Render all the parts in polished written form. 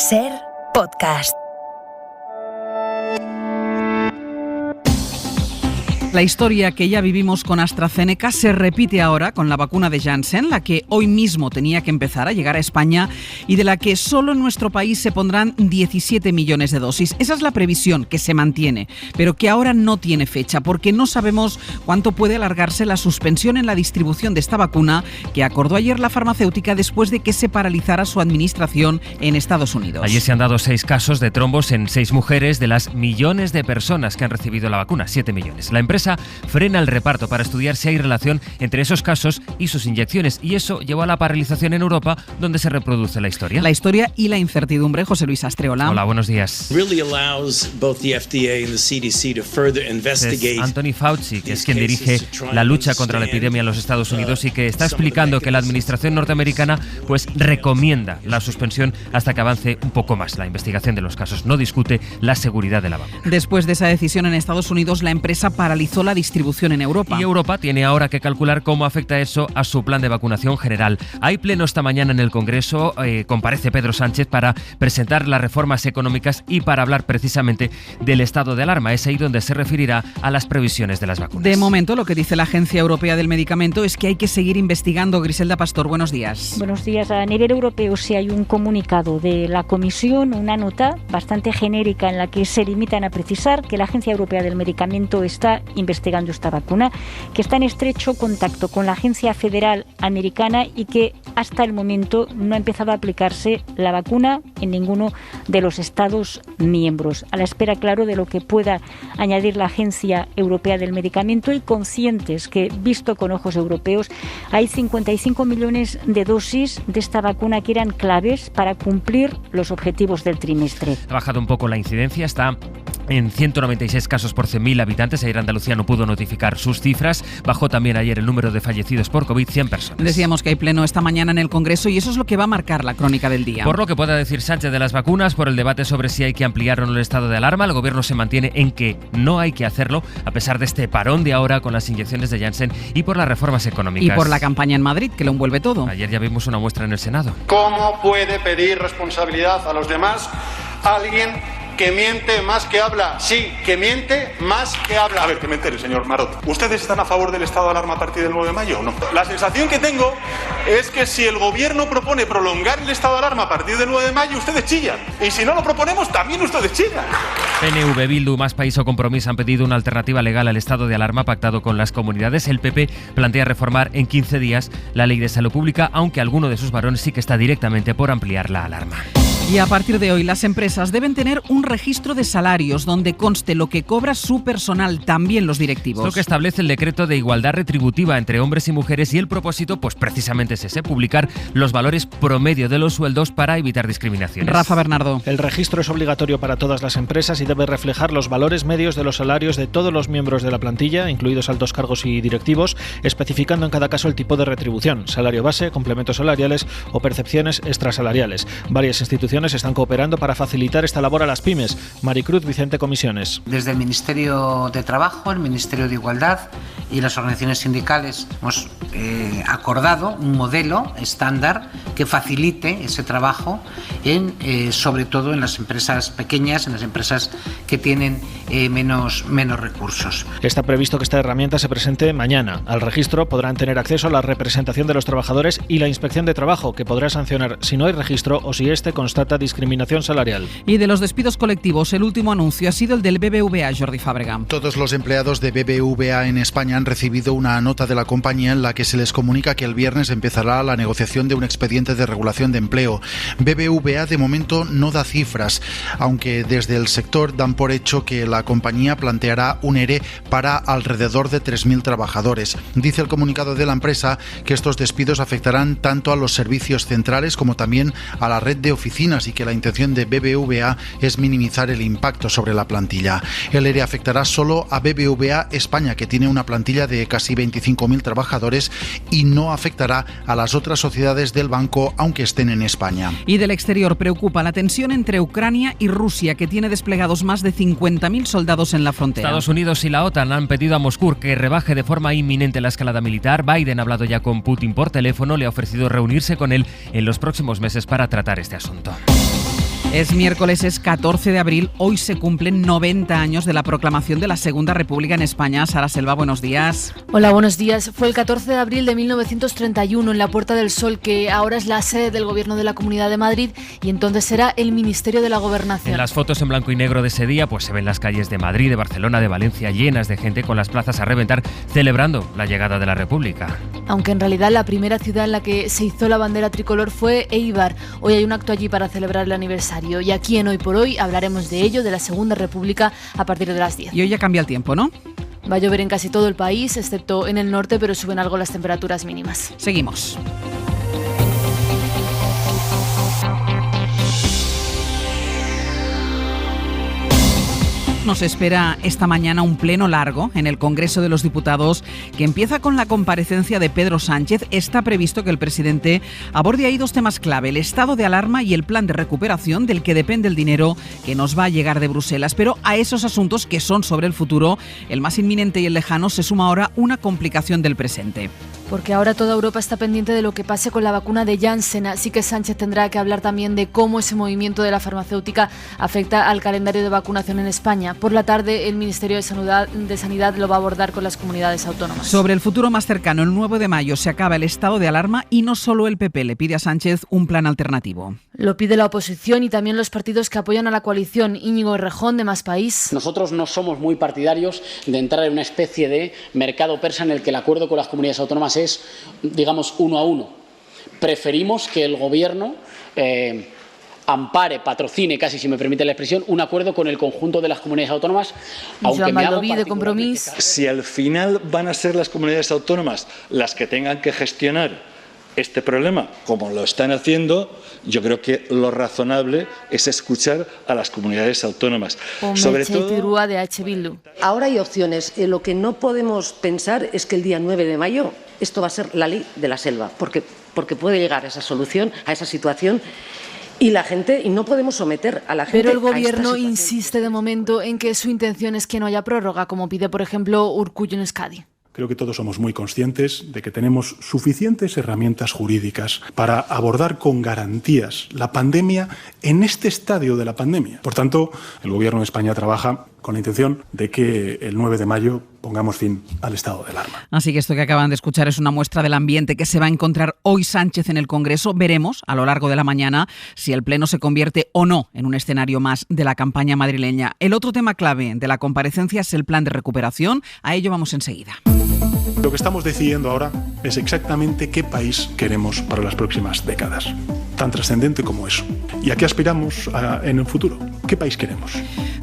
SER Podcast. La historia que ya vivimos con AstraZeneca se repite ahora con la vacuna de Janssen, la que hoy mismo tenía que empezar a llegar a España y de la que solo en nuestro país se pondrán 17 millones de dosis. Esa es la previsión que se mantiene, pero que ahora no tiene fecha porque no sabemos cuánto puede alargarse la suspensión en la distribución de esta vacuna que acordó ayer la farmacéutica después de que se paralizara su administración en Estados Unidos. Ayer se han dado 6 casos de trombos en 6 mujeres de las millones de personas que han recibido la vacuna, 7 millones. La empresa frena el reparto para estudiar si hay relación entre esos casos y sus inyecciones, y eso llevó a la paralización en Europa, donde se reproduce la historia. La historia y la incertidumbre. José Luis Astreola. Hola, buenos días. Es Anthony Fauci, que es quien dirige la lucha contra la epidemia en los Estados Unidos y que está explicando que la administración norteamericana pues recomienda la suspensión hasta que avance un poco más la investigación de los casos. No discute la seguridad de la vacuna. Después de esa decisión en Estados Unidos, la empresa paralizó la distribución en Europa. Y Europa tiene ahora que calcular cómo afecta eso a su plan de vacunación general. Hay pleno esta mañana en el Congreso, comparece Pedro Sánchez para presentar las reformas económicas y para hablar precisamente del estado de alarma. Es ahí donde se referirá a las previsiones de las vacunas. De momento, lo que dice la Agencia Europea del Medicamento es que hay que seguir investigando. Griselda Pastor, buenos días. Buenos días. A nivel europeo sí hay un comunicado de la Comisión, una nota bastante genérica en la que se limitan a precisar que la Agencia Europea del Medicamento está investigando esta vacuna, que está en estrecho contacto con la Agencia Federal Americana y que hasta el momento no ha empezado a aplicarse la vacuna en ninguno de los Estados miembros. A la espera, claro, de lo que pueda añadir la Agencia Europea del Medicamento y conscientes que, visto con ojos europeos, hay 55 millones de dosis de esta vacuna que eran claves para cumplir los objetivos del trimestre. Ha bajado un poco la incidencia, está en 196 casos por 100.000 habitantes. Ayer Andalucía no pudo notificar sus cifras. Bajó también ayer el número de fallecidos por COVID, 100 personas. Decíamos que hay pleno esta mañana en el Congreso y eso es lo que va a marcar la crónica del día. Por lo que pueda decir Sánchez de las vacunas, por el debate sobre si hay que ampliar o no el estado de alarma, el Gobierno se mantiene en que no hay que hacerlo, a pesar de este parón de ahora con las inyecciones de Janssen y por las reformas económicas. Y por la campaña en Madrid, que lo envuelve todo. Ayer ya vimos una muestra en el Senado. ¿Cómo puede pedir responsabilidad a los demás alguien que miente más que habla? Sí, que miente más que habla. A ver, que me entere, señor Maroto. ¿Ustedes están a favor del estado de alarma a partir del 9 de mayo o no? La sensación que tengo es que si el gobierno propone prolongar el estado de alarma a partir del 9 de mayo, ustedes chillan. Y si no lo proponemos, también ustedes chillan. PNV, Bildu, Más País o Compromís han pedido una alternativa legal al estado de alarma pactado con las comunidades. El PP plantea reformar en 15 días la ley de salud pública, aunque alguno de sus varones sí que está directamente por ampliar la alarma. Y a partir de hoy, las empresas deben tener un registro de salarios donde conste lo que cobra su personal, también los directivos. Es lo que establece el decreto de igualdad retributiva entre hombres y mujeres y el propósito, pues precisamente es ese, publicar los valores promedio de los sueldos para evitar discriminaciones. Rafa Bernardo. El registro es obligatorio para todas las empresas y debe reflejar los valores medios de los salarios de todos los miembros de la plantilla, incluidos altos cargos y directivos, especificando en cada caso el tipo de retribución, salario base, complementos salariales o percepciones extrasalariales. Varias instituciones están cooperando para facilitar esta labor a las pymes. Maricruz Vicente Comisiones. Desde el Ministerio de Trabajo, el Ministerio de Igualdad y las organizaciones sindicales hemos acordado un modelo estándar que facilite ese trabajo sobre todo en las empresas pequeñas, en las empresas que tienen menos recursos. Está previsto que esta herramienta se presente mañana. Al registro podrán tener acceso a la representación de los trabajadores y la Inspección de Trabajo, que podrá sancionar si no hay registro o si éste constata discriminación salarial. Y de los despidos colectivos, el último anuncio ha sido el del BBVA, Jordi Fábrega. Todos los empleados de BBVA en España han recibido una nota de la compañía en la que se les comunica que el viernes empezará la negociación de un expediente de regulación de empleo. BBVA de momento no da cifras, aunque desde el sector dan por hecho que la compañía planteará un ERE para alrededor de 3.000 trabajadores. Dice el comunicado de la empresa que estos despidos afectarán tanto a los servicios centrales como también a la red de oficinas y que la intención de BBVA es minimizar el impacto sobre la plantilla. El ERE afectará solo a BBVA España, que tiene una plantilla de casi 25.000 trabajadores, y no afectará a las otras sociedades del banco, aunque estén en España. Y del exterior preocupa la tensión entre Ucrania y Rusia, que tiene desplegados más de 50.000 soldados en la frontera. Estados Unidos y la OTAN han pedido a Moscú que rebaje de forma inminente la escalada militar. Biden ha hablado ya con Putin por teléfono, le ha ofrecido reunirse con él en los próximos meses para tratar este asunto. Es miércoles, es 14 de abril. Hoy se cumplen 90 años de la proclamación de la Segunda República en España. Sara Selva, buenos días. Hola, buenos días. Fue el 14 de abril de 1931 en la Puerta del Sol, que ahora es la sede del Gobierno de la Comunidad de Madrid y entonces era el Ministerio de la Gobernación. En las fotos en blanco y negro de ese día pues se ven las calles de Madrid, de Barcelona, de Valencia llenas de gente, con las plazas a reventar, celebrando la llegada de la República. Aunque en realidad la primera ciudad en la que se izó la bandera tricolor fue Éibar. Hoy hay un acto allí para celebrar el aniversario. Y aquí en Hoy por Hoy hablaremos de ello, de la Segunda República, a partir de las 10. Y hoy ya cambia el tiempo, ¿no? Va a llover en casi todo el país, excepto en el norte, pero suben algo las temperaturas mínimas. Seguimos. Nos espera esta mañana un pleno largo en el Congreso de los Diputados que empieza con la comparecencia de Pedro Sánchez. Está previsto que el presidente aborde ahí dos temas clave: el estado de alarma y el plan de recuperación del que depende el dinero que nos va a llegar de Bruselas. Pero a esos asuntos que son sobre el futuro, el más inminente y el lejano, se suma ahora una complicación del presente. Porque ahora toda Europa está pendiente de lo que pase con la vacuna de Janssen, así que Sánchez tendrá que hablar también de cómo ese movimiento de la farmacéutica afecta al calendario de vacunación en España. Por la tarde, el Ministerio de Sanidad lo va a abordar con las comunidades autónomas. Sobre el futuro más cercano, el 9 de mayo se acaba el estado de alarma y no solo el PP le pide a Sánchez un plan alternativo. Lo pide la oposición y también los partidos que apoyan a la coalición. Íñigo Errejón, de Más País. Nosotros no somos muy partidarios de entrar en una especie de mercado persa en el que el acuerdo con las comunidades autónomas es, digamos, 1 a 1. Preferimos que el Gobierno ampare, patrocine, casi si me permite la expresión, un acuerdo con el conjunto de las comunidades autónomas, aunque me hago de Compromís. Si al final van a ser las comunidades autónomas las que tengan que gestionar este problema, como lo están haciendo, yo creo que lo razonable es escuchar a las comunidades autónomas. Sobre todo de H. Bildu. Ahora hay opciones. Lo que no podemos pensar es que el día 9 de mayo esto va a ser la ley de la selva, porque puede llegar a esa solución, a esa situación. Y no podemos someter a la gente. Pero el Gobierno insiste de momento en que su intención es que no haya prórroga, como pide, por ejemplo, Urkullu en Euskadi. Creo que todos somos muy conscientes de que tenemos suficientes herramientas jurídicas para abordar con garantías la pandemia en este estadio de la pandemia. Por tanto, el Gobierno de España trabaja con la intención de que el 9 de mayo pongamos fin al estado de alarma. Así que esto que acaban de escuchar es una muestra del ambiente que se va a encontrar hoy Sánchez en el Congreso. Veremos a lo largo de la mañana si el Pleno se convierte o no en un escenario más de la campaña madrileña. El otro tema clave de la comparecencia es el plan de recuperación. A ello vamos enseguida. Lo que estamos decidiendo ahora es exactamente qué país queremos para las próximas décadas. Tan trascendente como eso. ¿Y a qué aspiramos en el futuro? ¿Qué país queremos?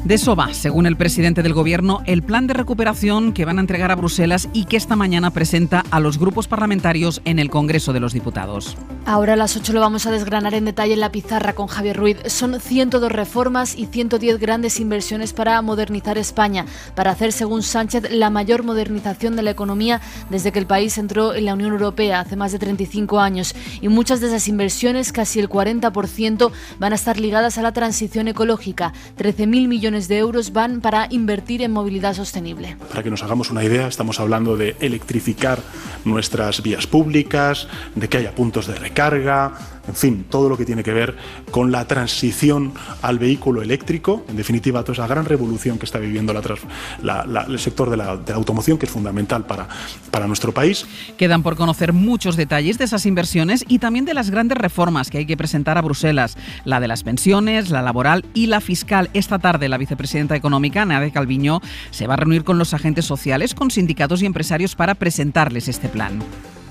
De eso va, según el presidente del Gobierno, el plan de recuperación que van a entregar a Bruselas y que esta mañana presenta a los grupos parlamentarios en el Congreso de los Diputados. Ahora a las 8 lo vamos a desgranar en detalle en la pizarra con Javier Ruiz. Son 102 reformas y 110 grandes inversiones para modernizar España, para hacer, según Sánchez, la mayor modernización de la economía desde que el país entró en la Unión Europea hace más de 35 años. Y muchas de esas inversiones, casi el 40%, van a estar ligadas a la transición ecológica. 13.000 millones de euros van para invertir en movilidad sostenible. Para que nos hagamos una idea, estamos hablando de electrificar nuestras vías públicas, de que haya puntos de recarga, en fin, todo lo que tiene que ver con la transición al vehículo eléctrico, en definitiva, toda esa gran revolución que está viviendo el sector de la automoción, que es fundamental para nuestro país. Quedan por conocer muchos detalles de esas inversiones y también de las grandes reformas que hay que presentar a Bruselas, la de las pensiones, la laboral y la fiscal. Esta tarde la vicepresidenta económica, Nadia Calviño, se va a reunir con los agentes sociales, con sindicatos y empresarios para presentarles este plan.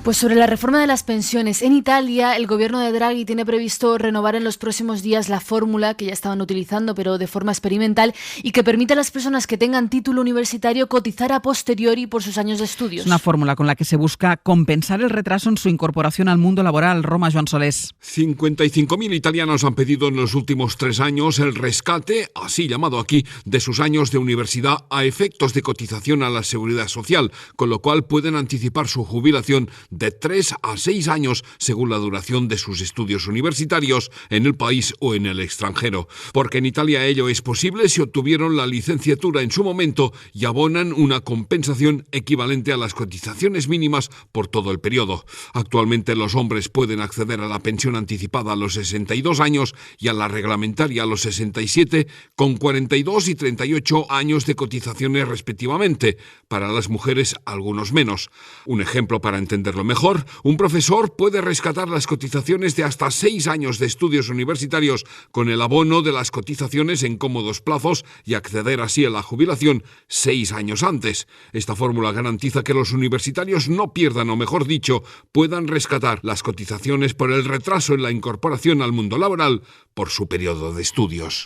Pues sobre la reforma de las pensiones, en Italia el gobierno de Draghi tiene previsto renovar en los próximos días la fórmula que ya estaban utilizando, pero de forma experimental, y que permite a las personas que tengan título universitario cotizar a posteriori por sus años de estudios. Es una fórmula con la que se busca compensar el retraso en su incorporación al mundo laboral. Roma, Joan Solés. 55.000 italianos han pedido en los últimos 3 años el rescate, así llamado aquí, de sus años de universidad a efectos de cotización a la Seguridad Social, con lo cual pueden anticipar su jubilación de 3 a 6 años según la duración de sus estudios universitarios en el país o en el extranjero. Porque en Italia ello es posible si obtuvieron la licenciatura en su momento y abonan una compensación equivalente a las cotizaciones mínimas por todo el periodo. Actualmente los hombres pueden acceder a la pensión anticipada a los 62 años y a la reglamentaria a los 67, con 42 y 38 años de cotizaciones respectivamente. Para las mujeres, algunos menos. Un ejemplo para entenderlo mejor: un profesor puede rescatar las cotizaciones de hasta 6 años de estudios universitarios con el abono de las cotizaciones en cómodos plazos y acceder así a la jubilación 6 años antes. Esta fórmula garantiza que los universitarios no pierdan, o mejor dicho, puedan rescatar las cotizaciones por el retraso en la incorporación al mundo laboral por su periodo de estudios.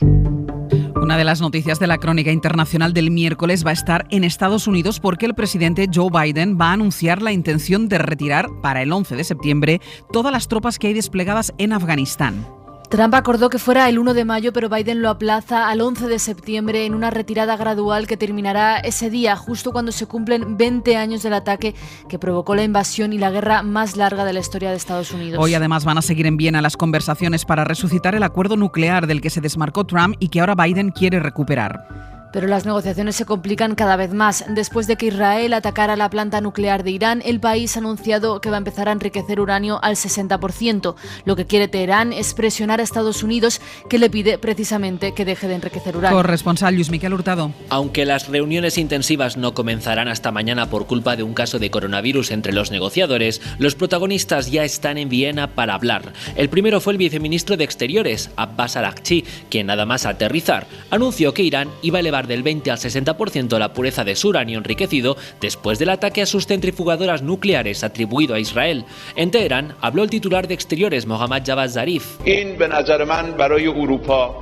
Una de las noticias de la crónica internacional del miércoles va a estar en Estados Unidos, porque el presidente Joe Biden va a anunciar la intención de retirar para el 11 de septiembre todas las tropas que hay desplegadas en Afganistán. Trump acordó que fuera el 1 de mayo, pero Biden lo aplaza al 11 de septiembre en una retirada gradual que terminará ese día, justo cuando se cumplen 20 años del ataque que provocó la invasión y la guerra más larga de la historia de Estados Unidos. Hoy además van a seguir en Viena las conversaciones para resucitar el acuerdo nuclear del que se desmarcó Trump y que ahora Biden quiere recuperar. Pero las negociaciones se complican cada vez más. Después de que Israel atacara la planta nuclear de Irán, el país ha anunciado que va a empezar a enriquecer uranio al 60%. Lo que quiere Teherán es presionar a Estados Unidos, que le pide precisamente que deje de enriquecer uranio. Corresponsal Luis Miquel Hurtado. Aunque las reuniones intensivas no comenzarán hasta mañana por culpa de un caso de coronavirus entre los negociadores, los protagonistas ya están en Viena para hablar. El primero fue el viceministro de Exteriores, Abbas Araghchi, quien nada más aterrizar anunció que Irán iba a elevar del 20 al 60% la pureza de su uranio enriquecido después del ataque a sus centrifugadoras nucleares atribuido a Israel. En Teherán habló el titular de Exteriores, Mohammad Javad Zarif.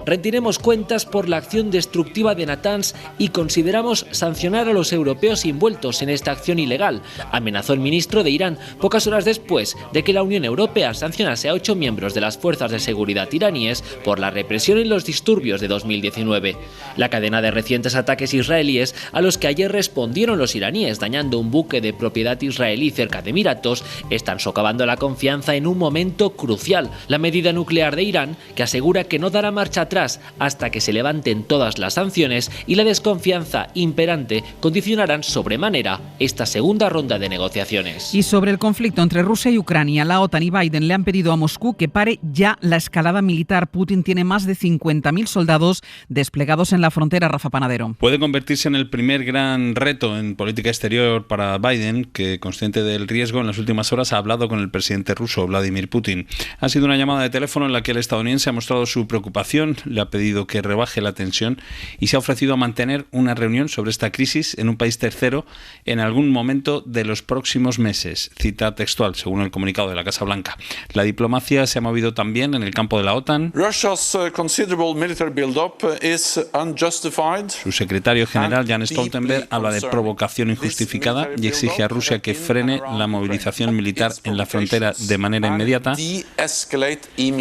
Retiremos cuentas por la acción destructiva de Natanz y consideramos sancionar a los europeos envueltos en esta acción ilegal, amenazó el ministro de Irán pocas horas después de que la Unión Europea sancionase a 8 miembros de las fuerzas de seguridad iraníes por la represión en los disturbios de 2019. La cadena de recientes ataques israelíes a los que ayer respondieron los iraníes dañando un buque de propiedad israelí cerca de Emiratos están socavando la confianza en un momento crucial. La medida nuclear de Irán, que asegura que no dará marcha atrás hasta que se levanten todas las sanciones, y la desconfianza imperante condicionarán sobremanera esta segunda ronda de negociaciones. Y sobre el conflicto entre Rusia y Ucrania, la OTAN y Biden le han pedido a Moscú que pare ya la escalada militar. Putin tiene más de 50.000 soldados desplegados en la frontera. Rafa Panadero. Puede convertirse en el primer gran reto en política exterior para Biden, que, consciente del riesgo, en las últimas horas ha hablado con el presidente ruso, Vladimir Putin. Ha sido una llamada de teléfono en la que el estadounidense ha mostrado su preocupación, le ha pedido que rebaje la tensión y se ha ofrecido a mantener una reunión sobre esta crisis en un país tercero en algún momento de los próximos meses. Cita textual, según el comunicado de la Casa Blanca. La diplomacia se ha movido también en el campo de la OTAN. Russia's considerable military build-up is unjustified. Su secretario general, Jens Stoltenberg, habla de provocación injustificada y exige a Rusia que frene la movilización militar en la frontera de manera inmediata.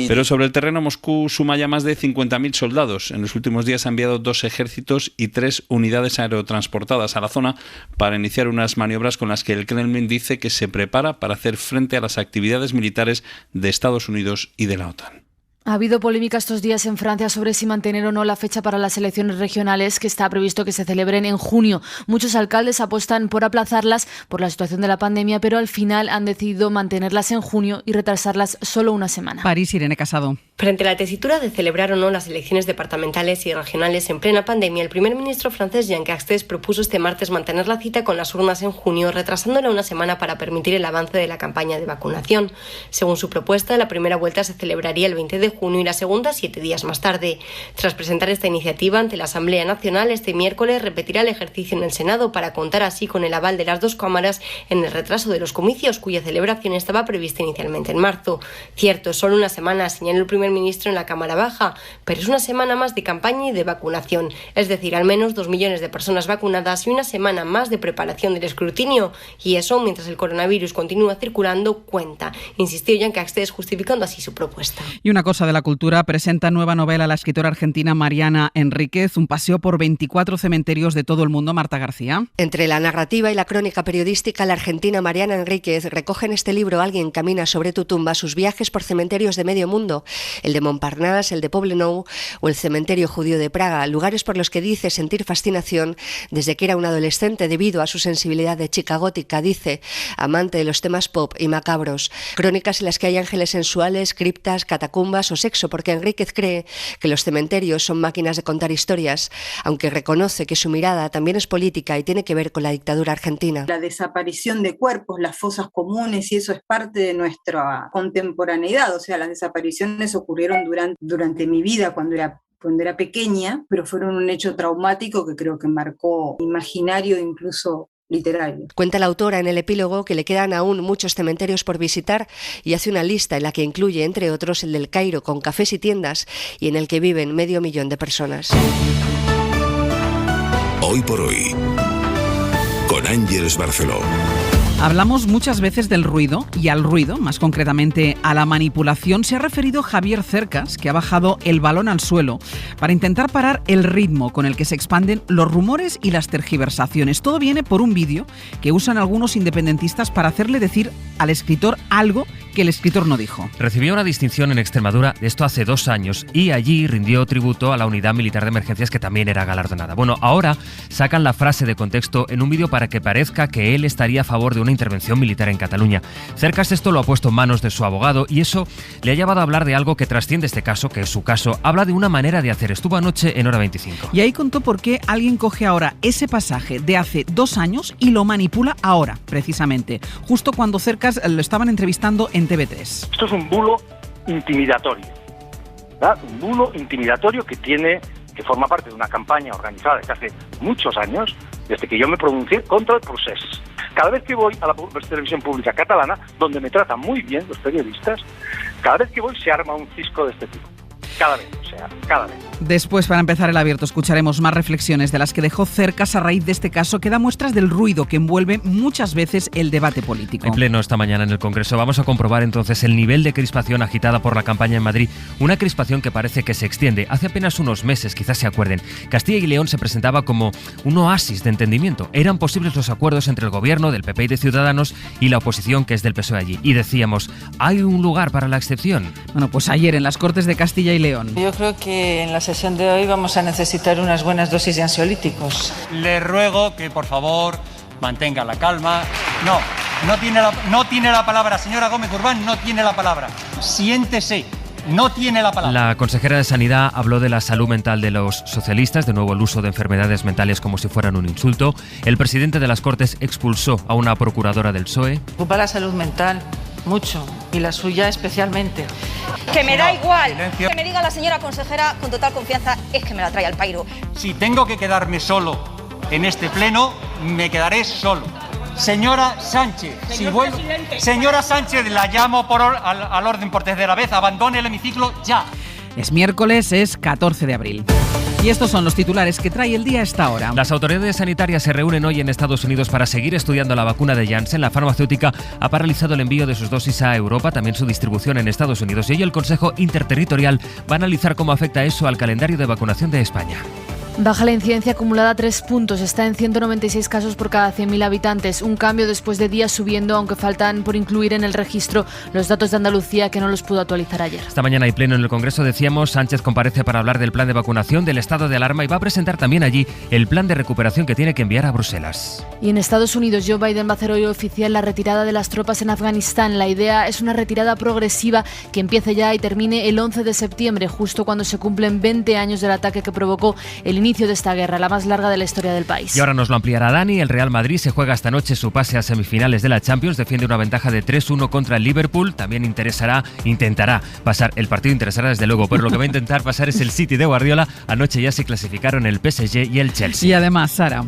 Pero sobre el terreno, Moscú suma ya más de 50.000 soldados. En los últimos días ha enviado 2 ejércitos y 3 unidades aerotransportadas a la zona para iniciar unas maniobras con las que el Kremlin dice que se prepara para hacer frente a las actividades militares de Estados Unidos y de la OTAN. Ha habido polémica estos días en Francia sobre si mantener o no la fecha para las elecciones regionales, que está previsto que se celebren en junio. Muchos alcaldes apuestan por aplazarlas por la situación de la pandemia, pero al final han decidido mantenerlas en junio y retrasarlas solo una semana. París, Irene Casado. Frente a la tesitura de celebrar o no las elecciones departamentales y regionales en plena pandemia, el primer ministro francés Jean Castex propuso este martes mantener la cita con las urnas en junio, retrasándola una semana para permitir el avance de la campaña de vacunación. Según su propuesta, la primera vuelta se celebraría el 20 de junio y la segunda 7 días más tarde. Tras presentar esta iniciativa ante la Asamblea Nacional, este miércoles repetirá el ejercicio en el Senado para contar así con el aval de las 2 cámaras en el retraso de los comicios, cuya celebración estaba prevista inicialmente en marzo. Cierto, solo una semana, señaló el primer primer ministro en la Cámara Baja, pero es una semana más de campaña y de vacunación, es decir, al menos 2 millones de personas vacunadas y una semana más de preparación del escrutinio, y eso, mientras el coronavirus continúa circulando, cuenta, insistió Jean Castex, justificando así su propuesta. Y una cosa de la cultura, presenta nueva novela la escritora argentina Mariana Enríquez, un paseo por 24 cementerios de todo el mundo. Marta García. Entre la narrativa y la crónica periodística, la argentina Mariana Enríquez recoge en este libro Alguien camina sobre tu tumba sus viajes por cementerios de medio mundo, el de Montparnasse, el de Poblenou o el cementerio judío de Praga, lugares por los que dice sentir fascinación desde que era un adolescente debido a su sensibilidad de chica gótica, dice, amante de los temas pop y macabros, crónicas en las que hay ángeles sensuales, criptas, catacumbas o sexo, porque Enríquez cree que los cementerios son máquinas de contar historias, aunque reconoce que su mirada también es política y tiene que ver con la dictadura argentina. La desaparición de cuerpos, las fosas comunes, y eso es parte de nuestra contemporaneidad, o sea, las desapariciones ocurrieron durante mi vida cuando era pequeña, pero fueron un hecho traumático que creo que marcó imaginario, incluso literario. Cuenta la autora en el epílogo que le quedan aún muchos cementerios por visitar y hace una lista en la que incluye, entre otros, el del Cairo, con cafés y tiendas, y en el que viven 500.000 de personas. Hoy por hoy, con Ángeles Barceló. Hablamos muchas veces del ruido y al ruido, más concretamente a la manipulación. Se ha referido Javier Cercas, que ha bajado el balón al suelo para intentar parar el ritmo con el que se expanden los rumores y las tergiversaciones. Todo viene por un vídeo que usan algunos independentistas para hacerle decir al escritor algo que el escritor no dijo. Recibió una distinción en Extremadura, esto hace 2 años, y allí rindió tributo a la Unidad Militar de Emergencias, que también era galardonada. Bueno, ahora sacan la frase de contexto en un vídeo para que parezca que él estaría a favor de una intervención militar en Cataluña. Cercas esto lo ha puesto en manos de su abogado y eso le ha llevado a hablar de algo que trasciende este caso, que es su caso. Habla de una manera de hacer. Estuvo anoche en Hora 25. Y ahí contó por qué alguien coge ahora ese pasaje de hace 2 años y lo manipula ahora, precisamente, justo cuando Cercas lo estaban entrevistando en TV3. Esto es un bulo intimidatorio, ¿verdad? Un bulo intimidatorio que forma parte de una campaña organizada desde hace muchos años, desde que yo me pronuncié contra el procés. Cada vez que voy a la televisión pública catalana, donde me tratan muy bien los periodistas, cada vez que voy se arma un cisco de este tipo. Cada vez. Después, para empezar el abierto, escucharemos más reflexiones de las que dejó Cercas a raíz de este caso, que da muestras del ruido que envuelve muchas veces el debate político. En pleno esta mañana en el Congreso vamos a comprobar entonces el nivel de crispación agitada por la campaña en Madrid, una crispación que parece que se extiende. Hace apenas unos meses, quizás se acuerden, Castilla y León se presentaba como un oasis de entendimiento. Eran posibles los acuerdos entre el gobierno del PP y de Ciudadanos y la oposición, que es del PSOE allí. Y decíamos, ¿hay un lugar para la excepción? Bueno, pues ayer en las Cortes de Castilla y León. Yo creo que en la sesión de hoy vamos a necesitar unas buenas dosis de ansiolíticos. Le ruego que por favor mantenga la calma. No tiene la palabra, señora Gómez Urbán, no tiene la palabra. Siéntese. No tiene la palabra. La consejera de Sanidad habló de la salud mental de los socialistas, de nuevo el uso de enfermedades mentales como si fueran un insulto. El presidente de las Cortes expulsó a una procuradora del PSOE. Ocupa la salud mental mucho, y la suya especialmente. Que me da igual. Silencio. Que me diga la señora consejera con total confianza, es que me la trae al pairo. Si tengo que quedarme solo en este pleno, me quedaré solo. Señora Sánchez, señora Sánchez, la llamo al orden por tercera vez, abandone el hemiciclo ya. Es miércoles, es 14 de abril. Y estos son los titulares que trae el día a esta hora. Las autoridades sanitarias se reúnen hoy en Estados Unidos para seguir estudiando la vacuna de Janssen. La farmacéutica ha paralizado el envío de sus dosis a Europa, también su distribución en Estados Unidos. Y hoy el Consejo Interterritorial va a analizar cómo afecta eso al calendario de vacunación de España. Baja la incidencia acumulada 3 puntos, está en 196 casos por cada 100.000 habitantes. Un cambio después de días subiendo, aunque faltan por incluir en el registro los datos de Andalucía, que no los pudo actualizar ayer. Esta mañana hay pleno en el Congreso, decíamos, Sánchez comparece para hablar del plan de vacunación, del estado de alarma, y va a presentar también allí el plan de recuperación que tiene que enviar a Bruselas. Y en Estados Unidos, Joe Biden va a hacer hoy oficial la retirada de las tropas en Afganistán. La idea es una retirada progresiva que empiece ya y termine el 11 de septiembre, justo cuando se cumplen 20 años del ataque que provocó el inicio de esta guerra, la más larga de la historia del país. Y ahora nos lo ampliará Dani. El Real Madrid se juega esta noche su pase a semifinales de la Champions, defiende una ventaja de 3-1 contra el Liverpool. También intentará pasar, el partido interesará desde luego, pero lo que va a intentar pasar es el City de Guardiola. Anoche ya se clasificaron el PSG y el Chelsea. Y además, Sara,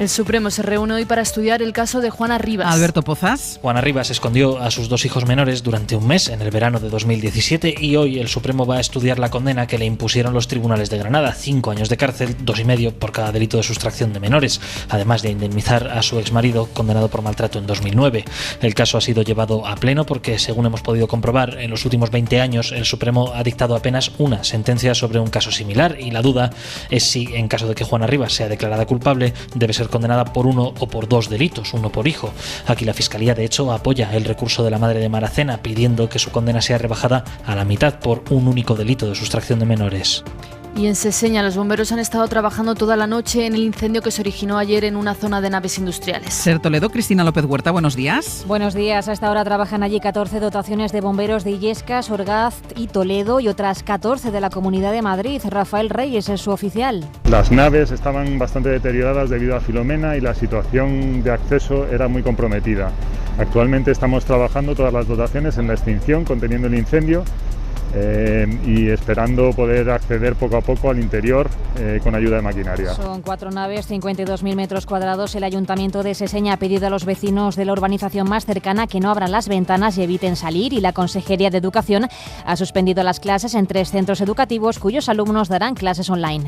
El Supremo se reúne hoy para estudiar el caso de Juana Rivas. Alberto Pozas. Juana Rivas escondió a sus 2 hijos menores durante un mes en el verano de 2017 y hoy el Supremo va a estudiar la condena que le impusieron los tribunales de Granada, 5 años de cárcel, 2,5 por cada delito de sustracción de menores, además de indemnizar a su exmarido condenado por maltrato en 2009. El caso ha sido llevado a pleno porque, según hemos podido comprobar, en los últimos 20 años el Supremo ha dictado apenas una sentencia sobre un caso similar y la duda es si, en caso de que Juana Rivas sea declarada culpable, debe ser condenada por 1 o por 2 delitos, uno por hijo. Aquí la Fiscalía, de hecho, apoya el recurso de la madre de Maracena, pidiendo que su condena sea rebajada a la mitad por un único delito de sustracción de menores. Y en Seseña, los bomberos han estado trabajando toda la noche en el incendio que se originó ayer en una zona de naves industriales. Ser Toledo, Cristina López Huerta, buenos días. Buenos días. A esta hora trabajan allí 14 dotaciones de bomberos de Illescas, Orgaz y Toledo y otras 14 de la Comunidad de Madrid. Rafael Reyes es su oficial. Las naves estaban bastante deterioradas debido a Filomena y la situación de acceso era muy comprometida. Actualmente estamos trabajando todas las dotaciones en la extinción, conteniendo el incendio. Y esperando poder acceder poco a poco al interior con ayuda de maquinaria. Son 4 naves, 52.000 metros cuadrados. El Ayuntamiento de Seseña ha pedido a los vecinos de la urbanización más cercana que no abran las ventanas y eviten salir, y la Consejería de Educación ha suspendido las clases en 3 centros educativos cuyos alumnos darán clases online.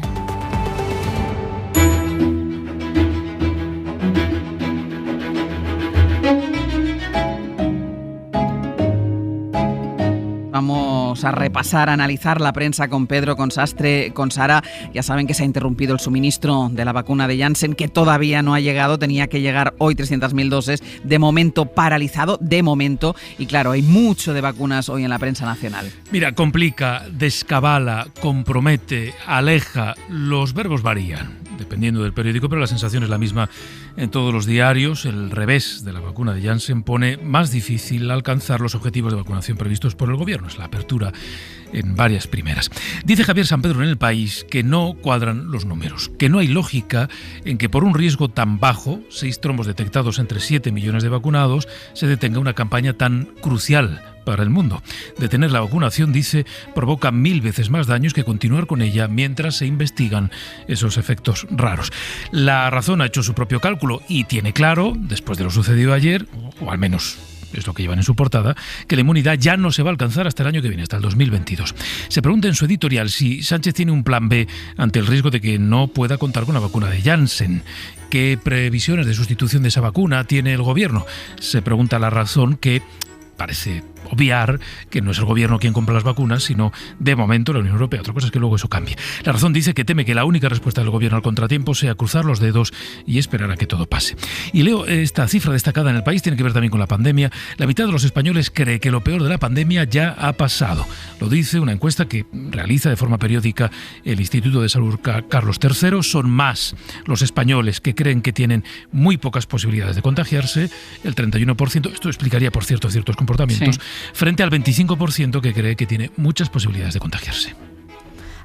Vamos a repasar, a analizar la prensa con Pedro, con Sastre, con Sara. Ya saben que se ha interrumpido el suministro de la vacuna de Janssen, que todavía no ha llegado. Tenía que llegar hoy 300.000 dosis. De momento paralizado, de momento. Y claro, hay mucho de vacunas hoy en la prensa nacional. Mira, complica, descabala, compromete, aleja. Los verbos varían, dependiendo del periódico, pero la sensación es la misma en todos los diarios. El revés de la vacuna de Janssen pone más difícil alcanzar los objetivos de vacunación previstos por el gobierno. Es la apertura en varias primeras. Dice Javier San Pedro en El País que no cuadran los números, que no hay lógica en que por un riesgo tan bajo, 6 trombos detectados entre 7 millones de vacunados, se detenga una campaña tan crucial para el mundo. Detener la vacunación, dice, provoca 1000 veces más daños que continuar con ella mientras se investigan esos efectos raros. La Razón ha hecho su propio cálculo y tiene claro, después de lo sucedido ayer, o al menos es lo que llevan en su portada, que la inmunidad ya no se va a alcanzar hasta el año que viene, hasta el 2022. Se pregunta en su editorial si Sánchez tiene un plan B ante el riesgo de que no pueda contar con la vacuna de Janssen. ¿Qué previsiones de sustitución de esa vacuna tiene el gobierno? Se pregunta La Razón, que parece obviar que no es el gobierno quien compra las vacunas, sino de momento la Unión Europea. Otra cosa es que luego eso cambie. La Razón dice que teme que la única respuesta del gobierno al contratiempo sea cruzar los dedos y esperar a que todo pase. Y leo esta cifra destacada en El País, tiene que ver también con la pandemia. La mitad de los españoles cree que lo peor de la pandemia ya ha pasado. Lo dice una encuesta que realiza de forma periódica el Instituto de Salud Carlos III. Son más los españoles que creen que tienen muy pocas posibilidades de contagiarse, el 31%, esto explicaría, por cierto, ciertos comportamientos, frente al 25% que cree que tiene muchas posibilidades de contagiarse.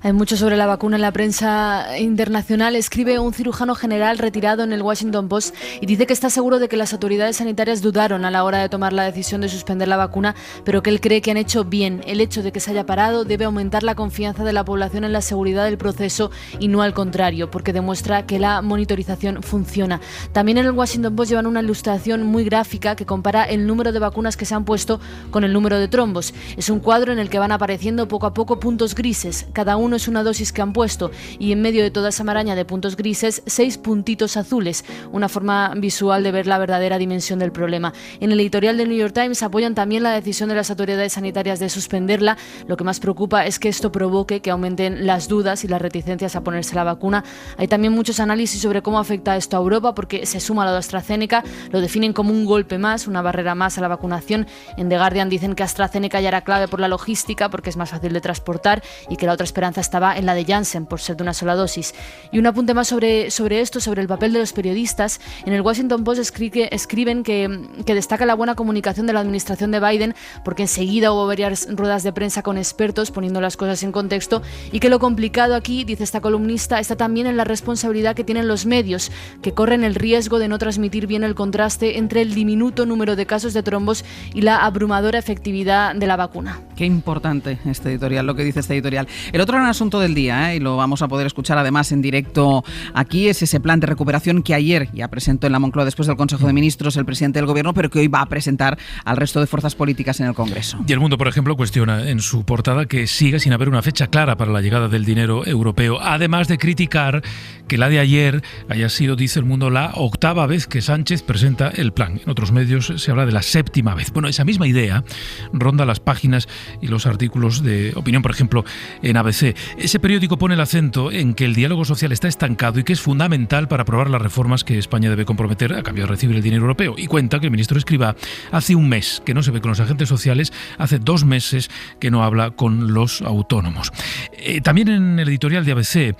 Hay mucho sobre la vacuna en la prensa internacional. Escribe un cirujano general retirado en el Washington Post y dice que está seguro de que las autoridades sanitarias dudaron a la hora de tomar la decisión de suspender la vacuna, pero que él cree que han hecho bien. El hecho de que se haya parado debe aumentar la confianza de la población en la seguridad del proceso y no al contrario, porque demuestra que la monitorización funciona. También en el Washington Post llevan una ilustración muy gráfica que compara el número de vacunas que se han puesto con el número de trombos. Es un cuadro en el que van apareciendo poco a poco puntos grises. Cada uno es una dosis que han puesto y en medio de toda esa maraña de puntos grises, 6 puntitos azules, una forma visual de ver la verdadera dimensión del problema. En el editorial del New York Times apoyan también la decisión de las autoridades sanitarias de suspenderla. Lo que más preocupa es que esto provoque que aumenten las dudas y las reticencias a ponerse la vacuna. Hay también muchos análisis sobre cómo afecta esto a Europa, porque se suma lo de AstraZeneca, lo definen como un golpe más, una barrera más a la vacunación. En The Guardian dicen que AstraZeneca ya era clave por la logística, porque es más fácil de transportar, y que la otra esperanza estaba en la de Janssen, por ser de una sola dosis. Y un apunte más sobre esto, sobre el papel de los periodistas. En el Washington Post escriben que destaca la buena comunicación de la administración de Biden, porque enseguida hubo varias ruedas de prensa con expertos poniendo las cosas en contexto, y que lo complicado aquí, dice esta columnista, está también en la responsabilidad que tienen los medios, que corren el riesgo de no transmitir bien el contraste entre el diminuto número de casos de trombos y la abrumadora efectividad de la vacuna. Qué importante este editorial, lo que dice este editorial. El otro gran gran asunto del día, y lo vamos a poder escuchar además en directo aquí, es ese plan de recuperación que ayer ya presentó en la Moncloa después del Consejo de Ministros el presidente del Gobierno, pero que hoy va a presentar al resto de fuerzas políticas en el Congreso. Y El Mundo, por ejemplo, cuestiona en su portada que sigue sin haber una fecha clara para la llegada del dinero europeo, además de criticar que la de ayer haya sido, dice El Mundo, la 8ª vez que Sánchez presenta el plan. En otros medios se habla de la 7ª vez. Bueno, esa misma idea ronda las páginas y los artículos de opinión, por ejemplo, en ABC. Ese periódico pone el acento en que el diálogo social está estancado y que es fundamental para aprobar las reformas que España debe comprometer a cambio de recibir el dinero europeo. Y cuenta que el ministro Escrivá hace un mes que no se ve con los agentes sociales, hace 2 meses que no habla con los autónomos. También en el editorial de ABC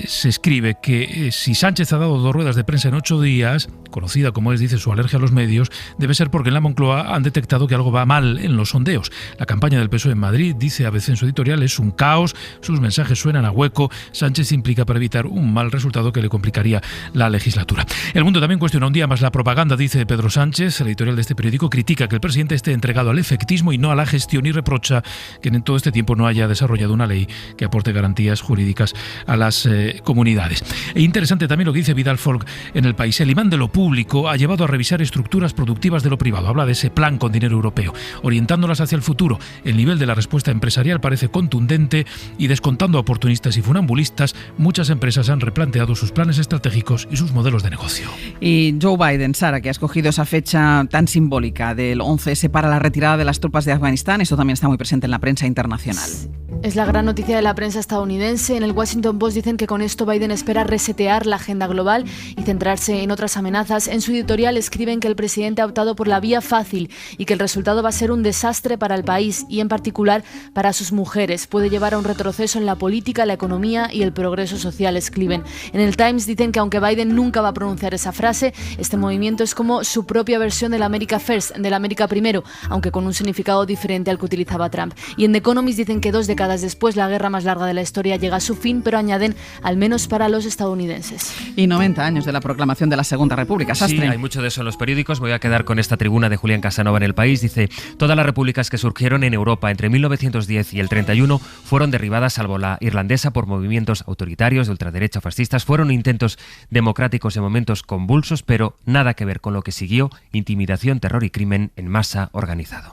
se escribe que si Sánchez ha dado 2 ruedas de prensa en 8 días, conocida como es, dice, su alergia a los medios, debe ser porque en la Moncloa han detectado que algo va mal en los sondeos. La campaña del PSOE en Madrid, dice ABC en su editorial, es un caos, sus mensajes suenan a hueco, Sánchez implica para evitar un mal resultado que le complicaría la legislatura. El Mundo también cuestiona un día más la propaganda, dice Pedro Sánchez. El editorial de este periódico critica que el presidente esté entregado al efectismo y no a la gestión y reprocha que en todo este tiempo no haya desarrollado una ley que aporte garantías jurídicas a las comunidades. E interesante también lo que dice Vidal Folk en El País. El imán de lo público ha llevado a revisar estructuras productivas de lo privado. Habla de ese plan con dinero europeo, orientándolas hacia el futuro. El nivel de la respuesta empresarial parece contundente y, descontando a oportunistas y funambulistas, muchas empresas han replanteado sus planes estratégicos y sus modelos de negocio. Y Joe Biden, Sara, que ha escogido esa fecha tan simbólica del 11S para la retirada de las tropas de Afganistán, esto también está muy presente en la prensa internacional. Es la gran noticia de la prensa estadounidense. En el Washington Post dicen que con esto Biden espera resetear la agenda global y centrarse en otras amenazas. En su editorial escriben que el presidente ha optado por la vía fácil y que el resultado va a ser un desastre para el país y en particular para sus mujeres. Puede llevar a un retroceso en la política, la economía y el progreso social, escriben. En el Times dicen que aunque Biden nunca va a pronunciar esa frase, este movimiento es como su propia versión del America First, del América Primero, aunque con un significado diferente al que utilizaba Trump. Y en The Economist dicen que 2 décadas después la guerra más larga de la historia llega a su fin, pero añaden al menos para los estadounidenses. Y 90 años de la proclamación de la Segunda República. Sastre. Sí, hay mucho de eso en los periódicos. Voy a quedar con esta tribuna de Julián Casanova en El País. Dice: todas las repúblicas que surgieron en Europa entre 1910 y el 31 fueron derribadas, salvo la irlandesa, por movimientos autoritarios de ultraderecha fascistas. Fueron intentos democráticos en momentos convulsos, pero nada que ver con lo que siguió: intimidación, terror y crimen en masa organizado.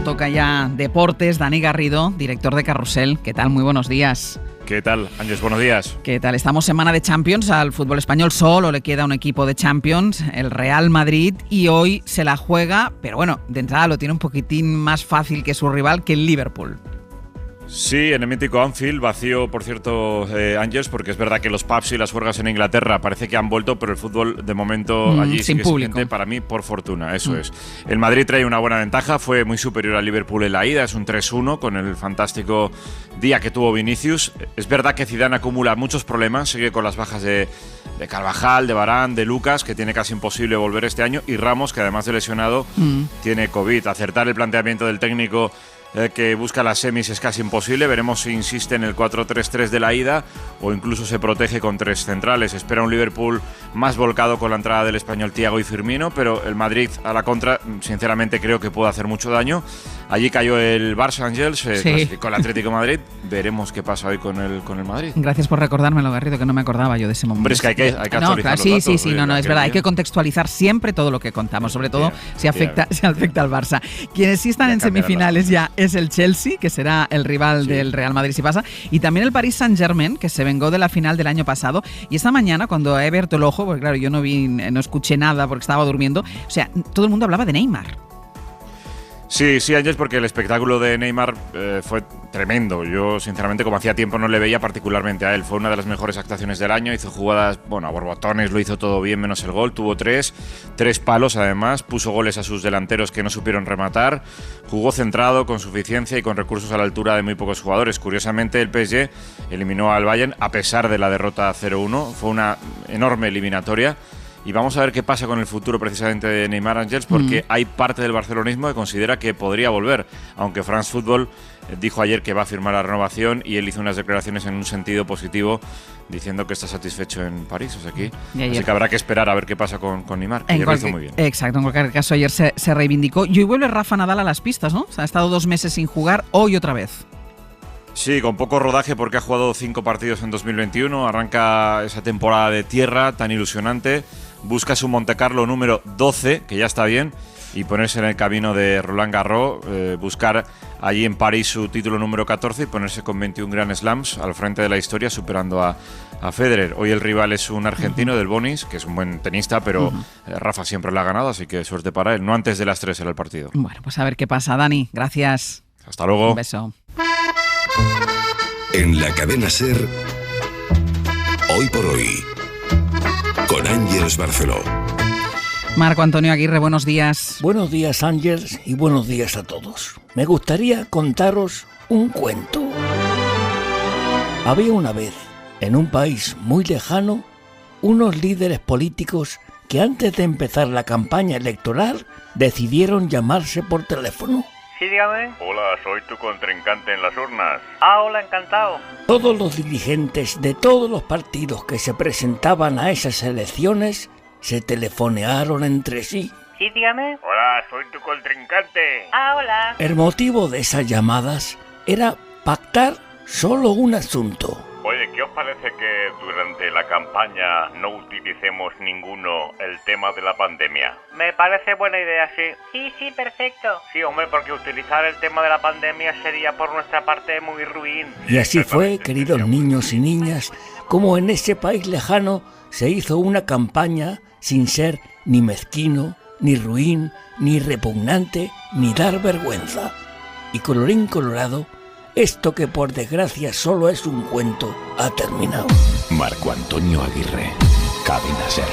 Toca ya deportes. Dani Garrido, director de Carrusel. ¿Qué tal? Muy buenos días. ¿Qué tal, Ángeles? Buenos días. ¿Qué tal? Estamos semana de Champions. Al fútbol español solo le queda un equipo de Champions, el Real Madrid, y hoy se la juega, pero bueno, de entrada lo tiene un poquitín más fácil que su rival, que el Liverpool. Sí, en el mítico Anfield, vacío, por cierto, Ángeles, porque es verdad que los pubs y las juergas en Inglaterra parece que han vuelto, pero el fútbol de momento allí sin sigue público. Gente, para mí, por fortuna, eso es. El Madrid trae una buena ventaja, fue muy superior al Liverpool en la ida, es un 3-1 con el fantástico día que tuvo Vinicius. Es verdad que Zidane acumula muchos problemas, sigue con las bajas de Carvajal, de Varane, de Lucas, que tiene casi imposible volver este año, y Ramos, que además de lesionado, tiene COVID. Acertar el planteamiento del técnico que busca las semis es casi imposible. Veremos si insiste en el 4-3-3 de la ida o incluso se protege con 3 centrales. Espera un Liverpool más volcado con la entrada del español Thiago y Firmino, pero el Madrid a la contra, sinceramente creo que puede hacer mucho daño. Allí cayó el Barça, Ángels, clasificó el Atlético de Madrid. Veremos qué pasa hoy con el Madrid. Gracias por recordármelo, Garrido, que no me acordaba yo de ese momento. Hombre, es que hay que actualizar claro, los datos. Sí, es verdad, hay que contextualizar siempre todo lo que contamos, sobre todo si afecta al Barça. Quienes sí están en semifinales ya es el Chelsea, que será el rival del Real Madrid si pasa, y también el Paris Saint-Germain, que se vengó de la final del año pasado. Y esta mañana, cuando he abierto el ojo, porque claro, yo no escuché nada porque estaba durmiendo, o sea, todo el mundo hablaba de Neymar. Sí, Ángeles, porque el espectáculo de Neymar fue tremendo. Yo, sinceramente, como hacía tiempo no le veía particularmente a él. Fue una de las mejores actuaciones del año. Hizo jugadas, a borbotones, lo hizo todo bien menos el gol. Tuvo 3 palos además. Puso goles a sus delanteros que no supieron rematar. Jugó centrado, con suficiencia y con recursos a la altura de muy pocos jugadores. Curiosamente, el PSG eliminó al Bayern a pesar de la derrota 0-1. Fue una enorme eliminatoria. Y vamos a ver qué pasa con el futuro precisamente de Neymar, Ángels, porque hay parte del barcelonismo que considera que podría volver, aunque France Football dijo ayer que va a firmar la renovación y él hizo unas declaraciones en un sentido positivo diciendo que está satisfecho en París. O sea, así que habrá que esperar a ver qué pasa con Neymar, que ayer lo hizo muy bien. Exacto, en cualquier caso ayer se reivindicó. Y hoy vuelve Rafa Nadal a las pistas, ¿no? O sea, ha estado 2 meses sin jugar, hoy otra vez. Sí, con poco rodaje porque ha jugado 5 partidos en 2021, arranca esa temporada de tierra tan ilusionante, busca su Montecarlo número 12, que ya está bien, y ponerse en el camino de Roland Garros, buscar allí en París su título número 14 y ponerse con 21 Grand Slams al frente de la historia, superando a Federer. Hoy el rival es un argentino del Bonis, que es un buen tenista, pero Rafa siempre le ha ganado, así que suerte para él. No antes de las 3 era el partido. Bueno, pues a ver qué pasa, Dani. Gracias. Hasta luego. Un beso. En la cadena SER, Hoy por Hoy, con Ángels Barceló. Marco Antonio Aguirre, buenos días. Buenos días, Ángels, y buenos días a todos. Me gustaría contaros un cuento. Había una vez, en un país muy lejano, unos líderes políticos que antes de empezar la campaña electoral decidieron llamarse por teléfono. Sí, dígame. Hola, soy tu contrincante en las urnas. Ah, hola, encantado. Todos los dirigentes de todos los partidos que se presentaban a esas elecciones se telefonearon entre sí. Sí, dígame. Hola, soy tu contrincante. Ah, hola. El motivo de esas llamadas era pactar solo un asunto. Oye, ¿qué os parece que durante la campaña no utilicemos ninguno el tema de la pandemia? Me parece buena idea, sí. Sí, perfecto. Sí, hombre, porque utilizar el tema de la pandemia sería por nuestra parte muy ruin. Y así fue, queridos niños y niñas, como en ese país lejano se hizo una campaña sin ser ni mezquino, ni ruin, ni repugnante, ni dar vergüenza. Y colorín colorado, esto que por desgracia solo es un cuento ha terminado. Marco Antonio Aguirre, Cadena SER.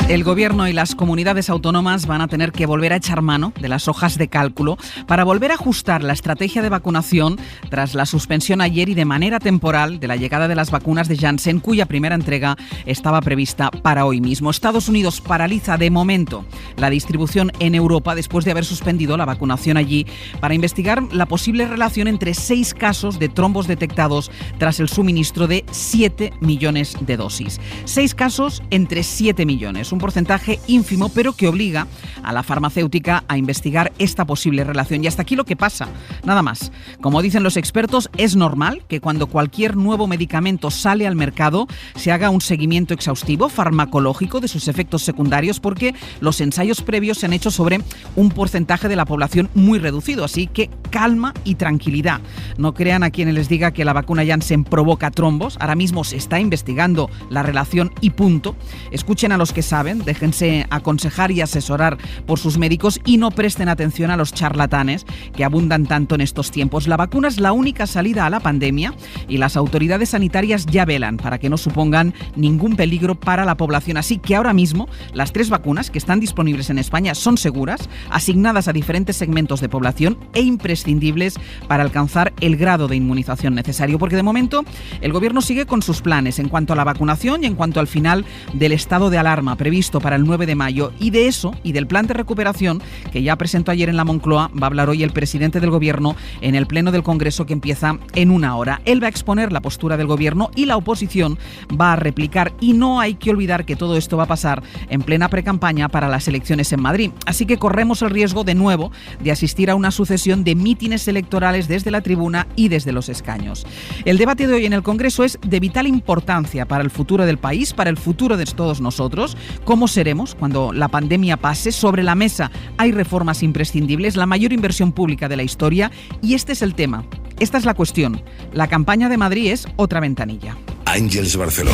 El Gobierno y las comunidades autónomas van a tener que volver a echar mano de las hojas de cálculo para volver a ajustar la estrategia de vacunación tras la suspensión ayer y de manera temporal de la llegada de las vacunas de Janssen, cuya primera entrega estaba prevista para hoy mismo. Estados Unidos paraliza de momento la distribución en Europa después de haber suspendido la vacunación allí para investigar la posible relación entre 6 casos de trombos detectados tras el suministro de 7 millones de dosis. 6 casos entre 7 millones. Un porcentaje ínfimo, pero que obliga a la farmacéutica a investigar esta posible relación. Y hasta aquí lo que pasa, nada más. Como dicen los expertos, es normal que cuando cualquier nuevo medicamento sale al mercado se haga un seguimiento exhaustivo, farmacológico, de sus efectos secundarios, porque los ensayos previos se han hecho sobre un porcentaje de la población muy reducido. Así que calma y tranquilidad. No crean a quienes les diga que la vacuna Janssen provoca trombos. Ahora mismo se está investigando la relación y punto. Escuchen a los que saben, déjense aconsejar y asesorar por sus médicos y no presten atención a los charlatanes que abundan tanto en estos tiempos. La vacuna es la única salida a la pandemia y las autoridades sanitarias ya velan para que no supongan ningún peligro para la población. Así que ahora mismo las 3 vacunas que están disponibles en España son seguras, asignadas a diferentes segmentos de población e imprescindibles para alcanzar el grado de inmunización necesario. Porque de momento el Gobierno sigue con sus planes en cuanto a la vacunación y en cuanto al final del estado de alarma previsto para el 9 de mayo, y de eso y del plan de recuperación que ya presentó ayer en la Moncloa va a hablar hoy el presidente del Gobierno en el pleno del Congreso, que empieza en 1 hora. Él va a exponer la postura del Gobierno y la oposición va a replicar, y no hay que olvidar que todo esto va a pasar en plena precampaña para las elecciones en Madrid. Así que corremos el riesgo de nuevo de asistir a una sucesión de mítines electorales desde la tribuna y desde los escaños. El debate de hoy en el Congreso es de vital importancia para el futuro del país, para el futuro de todos nosotros. ¿Cómo seremos cuando la pandemia pase? Sobre la mesa hay reformas imprescindibles, la mayor inversión pública de la historia, y este es el tema. Esta es la cuestión. La campaña de Madrid es otra ventanilla. Ángels Barceló.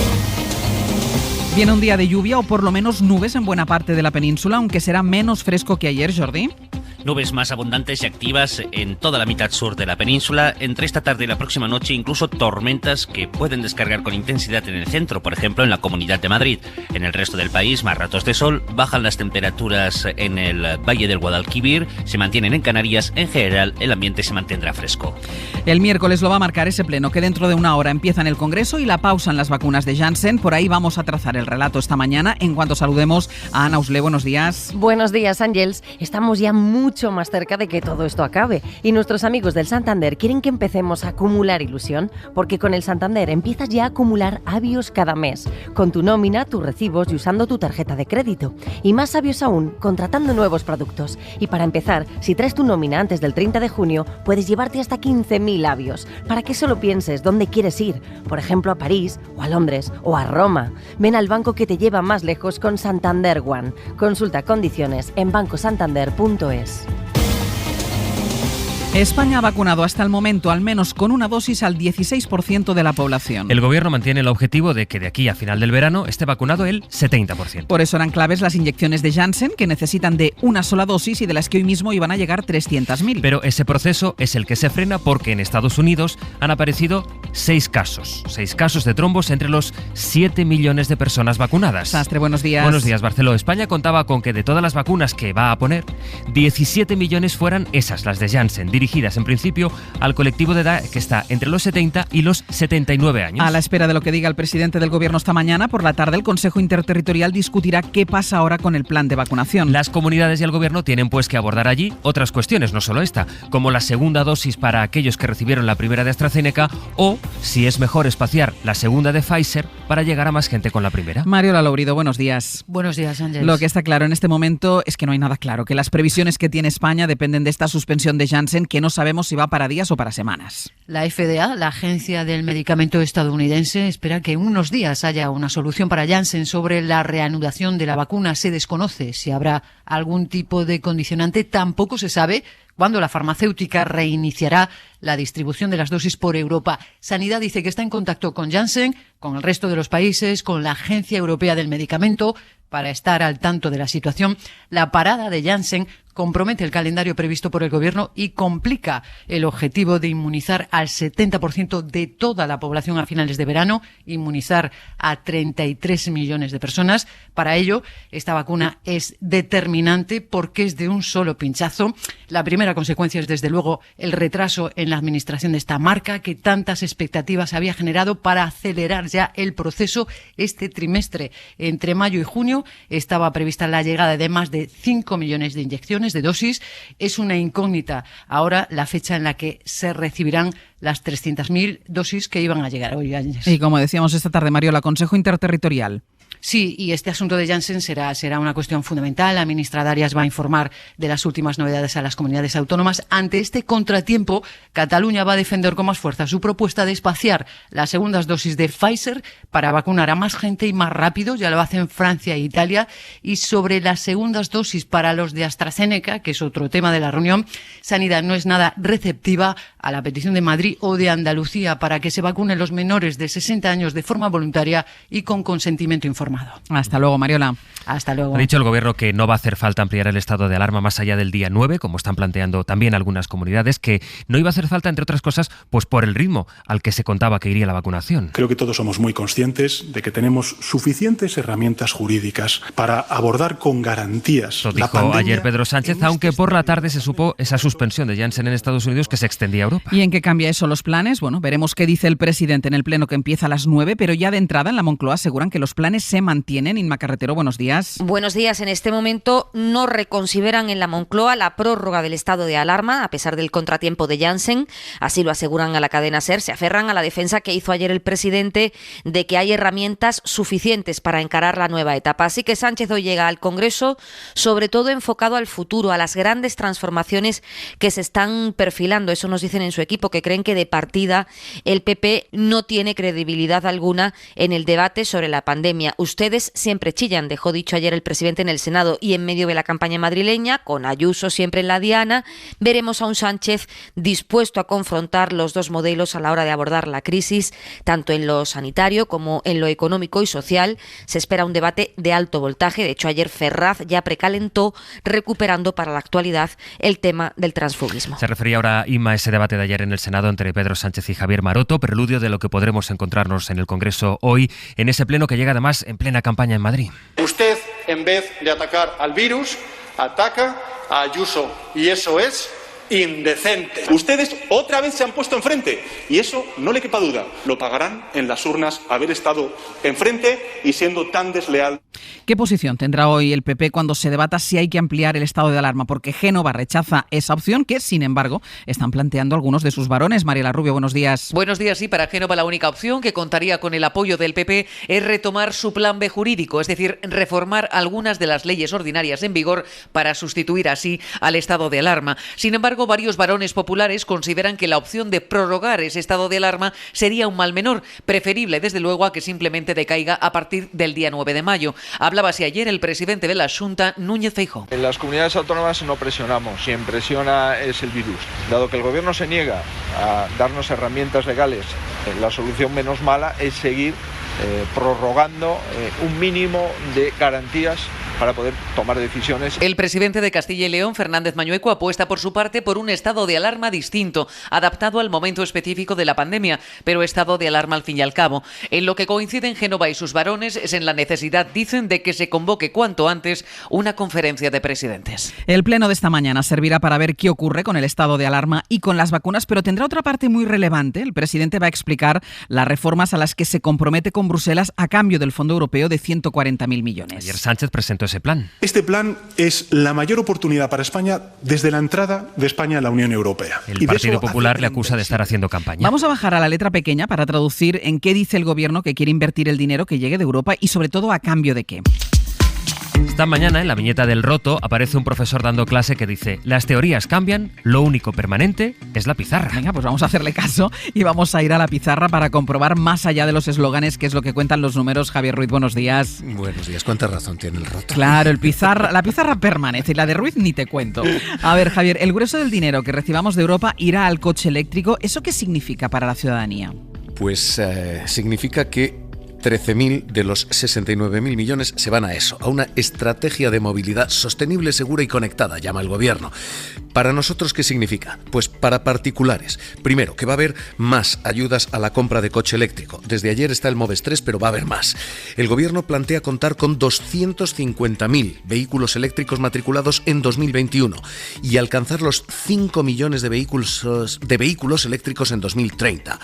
Viene un día de lluvia o por lo menos nubes en buena parte de la península, aunque será menos fresco que ayer, Jordi. Nubes más abundantes y activas en toda la mitad sur de la península. Entre esta tarde y la próxima noche, incluso tormentas que pueden descargar con intensidad en el centro, por ejemplo en la Comunidad de Madrid. En el resto del país, más ratos de sol, bajan las temperaturas en el Valle del Guadalquivir, se mantienen en Canarias. En general, el ambiente se mantendrá fresco. El miércoles lo va a marcar ese pleno que dentro de una hora empieza en el Congreso y la pausa en las vacunas de Janssen. Por ahí vamos a trazar el relato esta mañana en cuanto saludemos a Ana Usle. Buenos días. Buenos días, Ángels. Estamos ya mucho más cerca de que todo esto acabe. Y nuestros amigos del Santander quieren que empecemos a acumular ilusión, porque con el Santander empiezas ya a acumular avios cada mes, con tu nómina, tus recibos y usando tu tarjeta de crédito. Y más sabios aún, contratando nuevos productos. Y para empezar, si traes tu nómina antes del 30 de junio, puedes llevarte hasta 15.000 avios, para que solo pienses dónde quieres ir, por ejemplo a París, o a Londres, o a Roma. Ven al banco que te lleva más lejos con Santander One. Consulta condiciones en bancosantander.es. España ha vacunado hasta el momento al menos con una dosis al 16% de la población. El gobierno mantiene el objetivo de que de aquí a final del verano esté vacunado el 70%. Por eso eran claves las inyecciones de Janssen, que necesitan de una sola dosis y de las que hoy mismo iban a llegar 300.000. Pero ese proceso es el que se frena porque en Estados Unidos han aparecido 6 casos de trombos entre los 7 millones de personas vacunadas. Sastre, buenos días. Buenos días, Barceló. España contaba con que de todas las vacunas que va a poner, 17 millones fueran esas, las de Janssen, dirigidas en principio al colectivo de edad que está entre los 70 y los 79 años. A la espera de lo que diga el presidente del gobierno esta mañana, por la tarde el Consejo Interterritorial discutirá qué pasa ahora con el plan de vacunación. Las comunidades y el gobierno tienen pues que abordar allí otras cuestiones, no solo esta, como la segunda dosis para aquellos que recibieron la primera de AstraZeneca o si es mejor espaciar la segunda de Pfizer para llegar a más gente con la primera. Mario Lalobrido, buenos días. Buenos días, Ángel. Lo que está claro en este momento es que no hay nada claro, que las previsiones que tiene España dependen de esta suspensión de Janssen, que no sabemos si va para días o para semanas. La FDA, la Agencia del Medicamento estadounidense, espera que en unos días haya una solución para Janssen sobre la reanudación de la vacuna. Se desconoce si habrá algún tipo de condicionante. Tampoco se sabe cuándo la farmacéutica reiniciará la distribución de las dosis por Europa. Sanidad dice que está en contacto con Janssen, con el resto de los países, con la Agencia Europea del Medicamento, para estar al tanto de la situación. La parada de Janssen compromete el calendario previsto por el gobierno y complica el objetivo de inmunizar al 70% de toda la población a finales de verano, inmunizar a 33 millones de personas. Para ello, esta vacuna es determinante porque es de un solo pinchazo. La primera consecuencia es, desde luego, el retraso en la administración de esta marca que tantas expectativas había generado para acelerar ya el proceso. Este trimestre, entre mayo y junio, estaba prevista la llegada de más de 5 millones de inyecciones de dosis. Es una incógnita ahora la fecha en la que se recibirán las 300.000 dosis que iban a llegar hoy. Y como decíamos esta tarde, Mario, el Consejo Interterritorial. Sí, y este asunto de Janssen será una cuestión fundamental. La ministra Darias va a informar de las últimas novedades a las comunidades autónomas. Ante este contratiempo, Cataluña va a defender con más fuerza su propuesta de espaciar las segundas dosis de Pfizer para vacunar a más gente y más rápido. Ya lo hacen Francia e Italia. Y sobre las segundas dosis para los de AstraZeneca, que es otro tema de la reunión, Sanidad no es nada receptiva a la petición de Madrid o de Andalucía para que se vacunen los menores de 60 años de forma voluntaria y con consentimiento informado. Hasta luego, Mariola. Hasta luego. Ha dicho el gobierno que no va a hacer falta ampliar el estado de alarma más allá del día 9, como están planteando también algunas comunidades, que no iba a hacer falta, entre otras cosas, pues por el ritmo al que se contaba que iría la vacunación. Creo que todos somos muy conscientes de que tenemos suficientes herramientas jurídicas para abordar con garantías la pandemia. Lo dijo ayer Pedro Sánchez, aunque por la tarde se supo esa suspensión de Janssen en Estados Unidos que se extendía a Europa. ¿Y en qué cambia eso los planes? Bueno, veremos qué dice el presidente en el pleno que empieza a las 9, pero ya de entrada en la Moncloa aseguran que los planes se mantienen. Inma Carretero, buenos días. Buenos días. En este momento no reconsideran en la Moncloa la prórroga del estado de alarma, a pesar del contratiempo de Janssen. Así lo aseguran a la cadena SER. Se aferran a la defensa que hizo ayer el presidente de que hay herramientas suficientes para encarar la nueva etapa. Así que Sánchez hoy llega al Congreso, sobre todo enfocado al futuro, a las grandes transformaciones que se están perfilando. Eso nos dicen en su equipo, que creen que de partida el PP no tiene credibilidad alguna en el debate sobre la pandemia. ustedes siempre chillan, dejó dicho ayer el presidente en el Senado, y en medio de la campaña madrileña, con Ayuso siempre en la diana, veremos a un Sánchez dispuesto a confrontar los dos modelos a la hora de abordar la crisis, tanto en lo sanitario como en lo económico y social. Se espera un debate de alto voltaje. De hecho, ayer Ferraz ya precalentó, recuperando para la actualidad el tema del transfugismo. Se refería ahora, Inma, a ese debate de ayer en el Senado entre Pedro Sánchez y Javier Maroto, preludio de lo que podremos encontrarnos en el Congreso hoy, en ese pleno que llega además en plena campaña en Madrid. Usted, en vez de atacar al virus, ataca a Ayuso, y eso es indecente. Ustedes otra vez se han puesto enfrente y eso no le quepa duda, lo pagarán en las urnas haber estado enfrente y siendo tan desleal. ¿Qué posición tendrá hoy el PP cuando se debata si hay que ampliar el estado de alarma? Porque Génova rechaza esa opción que, sin embargo, están planteando algunos de sus varones. Mariela Rubio, buenos días. Buenos días. Sí, para Génova la única opción que contaría con el apoyo del PP es retomar su plan B jurídico, es decir, reformar algunas de las leyes ordinarias en vigor para sustituir así al estado de alarma. Sin embargo, varios varones populares consideran que la opción de prorrogar ese estado de alarma sería un mal menor, preferible desde luego a que simplemente decaiga a partir del día 9 de mayo. Hablaba así ayer el presidente de la Xunta, Núñez Feijóo. En las comunidades autónomas no presionamos, quien presiona es el virus. Dado que el gobierno se niega a darnos herramientas legales, la solución menos mala es seguir prorrogando un mínimo de garantías para poder tomar decisiones. El presidente de Castilla y León, Fernández Mañueco, apuesta por su parte por un estado de alarma distinto, adaptado al momento específico de la pandemia, pero estado de alarma al fin y al cabo. En lo que coinciden Génova y sus varones es en la necesidad, dicen, de que se convoque cuanto antes una conferencia de presidentes. El pleno de esta mañana servirá para ver qué ocurre con el estado de alarma y con las vacunas, pero tendrá otra parte muy relevante. El presidente va a explicar las reformas a las que se compromete con Bruselas a cambio del Fondo Europeo de 140.000 millones. Ayer Sánchez presentó ese plan. Este plan es la mayor oportunidad para España desde la entrada de España a la Unión Europea. El Partido Popular le acusa de estar haciendo campaña. Vamos a bajar a la letra pequeña para traducir en qué dice el gobierno que quiere invertir el dinero que llegue de Europa y sobre todo a cambio de qué. Esta mañana, en la viñeta del Roto, aparece un profesor dando clase que dice: las teorías cambian, lo único permanente es la pizarra. Venga, pues vamos a hacerle caso y vamos a ir a la pizarra para comprobar más allá de los eslóganes qué es lo que cuentan los números. Javier Ruiz, buenos días. Buenos días, ¿cuánta razón tiene el Roto? Claro, la pizarra permanece y la de Ruiz ni te cuento. A ver, Javier, el grueso del dinero que recibamos de Europa irá al coche eléctrico. ¿Eso qué significa para la ciudadanía? Pues significa que 13.000 de los 69.000 millones se van a eso, a una estrategia de movilidad sostenible, segura y conectada, llama el gobierno. ¿Para nosotros qué significa? Pues para particulares. Primero, que va a haber más ayudas a la compra de coche eléctrico. Desde ayer está el Moves 3, pero va a haber más. El gobierno plantea contar con 250.000 vehículos eléctricos matriculados en 2021 y alcanzar los 5 millones de vehículos eléctricos en 2030.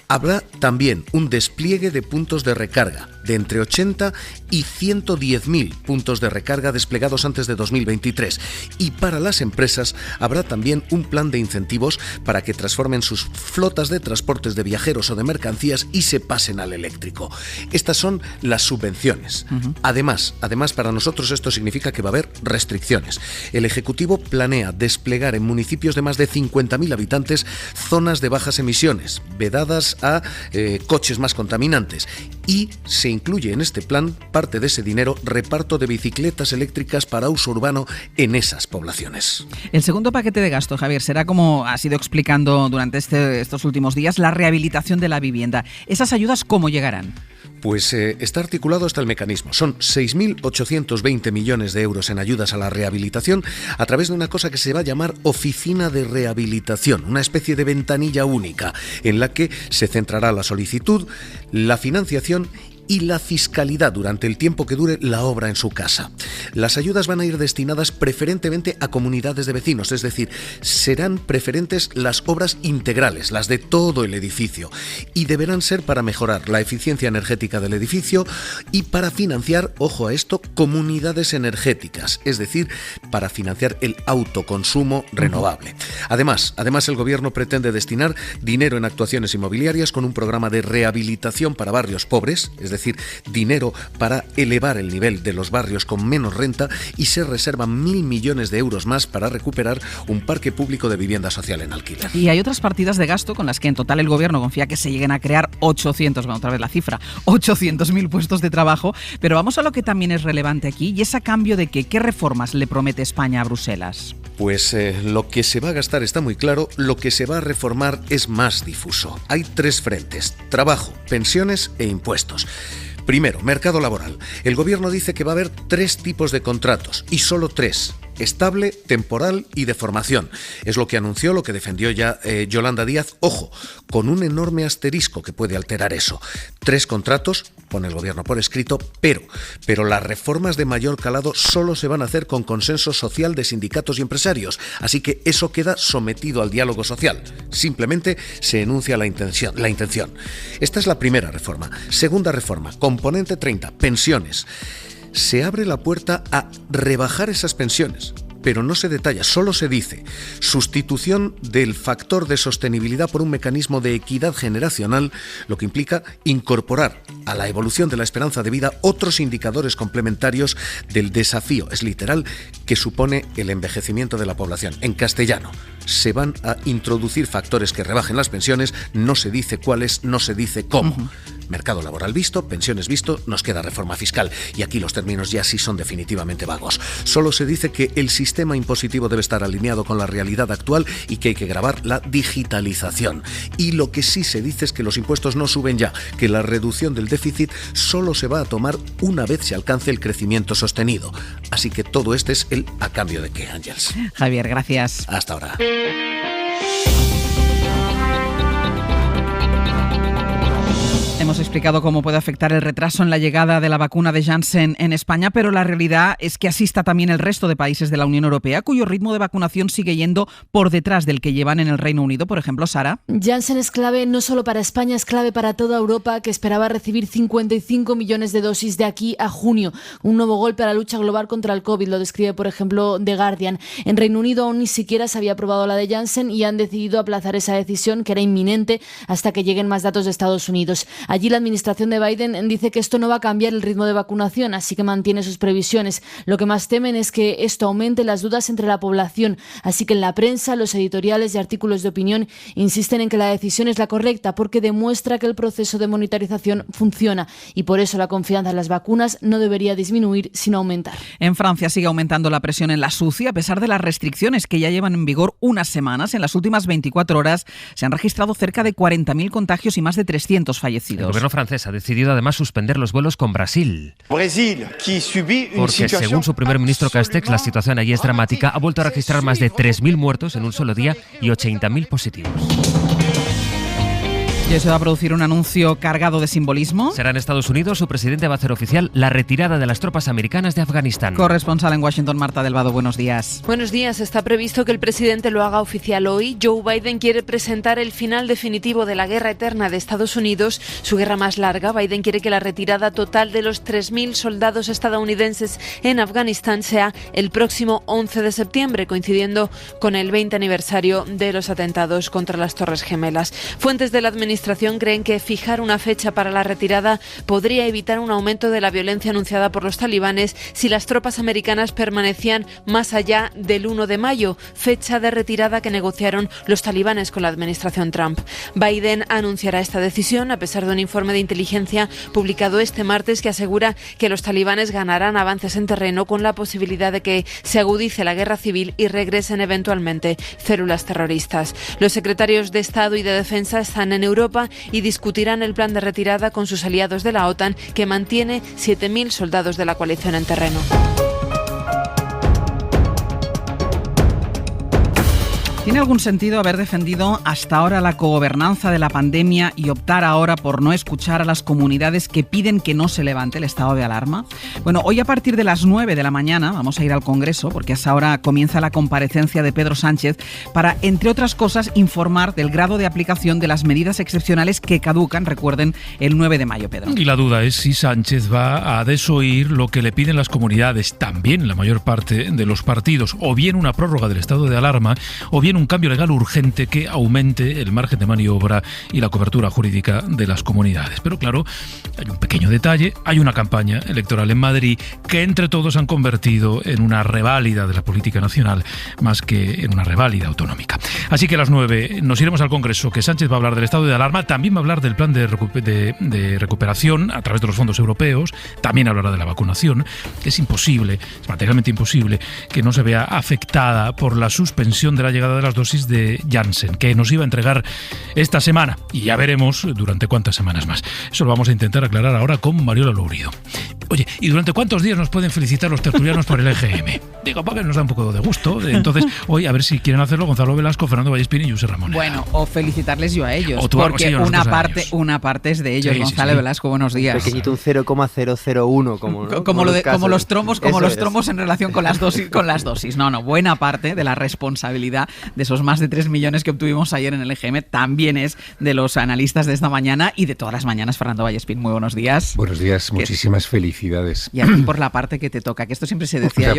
Habrá también un despliegue de puntos de recarga de entre 80 y 110.000 puntos de recarga desplegados antes de 2023. Y para las empresas habrá también un plan de incentivos para que transformen sus flotas de transportes de viajeros o de mercancías y se pasen al eléctrico. Estas son las subvenciones. Además, para nosotros esto significa que va a haber restricciones. El Ejecutivo planea desplegar en municipios de más de 50.000 habitantes zonas de bajas emisiones, vedadas a coches más contaminantes. Y se incluye en este plan, parte de ese dinero, reparto de bicicletas eléctricas para uso urbano en esas poblaciones. El segundo paquete de gasto, Javier, será, como has ido explicando durante estos últimos días, la rehabilitación de la vivienda. ¿Esas ayudas cómo llegarán? Pues está articulado hasta el mecanismo. Son 6.820 millones de euros en ayudas a la rehabilitación a través de una cosa que se va a llamar Oficina de Rehabilitación, una especie de ventanilla única en la que se centrará la solicitud, la financiación y la fiscalidad durante el tiempo que dure la obra en su casa. Las ayudas van a ir destinadas preferentemente a comunidades de vecinos, es decir, serán preferentes las obras integrales, las de todo el edificio, y deberán ser para mejorar la eficiencia energética del edificio y para financiar, ojo a esto, comunidades energéticas, es decir, para financiar el autoconsumo renovable. Además, el gobierno pretende destinar dinero en actuaciones inmobiliarias con un programa de rehabilitación para barrios pobres, es decir, dinero para elevar el nivel de los barrios con menos renta, y se reservan 1.000 millones de euros más para recuperar un parque público de vivienda social en alquiler. Y hay otras partidas de gasto con las que en total el gobierno confía que se lleguen a crear 800.000 puestos de trabajo. Pero vamos a lo que también es relevante aquí, y es a cambio de ¿qué reformas le promete España a Bruselas? Pues lo que se va a gastar está muy claro, lo que se va a reformar es más difuso. Hay 3 frentes: trabajo, pensiones e impuestos. Primero, mercado laboral. El gobierno dice que va a haber 3 tipos de contratos, y solo 3. Estable, temporal y de formación. Es lo que anunció, lo que defendió ya Yolanda Díaz. Ojo, con un enorme asterisco que puede alterar eso. 3 contratos, pone el gobierno por escrito, pero las reformas de mayor calado solo se van a hacer con consenso social de sindicatos y empresarios. Así que eso queda sometido al diálogo social. Simplemente se enuncia la intención. Esta es la primera reforma. Segunda reforma, componente 30, pensiones. Se abre la puerta a rebajar esas pensiones, pero no se detalla, solo se dice sustitución del factor de sostenibilidad por un mecanismo de equidad generacional, lo que implica incorporar a la evolución de la esperanza de vida otros indicadores complementarios del desafío, es literal, que supone el envejecimiento de la población. En castellano, se van a introducir factores que rebajen las pensiones, no se dice cuáles, no se dice cómo. Mercado laboral visto, pensiones visto, nos queda reforma fiscal, y aquí los términos ya sí son definitivamente vagos. Solo se dice que el sistema impositivo debe estar alineado con la realidad actual y que hay que gravar la digitalización. Y lo que sí se dice es que los impuestos no suben ya, que la reducción del déficit solo se va a tomar una vez se alcance el crecimiento sostenido. Así que todo este es el a cambio de qué, Ángels. Javier, gracias. Hasta ahora. Hemos explicado cómo puede afectar el retraso en la llegada de la vacuna de Janssen en España, pero la realidad es que así está también el resto de países de la Unión Europea, cuyo ritmo de vacunación sigue yendo por detrás del que llevan en el Reino Unido, por ejemplo, Sara. Janssen es clave no solo para España, es clave para toda Europa, que esperaba recibir 55 millones de dosis de aquí a junio. Un nuevo golpe a la lucha global contra el COVID, lo describe, por ejemplo, The Guardian. En Reino Unido aún ni siquiera se había aprobado la de Janssen y han decidido aplazar esa decisión, que era inminente, hasta que lleguen más datos de Estados Unidos. Allí la administración de Biden dice que esto no va a cambiar el ritmo de vacunación, así que mantiene sus previsiones. Lo que más temen es que esto aumente las dudas entre la población, así que en la prensa, los editoriales y artículos de opinión insisten en que la decisión es la correcta porque demuestra que el proceso de monitorización funciona, y por eso la confianza en las vacunas no debería disminuir, sino aumentar. En Francia sigue aumentando la presión en las UCI a pesar de las restricciones que ya llevan en vigor unas semanas. En las últimas 24 horas se han registrado cerca de 40.000 contagios y más de 300 fallecidos. El gobierno francés ha decidido además suspender los vuelos con Brasil. Porque según su primer ministro Castex, la situación allí es dramática. Ha vuelto a registrar más de 3.000 muertos en un solo día y 80.000 positivos. ¿Y eso va a producir un anuncio cargado de simbolismo? Será en Estados Unidos. Su presidente va a hacer oficial la retirada de las tropas americanas de Afganistán. Corresponsal en Washington, Marta Delvado, buenos días. Buenos días. Está previsto que el presidente lo haga oficial hoy. Joe Biden quiere presentar el final definitivo de la guerra eterna de Estados Unidos, su guerra más larga. Biden quiere que la retirada total de los 3.000 soldados estadounidenses en Afganistán sea el próximo 11 de septiembre, coincidiendo con el 20 aniversario de los atentados contra las Torres Gemelas. Fuentes de la administración creen que fijar una fecha para la retirada podría evitar un aumento de la violencia anunciada por los talibanes si las tropas americanas permanecían más allá del 1 de mayo, fecha de retirada que negociaron los talibanes con la administración Trump. Biden anunciará esta decisión a pesar de un informe de inteligencia publicado este martes que asegura que los talibanes ganarán avances en terreno con la posibilidad de que se agudice la guerra civil y regresen eventualmente células terroristas. Los secretarios de Estado y de Defensa están en Europa y discutirán el plan de retirada con sus aliados de la OTAN, que mantiene 7.000 soldados de la coalición en terreno. ¿Tiene algún sentido haber defendido hasta ahora la cogobernanza de la pandemia y optar ahora por no escuchar a las comunidades que piden que no se levante el estado de alarma? Bueno, hoy a partir de las 9 de la mañana vamos a ir al Congreso porque a esa hora comienza la comparecencia de Pedro Sánchez para, entre otras cosas, informar del grado de aplicación de las medidas excepcionales que caducan, recuerden, el 9 de mayo, Pedro. Y la duda es si Sánchez va a desoír lo que le piden las comunidades, también la mayor parte de los partidos, o bien una prórroga del estado de alarma, o bien también un cambio legal urgente que aumente el margen de maniobra y la cobertura jurídica de las comunidades. Pero claro, hay un pequeño detalle, hay una campaña electoral en Madrid que entre todos han convertido en una reválida de la política nacional más que en una reválida autonómica. Así que a las 9 nos iremos al Congreso, que Sánchez va a hablar del estado de alarma, también va a hablar del plan de recuperación a través de los fondos europeos, también hablará de la vacunación. Es imposible, es materialmente imposible que no se vea afectada por la suspensión de la llegada de las dosis de Janssen, que nos iba a entregar esta semana, y ya veremos durante cuántas semanas más. Eso lo vamos a intentar aclarar ahora con Mariola Lourido. Oye, ¿y durante cuántos días nos pueden felicitar los tertulianos por el EGM? Digo, para que nos da un poco de gusto. Entonces, hoy a ver si quieren hacerlo Gonzalo Velasco, Fernando Vallespín y José Ramón. Bueno, o felicitarles yo a ellos, porque sí, una parte es de ellos. Sí, Gonzalo Velasco, buenos días. Pequeñito, un 0,001 como los tromos en relación con las dosis. No, buena parte de la responsabilidad de esos más de 3 millones que obtuvimos ayer en el EGM también es de los analistas de esta mañana y de todas las mañanas. Fernando Vallespín, muy buenos días. Buenos días, muchísimas felicidades. Y a ti por la parte que te toca, que esto siempre se decía.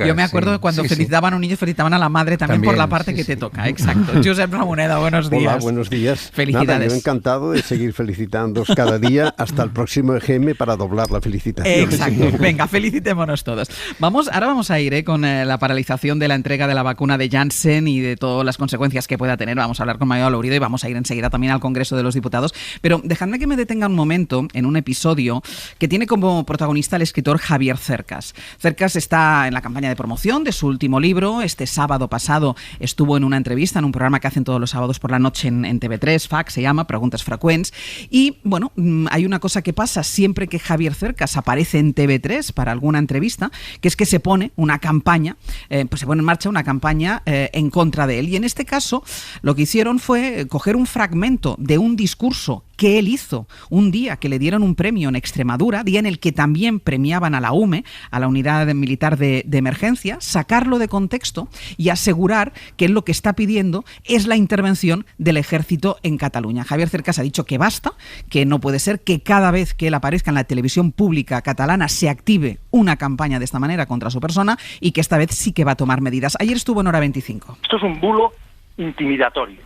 Yo me acuerdo cuando felicitaban a un niño, felicitaban a la madre también por la parte que te toca. Exacto. Josep Ramoneda, buenos días. Hola, buenos días. Felicidades. Nada, yo encantado de seguir felicitándoos cada día hasta el próximo EGM para doblar la felicitación. Exacto. Venga, felicitémonos todos. Ahora vamos a ir con la paralización de la entrega de la vacuna de Janssen y de todas las consecuencias que pueda tener. Vamos a hablar con Mariola Lourido y vamos a ir enseguida también al Congreso de los Diputados. Pero dejadme que me detenga un momento en un episodio que tiene como protagonista el escritor Javier Cercas. Cercas está en la campaña de promoción de su último libro. Este sábado pasado estuvo en una entrevista en un programa que hacen todos los sábados por la noche en TV3, FAC se llama, Preguntas Frecuents. Y bueno, hay una cosa que pasa siempre que Javier Cercas aparece en TV3 para alguna entrevista, que es que se pone una campaña, se pone en marcha una campaña en contra de él. Y en este caso lo que hicieron fue coger un fragmento de un discurso que él hizo un día que le dieron un premio en Extremadura, día en el que también premiaban a la UME, a la Unidad Militar de Emergencia, sacarlo de contexto y asegurar que él lo que está pidiendo es la intervención del ejército en Cataluña. Javier Cercas ha dicho que basta, que no puede ser que cada vez que él aparezca en la televisión pública catalana se active una campaña de esta manera contra su persona y que esta vez sí que va a tomar medidas. Ayer estuvo en Hora 25. Esto es un bulo intimidatorio,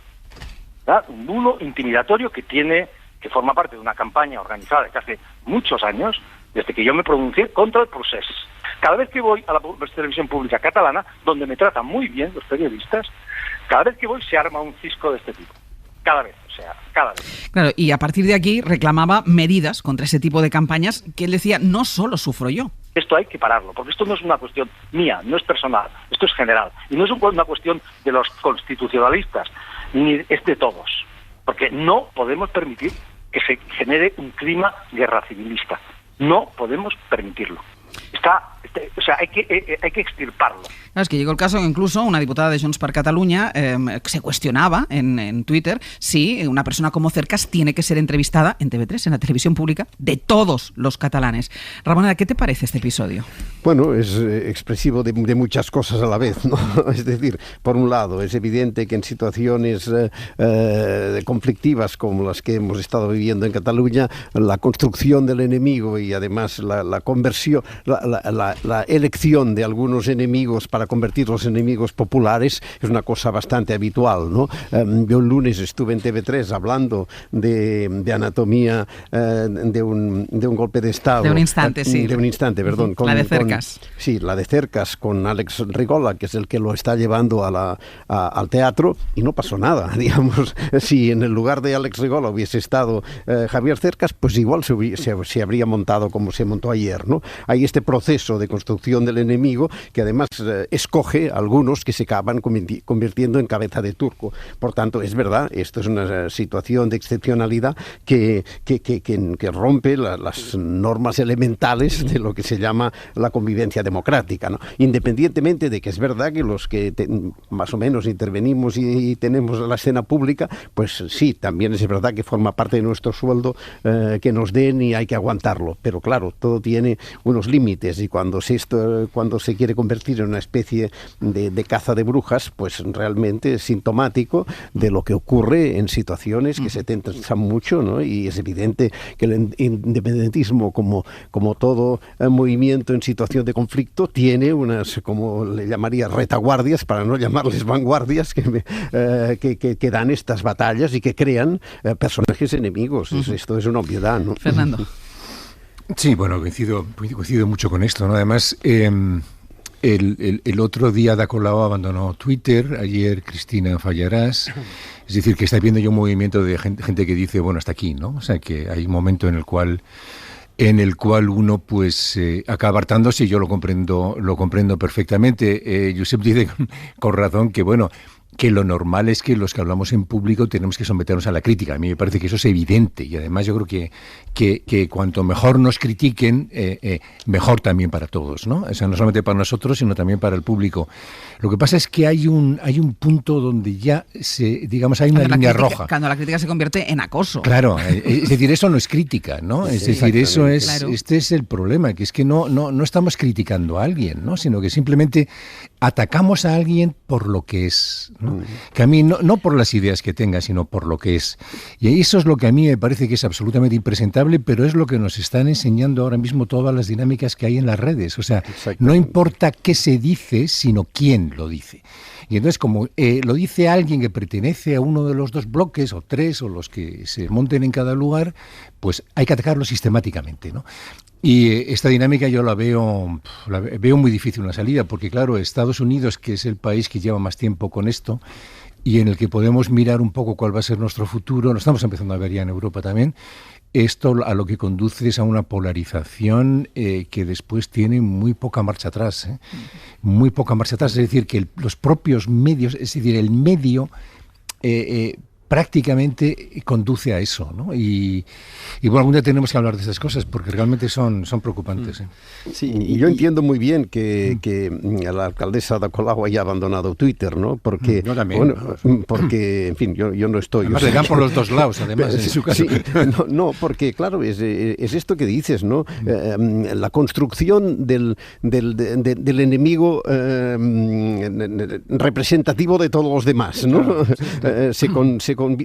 ¿verdad? Un bulo intimidatorio que forma parte de una campaña organizada desde hace muchos años, desde que yo me pronuncié contra el procés. Cada vez que voy a la televisión pública catalana, donde me tratan muy bien los periodistas, cada vez que voy se arma un cisco de este tipo. Cada vez. Claro, y a partir de aquí reclamaba medidas contra ese tipo de campañas que él decía, no solo sufro yo. Esto hay que pararlo, porque esto no es una cuestión mía, no es personal, esto es general. Y no es una cuestión de los constitucionalistas, ni es de todos. Porque no podemos permitir que se genere un clima guerra civilista. No podemos permitirlo. Hay que extirparlo. Claro, es que llegó el caso que incluso una diputada de Junts per Catalunya se cuestionaba en Twitter si una persona como Cercas tiene que ser entrevistada en TV3, en la televisión pública, de todos los catalanes. Ramoneda, ¿qué te parece este episodio? Bueno, es expresivo de muchas cosas a la vez, ¿no? Es decir, por un lado, es evidente que en situaciones conflictivas como las que hemos estado viviendo en Cataluña, la construcción del enemigo y además la conversión, la elección de algunos enemigos para convertirlos en enemigos populares es una cosa bastante habitual, ¿no? Yo el lunes estuve en TV3 hablando de anatomía de un golpe de Estado. De un instante, sí. De un instante, perdón. La de Cercas. La de Cercas con Alex Rigola, que es el que lo está llevando al teatro, y no pasó nada, digamos. Si en el lugar de Alex Rigola hubiese estado Javier Cercas, pues igual se habría montado como se montó ayer, ¿no? Hay este proceso de construcción del enemigo que además escoge a algunos que se acaban convirtiendo en cabeza de turco. Por tanto, es verdad, esto es una situación de excepcionalidad que rompe las normas elementales de lo que se llama la convivencia democrática, ¿no? Independientemente de que es verdad que los que más o menos intervenimos y tenemos la escena pública, pues sí, también es verdad que forma parte de nuestro sueldo que nos den y hay que aguantarlo. Pero claro, todo tiene unos límites. límites, y cuando se quiere convertir en una especie de caza de brujas, pues realmente es sintomático de lo que ocurre en situaciones que se tensan mucho, ¿no? Y es evidente que el independentismo, como todo movimiento en situación de conflicto, tiene unas, como le llamaría, retaguardias, para no llamarles vanguardias, que dan estas batallas y que crean personajes enemigos. Esto es una obviedad, ¿no? Fernando. Sí, bueno, coincido mucho con esto, ¿no? Además, el otro día Ada Colau abandonó Twitter, ayer Cristina Fallarás. Es decir, que está viendo yo un movimiento de gente que dice, bueno, hasta aquí, ¿no? O sea, que hay un momento en el cual uno pues acaba hartándose, y yo lo comprendo perfectamente. Josep dice con razón que, bueno, que lo normal es que los que hablamos en público tenemos que someternos a la crítica. A mí me parece que eso es evidente, y además yo creo que cuanto mejor nos critiquen, mejor también para todos, ¿no? O sea, no solamente para nosotros, sino también para el público. Lo que pasa es que hay un punto donde ya hay una línea roja. Cuando la crítica se convierte en acoso. Claro, es decir, eso no es crítica, ¿no? Es decir, eso es, claro. Este es el problema, que es que no estamos criticando a alguien, ¿no? Sino que simplemente atacamos a alguien por lo que es, ¿no? Que a mí no por las ideas que tenga, sino por lo que es. Y eso es lo que a mí me parece que es absolutamente impresentable, pero es lo que nos están enseñando ahora mismo todas las dinámicas que hay en las redes. O sea, no importa qué se dice, sino quién lo dice. Y entonces, como lo dice alguien que pertenece a uno de los dos bloques, o tres, o los que se monten en cada lugar, pues hay que atacarlo sistemáticamente, ¿no? Y esta dinámica yo la veo muy difícil una salida, porque claro, Estados Unidos, que es el país que lleva más tiempo con esto y en el que podemos mirar un poco cuál va a ser nuestro futuro, lo estamos empezando a ver ya en Europa también, esto a lo que conduce es a una polarización que después tiene muy poca marcha atrás, muy poca marcha atrás, es decir, que los propios medios, es decir, el medio prácticamente conduce a eso, ¿no? Y bueno, algún día tenemos que hablar de estas cosas porque realmente son preocupantes. Sí, y yo entiendo muy bien que la alcaldesa Ada Colau haya abandonado Twitter, ¿no? Porque, yo también. Bueno, porque, en fin, yo no estoy... Además le dan por los dos lados, además, en su caso. Sí, no, porque, claro, es esto que dices, ¿no? La construcción del enemigo representativo de todos los demás, ¿no? Claro, sí.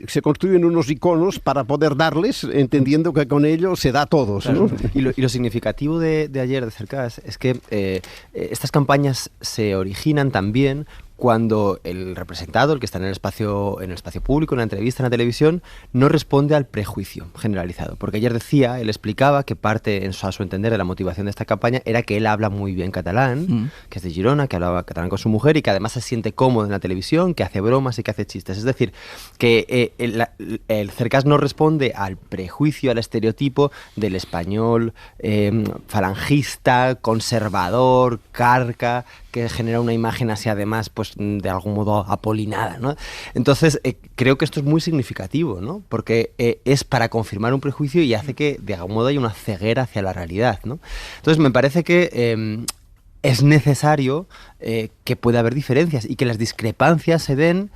Se construyen unos iconos para poder darles, entendiendo que con ello se da a todos, ¿no? Y lo significativo de ayer de Cercas es que estas campañas se originan también cuando el representado, el que está en el espacio público, en la entrevista, en la televisión, no responde al prejuicio generalizado. Porque ayer él explicaba que parte, a su entender, de la motivación de esta campaña era que él habla muy bien catalán, que es de Girona, que hablaba catalán con su mujer y que además se siente cómodo en la televisión, que hace bromas y que hace chistes. Es decir, que el Cercas no responde al prejuicio, al estereotipo del español falangista, conservador, carca, que genera una imagen así, además, pues de algún modo apolinada, ¿no? Entonces, creo que esto es muy significativo, ¿no? Porque es para confirmar un prejuicio y hace que, de algún modo, haya una ceguera hacia la realidad, ¿no? Entonces, me parece que es necesario que pueda haber diferencias y que las discrepancias se den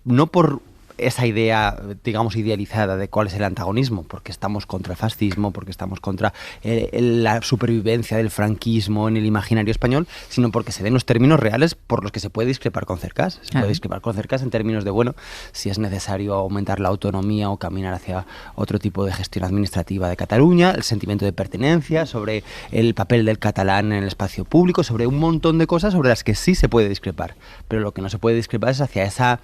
no por esa idea, digamos, idealizada de cuál es el antagonismo, porque estamos contra el fascismo, porque estamos contra la supervivencia del franquismo en el imaginario español, sino porque se den los términos reales por los que se puede discrepar con Cercas. Se puede discrepar con Cercas en términos de, bueno, si es necesario aumentar la autonomía o caminar hacia otro tipo de gestión administrativa de Cataluña, el sentimiento de pertenencia, sobre el papel del catalán en el espacio público, sobre un montón de cosas sobre las que sí se puede discrepar. Pero lo que no se puede discrepar es hacia esa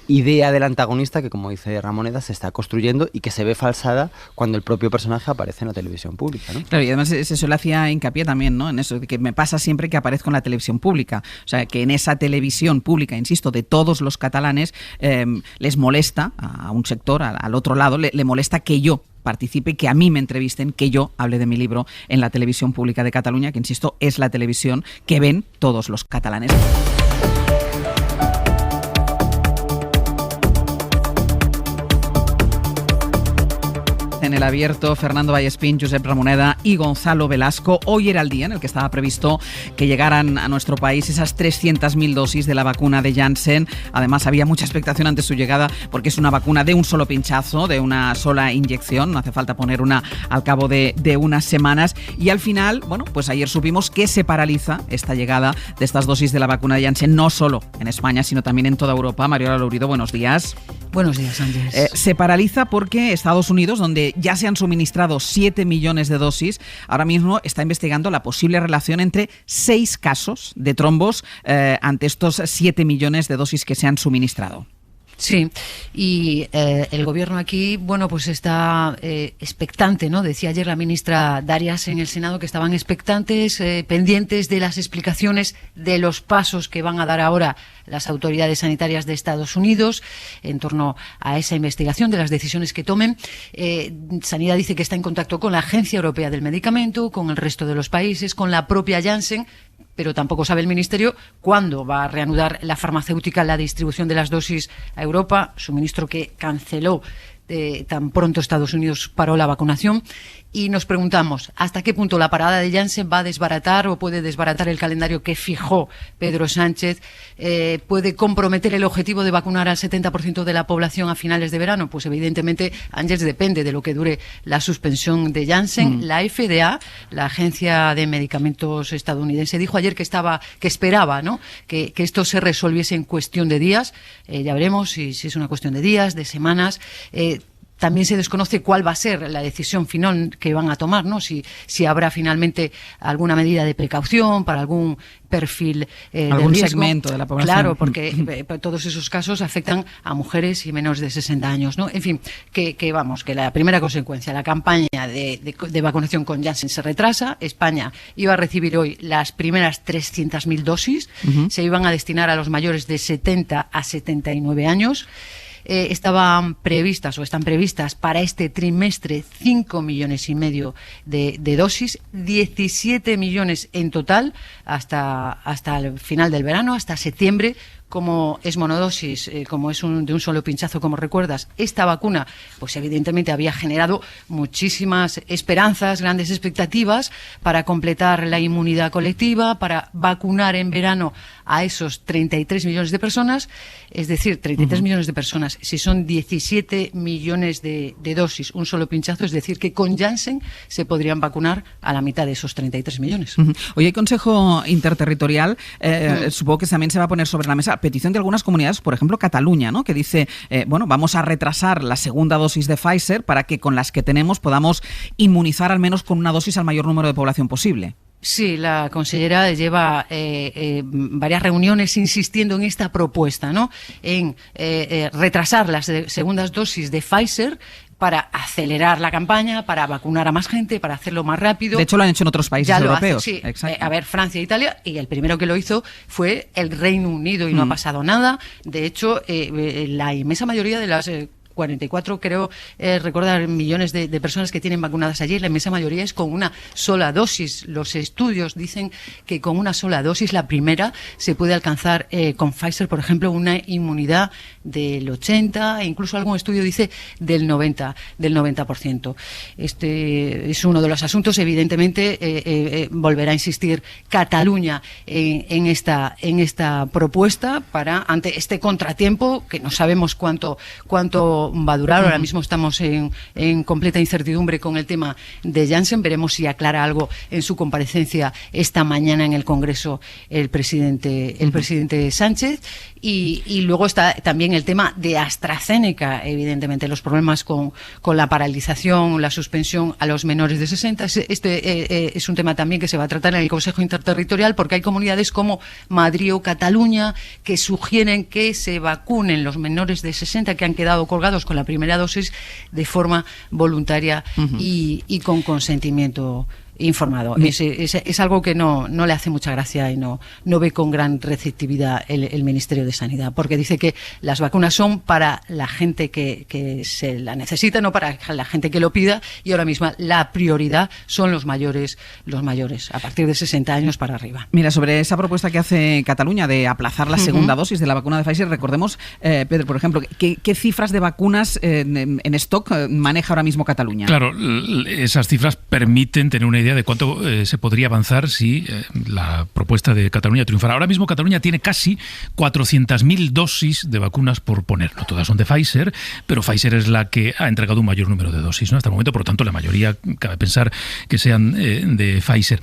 idea del antagonista que, como dice Ramoneda, se está construyendo y que se ve falsada cuando el propio personaje aparece en la televisión pública, ¿no? Claro, y además eso le hacía hincapié también, ¿no? En eso de que me pasa siempre que aparezco en la televisión pública. O sea, que en esa televisión pública, insisto, de todos los catalanes, les molesta a un sector, al otro lado, le molesta que yo participe, que a mí me entrevisten, que yo hable de mi libro en la televisión pública de Cataluña, que, insisto, es la televisión que ven todos los catalanes. en El Abierto, Fernando Vallespín, Josep Ramoneda y Gonzalo Velasco. Hoy era el día en el que estaba previsto que llegaran a nuestro país esas 300.000 dosis de la vacuna de Janssen. Además, había mucha expectación ante su llegada porque es una vacuna de un solo pinchazo, de una sola inyección. No hace falta poner una al cabo de unas semanas. Y al final, bueno, pues ayer supimos que se paraliza esta llegada de estas dosis de la vacuna de Janssen, no solo en España, sino también en toda Europa. Mariola Lourido, buenos días. Buenos días, Ángeles. Se paraliza porque Estados Unidos, donde ya se han suministrado 7 millones de dosis, ahora mismo está investigando la posible relación entre 6 casos de trombos ante estos 7 millones de dosis que se han suministrado. Sí, y el gobierno aquí, bueno, pues está expectante, ¿no? Decía ayer la ministra Darias en el Senado que estaban expectantes, pendientes de las explicaciones de los pasos que van a dar ahora las autoridades sanitarias de Estados Unidos en torno a esa investigación, de las decisiones que tomen. Sanidad dice que está en contacto con la Agencia Europea del Medicamento, con el resto de los países, con la propia Janssen, pero tampoco sabe el Ministerio cuándo va a reanudar la farmacéutica la distribución de las dosis a Europa, suministro que canceló tan pronto Estados Unidos paró la vacunación. Y nos preguntamos hasta qué punto la parada de Janssen va a desbaratar o puede desbaratar el calendario que fijó Pedro Sánchez, puede comprometer el objetivo de vacunar al 70% de la población a finales de verano. Pues evidentemente, Ángeles, depende de lo que dure la suspensión de Janssen. La FDA, la Agencia de Medicamentos estadounidense, dijo ayer que esperaba, ¿no?, que esto se resolviese en cuestión de días. Ya veremos si es una cuestión de días, de semanas. También se desconoce cuál va a ser la decisión final que van a tomar, ¿no? Si habrá finalmente alguna medida de precaución para algún perfil algún de riesgo. Segmento de la población. Claro, porque todos esos casos afectan a mujeres y menores de 60 años, ¿no? En fin, que la primera consecuencia, la campaña de vacunación con Janssen se retrasa. España iba a recibir hoy las primeras 300.000 dosis. Se iban a destinar a los mayores de 70 a 79 años. Están previstas para este trimestre 5,5 millones de dosis, 17 millones en total hasta el final del verano, hasta septiembre. Como es monodosis, como es de un solo pinchazo, como recuerdas, esta vacuna, pues evidentemente había generado muchísimas esperanzas, grandes expectativas para completar la inmunidad colectiva, para vacunar en verano a esos 33 millones de personas, es decir, 33 millones de personas. Si son 17 millones de dosis, un solo pinchazo, es decir, que con Janssen se podrían vacunar a la mitad de esos 33 millones. Hoy hay Consejo Interterritorial, supongo que también se va a poner sobre la mesa petición de algunas comunidades, por ejemplo Cataluña, ¿no?, que dice, vamos a retrasar la segunda dosis de Pfizer para que con las que tenemos podamos inmunizar al menos con una dosis al mayor número de población posible. Sí, la consellera lleva varias reuniones insistiendo en esta propuesta, ¿no?, en retrasar las segundas dosis de Pfizer para acelerar la campaña, para vacunar a más gente, para hacerlo más rápido. De hecho, lo han hecho en otros países europeos. Sí. A ver, Francia e Italia, y el primero que lo hizo fue el Reino Unido y no ha pasado nada. De hecho, la inmensa mayoría de las 44, creo recordar, millones de personas que tienen vacunadas allí, la inmensa mayoría es con una sola dosis. Los estudios dicen que con una sola dosis, la primera, se puede alcanzar con Pfizer, por ejemplo, una inmunidad del 80%, e incluso algún estudio dice del 90%. Este es uno de los asuntos. Evidentemente, volverá a insistir Cataluña en esta propuesta ante este contratiempo, que no sabemos cuánto va a durar. Ahora mismo estamos en completa incertidumbre con el tema de Janssen. Veremos si aclara algo en su comparecencia esta mañana en el Congreso el presidente Sánchez. Y luego está también el tema de AstraZeneca, evidentemente, los problemas con la paralización, la suspensión a los menores de 60. Este es un tema también que se va a tratar en el Consejo Interterritorial, porque hay comunidades como Madrid o Cataluña que sugieren que se vacunen los menores de 60 que han quedado colgados con la primera dosis de forma voluntaria y con consentimiento informado. Es algo que no le hace mucha gracia y no ve con gran receptividad el Ministerio de Sanidad, porque dice que las vacunas son para la gente que se la necesita, no para la gente que lo pida, y ahora mismo la prioridad son los mayores, a partir de 60 años para arriba. Mira, sobre esa propuesta que hace Cataluña de aplazar la segunda dosis de la vacuna de Pfizer, recordemos, Pedro, por ejemplo, ¿qué cifras de vacunas en stock maneja ahora mismo Cataluña? Claro, esas cifras permiten tener una idea de cuánto se podría avanzar si la propuesta de Cataluña triunfara. Ahora mismo Cataluña tiene casi 400.000 dosis de vacunas por poner. No todas son de Pfizer, pero Pfizer es la que ha entregado un mayor número de dosis, ¿no? Hasta el momento, por lo tanto, la mayoría cabe pensar que sean de Pfizer.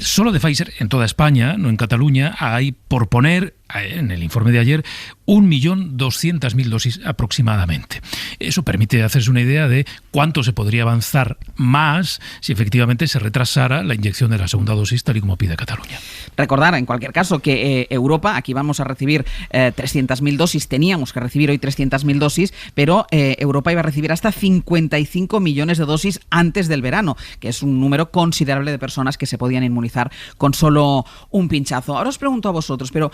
Solo de Pfizer en toda España, no en Cataluña, hay por poner, en el informe de ayer, 1.200.000 dosis aproximadamente. Eso permite hacerse una idea de cuánto se podría avanzar más si efectivamente se retrasara la inyección de la segunda dosis, tal y como pide Cataluña. Recordar, en cualquier caso, que Europa, aquí vamos a recibir 300.000 dosis, teníamos que recibir hoy 300.000 dosis, pero Europa iba a recibir hasta 55 millones de dosis antes del verano, que es un número considerable de personas que se podían inmunizar con solo un pinchazo. Ahora os pregunto a vosotros, pero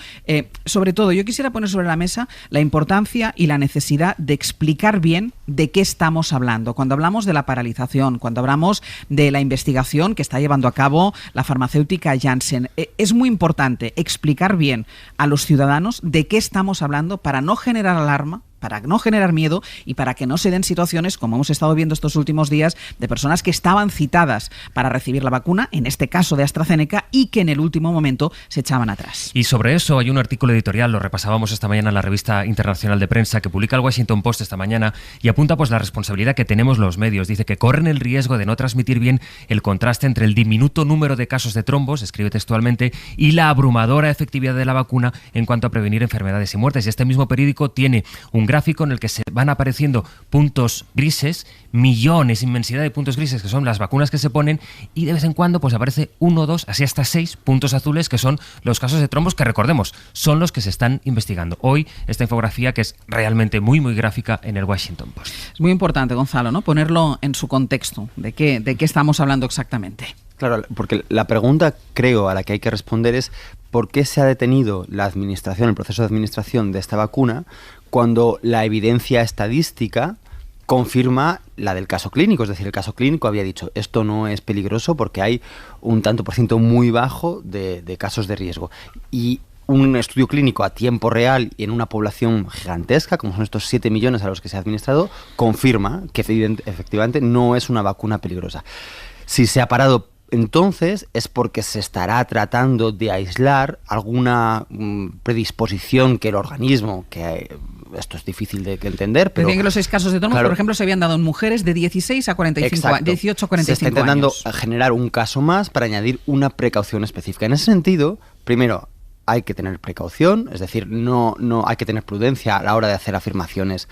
sobre todo yo quisiera poner sobre la mesa la importancia y la necesidad de explicar bien de qué estamos hablando. Cuando hablamos de la paralización, cuando hablamos de la investigación que está llevando a cabo la farmacéutica Janssen, es muy importante explicar bien a los ciudadanos de qué estamos hablando para no generar alarma, para no generar miedo y para que no se den situaciones, como hemos estado viendo estos últimos días, de personas que estaban citadas para recibir la vacuna, en este caso de AstraZeneca, y que en el último momento se echaban atrás. Y sobre eso hay un artículo editorial, lo repasábamos esta mañana en la revista internacional de prensa, que publica el Washington Post esta mañana y apunta pues la responsabilidad que tenemos los medios. Dice que corren el riesgo de no transmitir bien el contraste entre el diminuto número de casos de trombos, escribe textualmente, y la abrumadora efectividad de la vacuna en cuanto a prevenir enfermedades y muertes. Y este mismo periódico tiene un gráfico en el que se van apareciendo puntos grises, millones, inmensidad de puntos grises, que son las vacunas que se ponen, y de vez en cuando pues aparece 1, 2, así hasta 6 puntos azules, que son los casos de trombos que, recordemos, son los que se están investigando. Hoy esta infografía, que es realmente muy, muy gráfica, en el Washington Post. Es muy importante, Gonzalo, ¿no? Ponerlo en su contexto, de qué estamos hablando exactamente. Claro, porque la pregunta, creo, a la que hay que responder es ¿por qué se ha detenido la administración, el proceso de administración de esta vacuna, cuando la evidencia estadística confirma la del caso clínico? Es decir, el caso clínico había dicho esto no es peligroso porque hay un tanto por ciento muy bajo de casos de riesgo. Y un estudio clínico a tiempo real y en una población gigantesca, como son estos 7 millones a los que se ha administrado, confirma que efectivamente no es una vacuna peligrosa. Si se ha parado entonces es porque se estará tratando de aislar alguna predisposición que el organismo, que esto es difícil de entender, pero... Decían que los 6 casos de trombos, claro, por ejemplo, se habían dado en mujeres de 16 a 45 años, 18 a 45 años. Se está intentando generar un caso más para añadir una precaución específica. En ese sentido, primero, hay que tener precaución, es decir, no hay que tener prudencia a la hora de hacer afirmaciones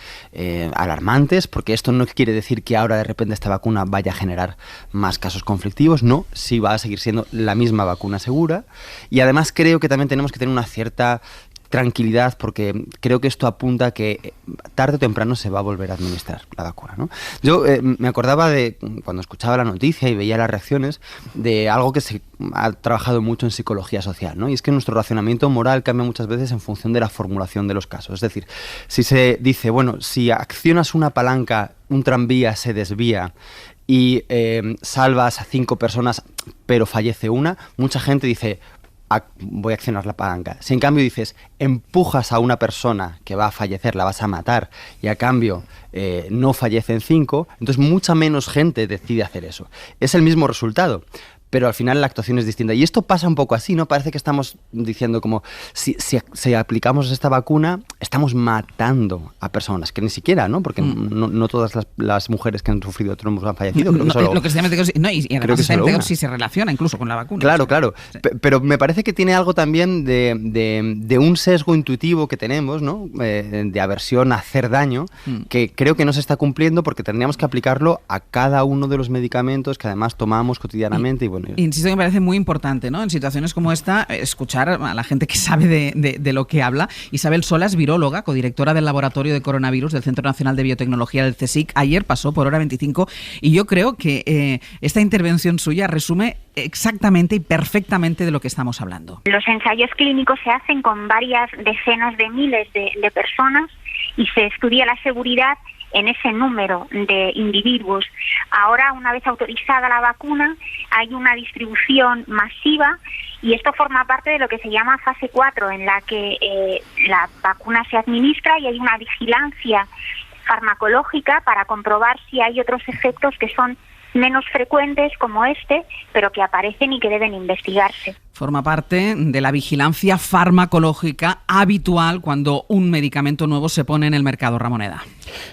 alarmantes, porque esto no quiere decir que ahora de repente esta vacuna vaya a generar más casos conflictivos, no, sí va a seguir siendo la misma vacuna segura, y además creo que también tenemos que tener una cierta tranquilidad, porque creo que esto apunta a que tarde o temprano se va a volver a administrar la vacuna, ¿no? Yo me acordaba de, cuando escuchaba la noticia y veía las reacciones, de algo que se ha trabajado mucho en psicología social, ¿no? Y es que nuestro racionamiento moral cambia muchas veces en función de la formulación de los casos. Es decir, si se dice, bueno, si accionas una palanca, un tranvía se desvía y salvas a 5 personas, pero fallece una, mucha gente dice, voy a accionar la palanca. Si en cambio dices, empujas a una persona que va a fallecer, la vas a matar, y a cambio no fallecen 5, entonces mucha menos gente decide hacer eso. Es el mismo resultado, pero al final la actuación es distinta. Y esto pasa un poco así, ¿no? Parece que estamos diciendo como, si aplicamos esta vacuna, estamos matando a personas, que ni siquiera, ¿no? Porque no todas las mujeres que han sufrido trombos han fallecido. Creo que solo, lo que se llama y además sí se relaciona incluso con la vacuna. Claro, claro. Sí. Pero me parece que tiene algo también de un sesgo intuitivo que tenemos, ¿no? De aversión a hacer daño, que creo que no se está cumpliendo porque tendríamos que aplicarlo a cada uno de los medicamentos que además tomamos cotidianamente y bueno, poner. Insisto que me parece muy importante, ¿no? En situaciones como esta, escuchar a la gente que sabe de lo que habla. Isabel Solas, viróloga, codirectora del Laboratorio de Coronavirus del Centro Nacional de Biotecnología del CSIC, ayer pasó por Hora 25 y yo creo que esta intervención suya resume exactamente y perfectamente de lo que estamos hablando. Los ensayos clínicos se hacen con varias decenas de miles de personas y se estudia la seguridad en ese número de individuos. Ahora, una vez autorizada la vacuna, hay una distribución masiva y esto forma parte de lo que se llama fase 4, en la que la vacuna se administra y hay una vigilancia farmacológica para comprobar si hay otros efectos que son menos frecuentes como este, pero que aparecen y que deben investigarse. Forma parte de la vigilancia farmacológica habitual cuando un medicamento nuevo se pone en el mercado, Ramoneda.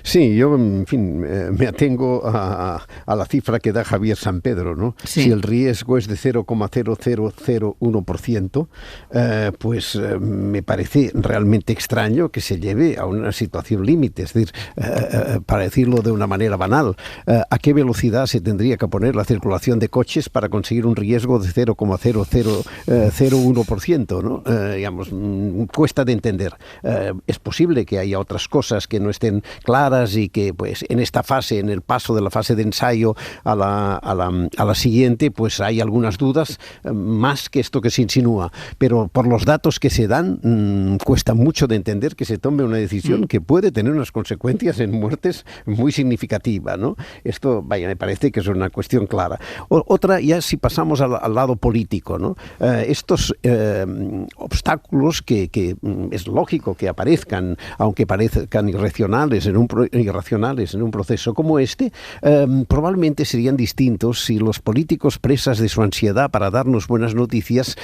Sí, yo, en fin, me atengo a la cifra que da Javier San Pedro, ¿no? Sí. Si el riesgo es de 0,0001%, pues me parece realmente extraño que se lleve a una situación límite. Es decir, para decirlo de una manera banal, ¿a qué velocidad se tendría que poner la circulación de coches para conseguir un riesgo de 0,0001%, ¿no? Digamos, cuesta de entender. Es posible que haya otras cosas que no estén claras y que pues en esta fase, en el paso de la fase de ensayo a la siguiente, pues hay algunas dudas más que esto que se insinúa. Pero por los datos que se dan, cuesta mucho de entender que se tome una decisión que puede tener unas consecuencias en muertes muy significativas, ¿no? Esto, vaya, me parece que es una cuestión clara. Otra, ya si pasamos al lado político, ¿no? Estos obstáculos que es lógico que aparezcan, aunque parezcan irracionales en un proceso como este, probablemente serían distintos si los políticos, presas de su ansiedad para darnos buenas noticias,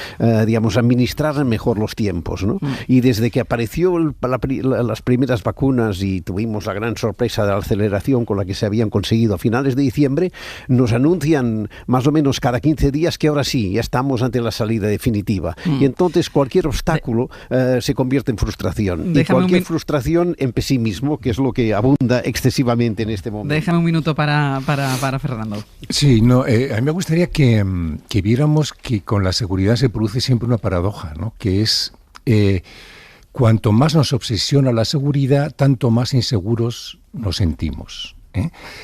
digamos, administraran mejor los tiempos, ¿no? Y desde que apareció las primeras vacunas y tuvimos la gran sorpresa de la aceleración con la que se habían conseguido a finales de diciembre, nos anuncian más o menos cada 15 días que ahora sí, ya estamos ante la salida definitiva. Y entonces cualquier obstáculo se convierte en frustración. Y cualquier frustración en pesimismo, que es lo que abunda excesivamente en este momento. Déjame un minuto para Fernando. Sí, no, a mí me gustaría que viéramos que con la seguridad se produce siempre una paradoja, ¿no? Que es cuanto más nos obsesiona la seguridad, tanto más inseguros nos sentimos.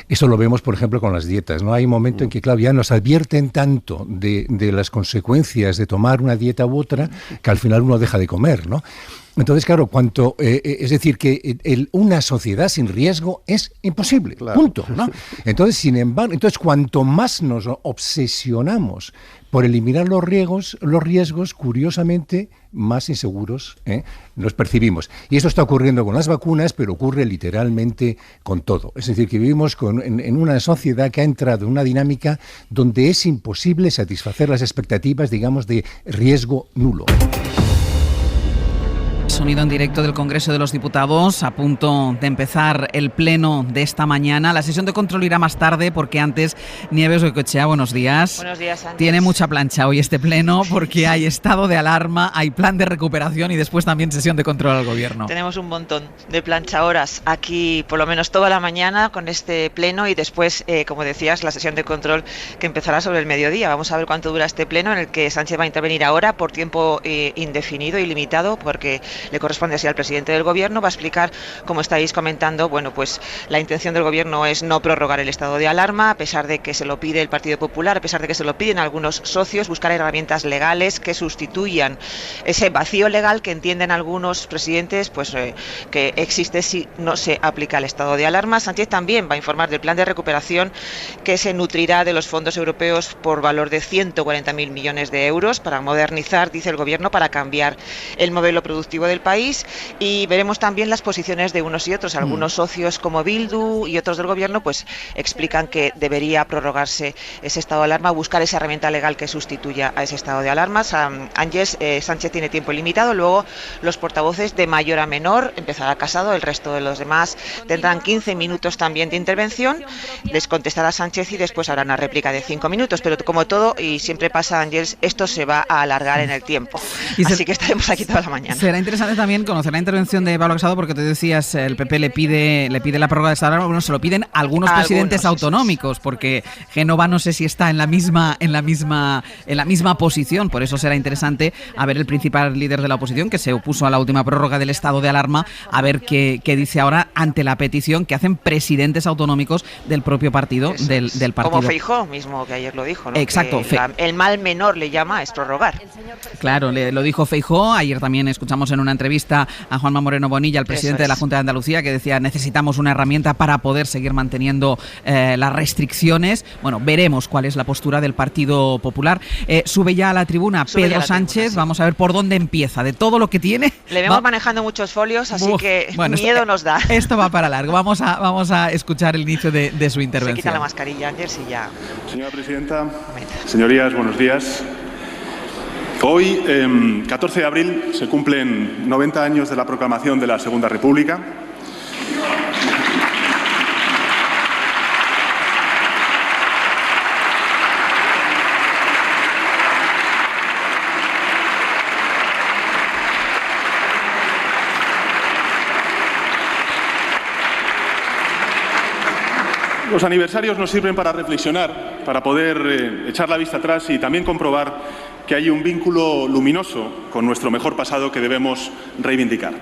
Eso lo vemos, por ejemplo, con las dietas, ¿no? Hay un momento en que, claro, ya nos advierten tanto de las consecuencias de tomar una dieta u otra que al final uno deja de comer, ¿no? Entonces, claro, es decir, que una sociedad sin riesgo es imposible, claro. Punto, ¿no? Entonces, sin embargo, cuanto más nos obsesionamos por eliminar los riesgos, curiosamente, más inseguros nos percibimos. Y esto está ocurriendo con las vacunas, pero ocurre literalmente con todo. Es decir, que vivimos en una sociedad que ha entrado en una dinámica donde es imposible satisfacer las expectativas, digamos, de riesgo nulo. Sonido en directo del Congreso de los Diputados, a punto de empezar el pleno de esta mañana. La sesión de control irá más tarde porque antes Nieves Goicoechea, buenos días. Buenos días, Sánchez. Tiene mucha plancha hoy este pleno porque hay estado de alarma, hay plan de recuperación y después también sesión de control al Gobierno. Tenemos un montón de plancha horas aquí, por lo menos toda la mañana con este pleno y después, como decías, la sesión de control que empezará sobre el mediodía. Vamos a ver cuánto dura este pleno en el que Sánchez va a intervenir ahora por tiempo indefinido y limitado porque le corresponde así al presidente del Gobierno. Va a explicar, como estáis comentando, bueno, pues la intención del Gobierno es no prorrogar el estado de alarma, a pesar de que se lo pide el Partido Popular, a pesar de que se lo piden algunos socios, buscar herramientas legales que sustituyan ese vacío legal que entienden algunos presidentes pues que existe si no se aplica el estado de alarma. Sánchez también va a informar del plan de recuperación que se nutrirá de los fondos europeos por valor de 140.000 millones de euros para modernizar, dice el Gobierno, para cambiar el modelo productivo del país, y veremos también las posiciones de unos y otros. Algunos socios como Bildu y otros del Gobierno pues explican que debería prorrogarse ese estado de alarma, buscar esa herramienta legal que sustituya a ese estado de alarma. Sánchez tiene tiempo limitado, luego los portavoces de mayor a menor, empezará Casado, el resto de los demás tendrán 15 minutos también de intervención, les contestará Sánchez y después habrá una réplica de 5 minutos, pero como todo, y siempre pasa, Ángels, esto se va a alargar en el tiempo, así que estaremos aquí toda la mañana. Será interesante interesante también conocer la intervención de Pablo Casado, porque te decías, el PP le pide la prórroga de estado de alarma. Bueno, se lo piden algunos presidentes autonómicos, porque Génova no sé si está en la misma posición. Por eso será interesante a ver el principal líder de la oposición, que se opuso a la última prórroga del estado de alarma, a ver qué dice ahora ante la petición que hacen presidentes autonómicos del propio partido, del partido. Como Feijóo mismo, que ayer lo dijo, ¿no? Exacto. El mal menor le llama es prorrogar. Claro, lo dijo Feijóo. Ayer también escuchamos en una entrevista a Juanma Moreno Bonilla, el presidente de la Junta de Andalucía, que decía: necesitamos una herramienta para poder seguir manteniendo las restricciones. Bueno, veremos cuál es la postura del Partido Popular. Sube ya a la tribuna Pedro Sánchez. Vamos a ver por dónde empieza. De todo lo que tiene, le vemos manejando muchos folios, así que miedo nos da. Esto va para largo. Vamos a escuchar el inicio de su intervención. Se quita la mascarilla, Ángels, y ya. Señora presidenta, señorías, buenos días. Hoy, 14 de abril, se cumplen 90 años de la proclamación de la Segunda República. Los aniversarios nos sirven para reflexionar, para poder echar la vista atrás y también comprobar que hay un vínculo luminoso con nuestro mejor pasado que debemos reivindicar.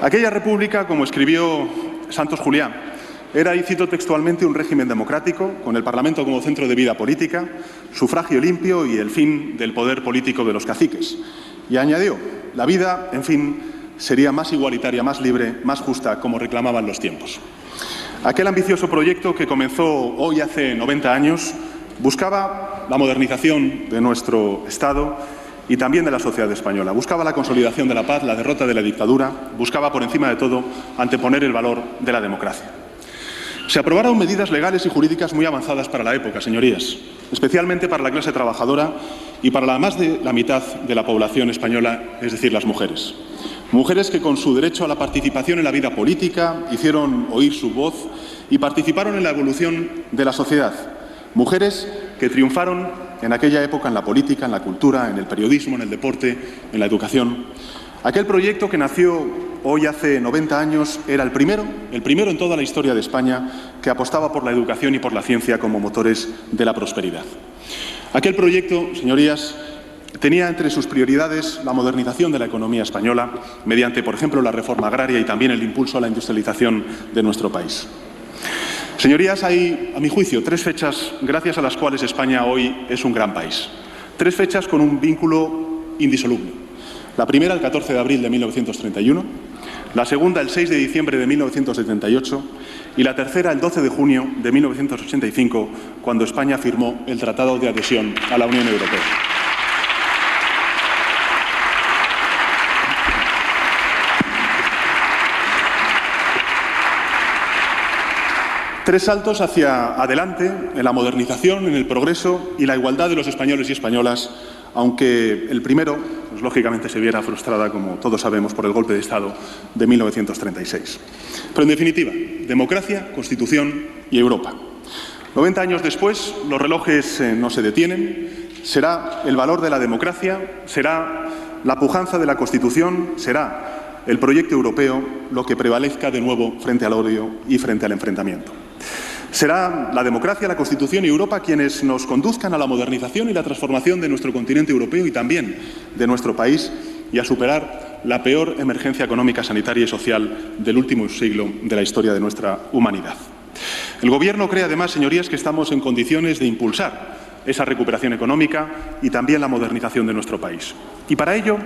Aquella república, como escribió Santos Juliá, era, y cito textualmente, un régimen democrático, con el Parlamento como centro de vida política, sufragio limpio y el fin del poder político de los caciques. Y añadió: la vida, en fin, sería más igualitaria, más libre, más justa, como reclamaban los tiempos. Aquel ambicioso proyecto que comenzó hoy hace 90 años buscaba la modernización de nuestro Estado y también de la sociedad española. Buscaba la consolidación de la paz, la derrota de la dictadura, buscaba por encima de todo anteponer el valor de la democracia. Se aprobaron medidas legales y jurídicas muy avanzadas para la época, señorías, especialmente para la clase trabajadora y para la más de la mitad de la población española, es decir, las mujeres. Mujeres que, con su derecho a la participación en la vida política, hicieron oír su voz y participaron en la evolución de la sociedad. Mujeres que triunfaron en aquella época en la política, en la cultura, en el periodismo, en el deporte, en la educación. Aquel proyecto que nació hoy hace 90 años era el primero en toda la historia de España que apostaba por la educación y por la ciencia como motores de la prosperidad. Aquel proyecto, señorías, tenía entre sus prioridades la modernización de la economía española mediante, por ejemplo, la reforma agraria y también el impulso a la industrialización de nuestro país. Señorías, hay, a mi juicio, 3 fechas gracias a las cuales España hoy es un gran país. 3 fechas con un vínculo indisoluble. La primera, el 14 de abril de 1931, la segunda, el 6 de diciembre de 1978 y la tercera, el 12 de junio de 1985, cuando España firmó el Tratado de Adhesión a la Unión Europea. Tres saltos hacia adelante en la modernización, en el progreso y la igualdad de los españoles y españolas, aunque el primero, pues, lógicamente, se viera frustrada, como todos sabemos, por el golpe de Estado de 1936. Pero, en definitiva, democracia, Constitución y Europa. 90 años después, los relojes no se detienen. Será el valor de la democracia, será la pujanza de la Constitución, será el proyecto europeo lo que prevalezca de nuevo frente al odio y frente al enfrentamiento. Será la democracia, la Constitución y Europa quienes nos conduzcan a la modernización y la transformación de nuestro continente europeo y también de nuestro país y a superar la peor emergencia económica, sanitaria y social del último siglo de la historia de nuestra humanidad. El Gobierno cree, además, señorías, que estamos en condiciones de impulsar esa recuperación económica y también la modernización de nuestro país. Y para ello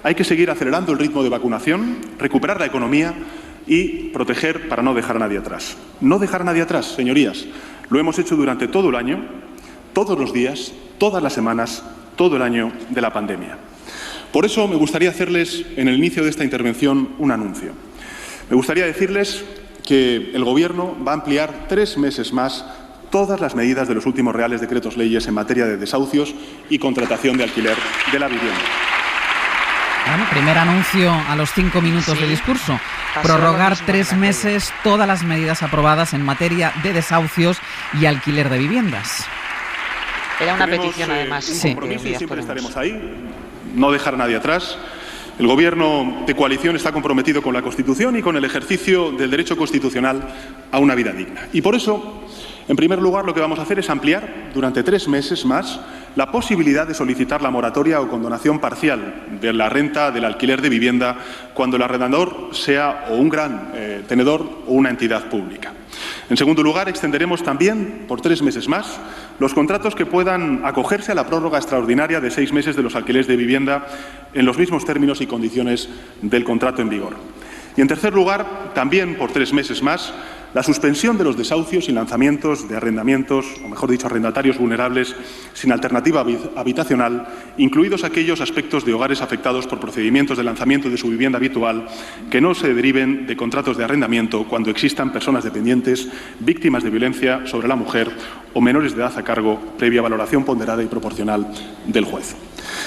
hay que seguir acelerando el ritmo de vacunación, recuperar la economía y proteger para no dejar a nadie atrás. No dejar a nadie atrás, señorías. Lo hemos hecho durante todo el año, todos los días, todas las semanas, todo el año de la pandemia. Por eso me gustaría hacerles, en el inicio de esta intervención, un anuncio. Me gustaría decirles que el Gobierno va a ampliar 3 meses más todas las medidas de los últimos reales decretos leyes en materia de desahucios y contratación de alquiler de la vivienda. Bueno, primer anuncio a los 5 minutos de discurso. Prorrogar 3 meses todas las medidas aprobadas en materia de desahucios y alquiler de viviendas. Era una petición, además. Un compromiso y siempre estaremos ahí. No dejar a nadie atrás. El Gobierno de coalición está comprometido con la Constitución y con el ejercicio del derecho constitucional a una vida digna. Y por eso, en primer lugar, lo que vamos a hacer es ampliar durante 3 meses más la posibilidad de solicitar la moratoria o condonación parcial de la renta del alquiler de vivienda cuando el arrendador sea o un gran tenedor o una entidad pública. En segundo lugar, extenderemos también por 3 meses más los contratos que puedan acogerse a la prórroga extraordinaria de 6 meses de los alquileres de vivienda en los mismos términos y condiciones del contrato en vigor. Y en tercer lugar, también por 3 meses más, la suspensión de los desahucios y lanzamientos de arrendamientos, o mejor dicho, arrendatarios vulnerables sin alternativa habitacional, incluidos aquellos aspectos de hogares afectados por procedimientos de lanzamiento de su vivienda habitual que no se deriven de contratos de arrendamiento cuando existan personas dependientes, víctimas de violencia sobre la mujer o menores de edad a cargo, previa valoración ponderada y proporcional del juez.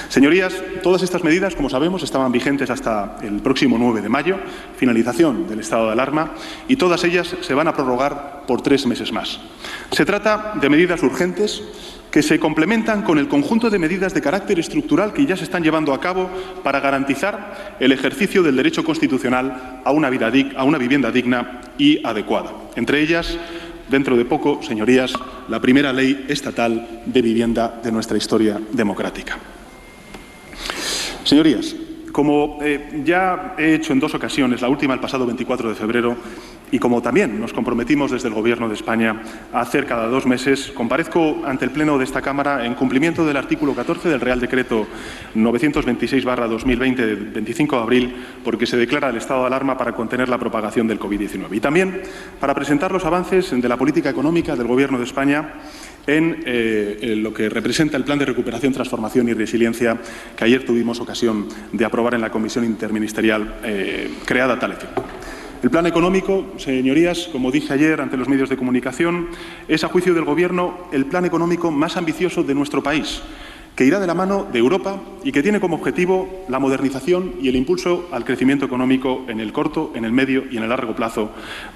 Señorías, todas estas medidas, como sabemos, estaban vigentes hasta el próximo 9 de mayo, finalización del estado de alarma, y todas ellas se van a prorrogar por 3 meses más. Se trata de medidas urgentes que se complementan con el conjunto de medidas de carácter estructural que ya se están llevando a cabo para garantizar el ejercicio del derecho constitucional a una vivienda digna y adecuada. Entre ellas, dentro de poco, señorías, la primera ley estatal de vivienda de nuestra historia democrática. Señorías, como ya he hecho en 2 ocasiones, la última el pasado 24 de febrero, y como también nos comprometimos desde el Gobierno de España a hacer cada 2 meses, comparezco ante el Pleno de esta Cámara en cumplimiento del artículo 14 del Real Decreto 926/2020 de 25 de abril, porque se declara el estado de alarma para contener la propagación del COVID-19. Y también para presentar los avances de la política económica del Gobierno de España en lo que representa el Plan de Recuperación, Transformación y Resiliencia que ayer tuvimos ocasión de aprobar en la Comisión Interministerial creada a tal efecto. El plan económico, señorías, como dije ayer ante los medios de comunicación, es, a juicio del Gobierno, el plan económico más ambicioso de nuestro país, que irá de la mano de Europa y que tiene como objetivo la modernización y el impulso al crecimiento económico en el corto, en el medio y en el largo plazo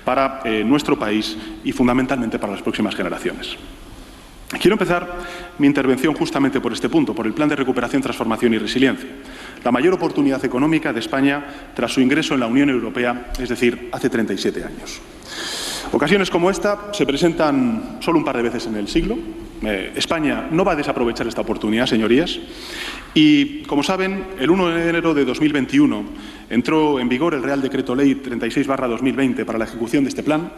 para nuestro país y fundamentalmente para las próximas generaciones. Quiero empezar mi intervención justamente por este punto, por el Plan de Recuperación, Transformación y Resiliencia, la mayor oportunidad económica de España tras su ingreso en la Unión Europea, es decir, hace 37 años. Ocasiones como esta se presentan solo un par de veces en el siglo. España no va a desaprovechar esta oportunidad, señorías. Y, como saben, el 1 de enero de 2021 entró en vigor el Real Decreto Ley 36/2020 para la ejecución de este plan,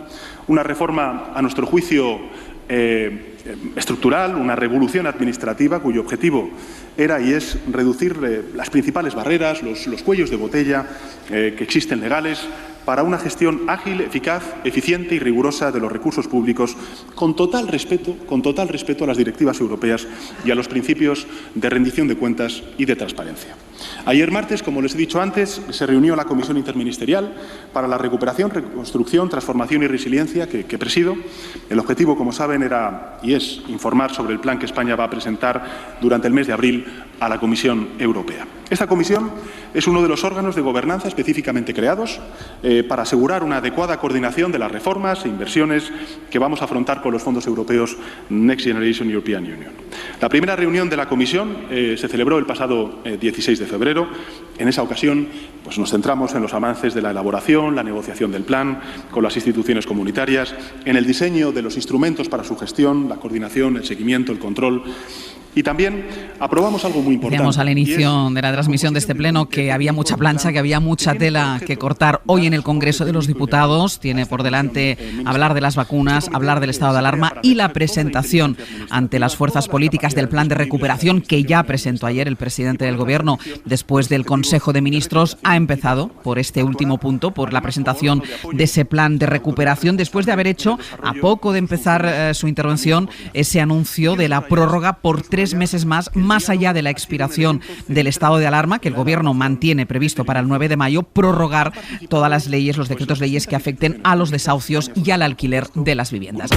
una reforma, a nuestro juicio, estructural, una revolución administrativa cuyo objetivo era y es reducir las principales barreras, los cuellos de botella que existen legales para una gestión ágil, eficaz, eficiente y rigurosa de los recursos públicos, con total respeto a las directivas europeas y a los principios de rendición de cuentas y de transparencia. Ayer martes, como les he dicho antes, se reunió la Comisión Interministerial para la Recuperación, Reconstrucción, Transformación y Resiliencia que presido. El objetivo, como saben, era y es informar sobre el plan que España va a presentar durante el mes de abril a la Comisión Europea. Esta comisión es uno de los órganos de gobernanza específicamente creados para asegurar una adecuada coordinación de las reformas e inversiones que vamos a afrontar con los fondos europeos Next Generation European Union. La primera reunión de la comisión se celebró el pasado 16 de febrero. En esa ocasión pues nos centramos en los avances de la elaboración, la negociación del plan con las instituciones comunitarias, en el diseño de los instrumentos para su gestión, la coordinación, el seguimiento, el control. Y también aprobamos algo muy importante. Decíamos al inicio de la transmisión de este pleno que había mucha plancha, que había mucha tela que cortar. Hoy en el Congreso de los Diputados tiene por delante hablar de las vacunas, hablar del estado de alarma y la presentación ante las fuerzas políticas del plan de recuperación que ya presentó ayer el presidente del Gobierno después del Consejo de Ministros. Ha empezado por este último punto, por la presentación de ese plan de recuperación, después de haber hecho, a poco de empezar su intervención, ese anuncio de la prórroga por 3 meses más allá de la expiración del estado de alarma que el Gobierno mantiene previsto para el 9 de mayo, prorrogar todas las leyes, los decretos leyes que afecten a los desahucios y al alquiler de las viviendas.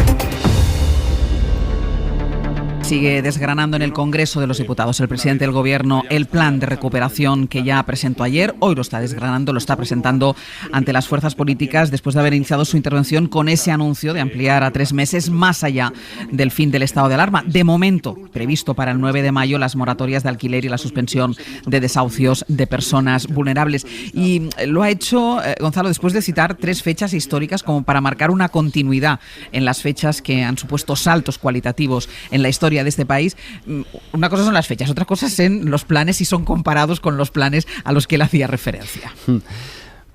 Sigue desgranando en el Congreso de los Diputados el presidente del Gobierno el plan de recuperación que ya presentó ayer. Hoy lo está desgranando, lo está presentando ante las fuerzas políticas después de haber iniciado su intervención con ese anuncio de ampliar a 3 meses más allá del fin del estado de alarma. De momento, previsto para el 9 de mayo, las moratorias de alquiler y la suspensión de desahucios de personas vulnerables. Y lo ha hecho, Gonzalo, después de citar 3 fechas históricas como para marcar una continuidad en las fechas que han supuesto saltos cualitativos en la historia de este país. Una cosa son las fechas, otra cosa son los planes, si son comparados con los planes a los que él hacía referencia.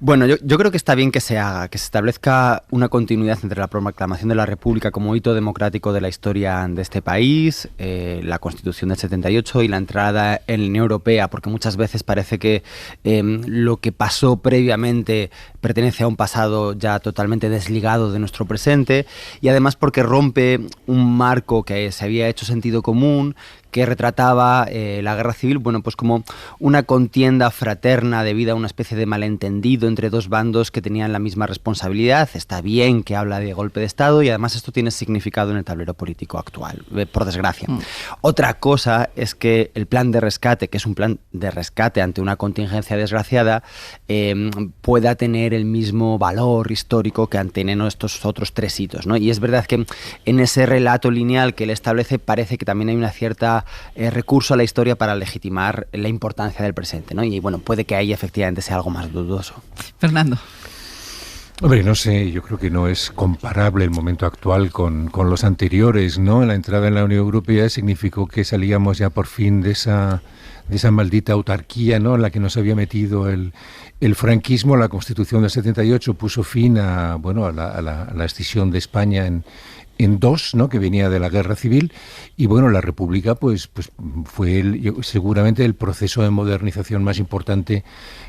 Bueno, yo creo que está bien que se haga, que se establezca una continuidad entre la proclamación de la República como hito democrático de la historia de este país, la Constitución del 78 y la entrada en la Unión Europea, porque muchas veces parece que lo que pasó previamente pertenece a un pasado ya totalmente desligado de nuestro presente, y además porque rompe un marco que se había hecho sentido común, que retrataba la guerra civil, bueno, pues como una contienda fraterna debido a una especie de malentendido entre 2 bandos que tenían la misma responsabilidad. Está bien que habla de golpe de Estado y además esto tiene significado en el tablero político actual, por desgracia. Otra cosa es que el plan de rescate, que es un plan de rescate ante una contingencia desgraciada, pueda tener el mismo valor histórico que han tenido estos otros 3 hitos, ¿no? Y es verdad que en ese relato lineal que él establece parece que también hay una cierta recurso a la historia para legitimar la importancia del presente, ¿no? Y bueno, puede que ahí efectivamente sea algo más dudoso. Fernando. Hombre, no sé, yo creo que no es comparable el momento actual con los anteriores, ¿no? La entrada en la Unión Europea significó que salíamos ya por fin de esa maldita autarquía, ¿no?, en la que nos había metido el franquismo. La Constitución del 78 puso fin a la escisión de España en 2, ¿no?, que venía de la guerra civil, y bueno, la República pues fue seguramente el proceso de modernización más importante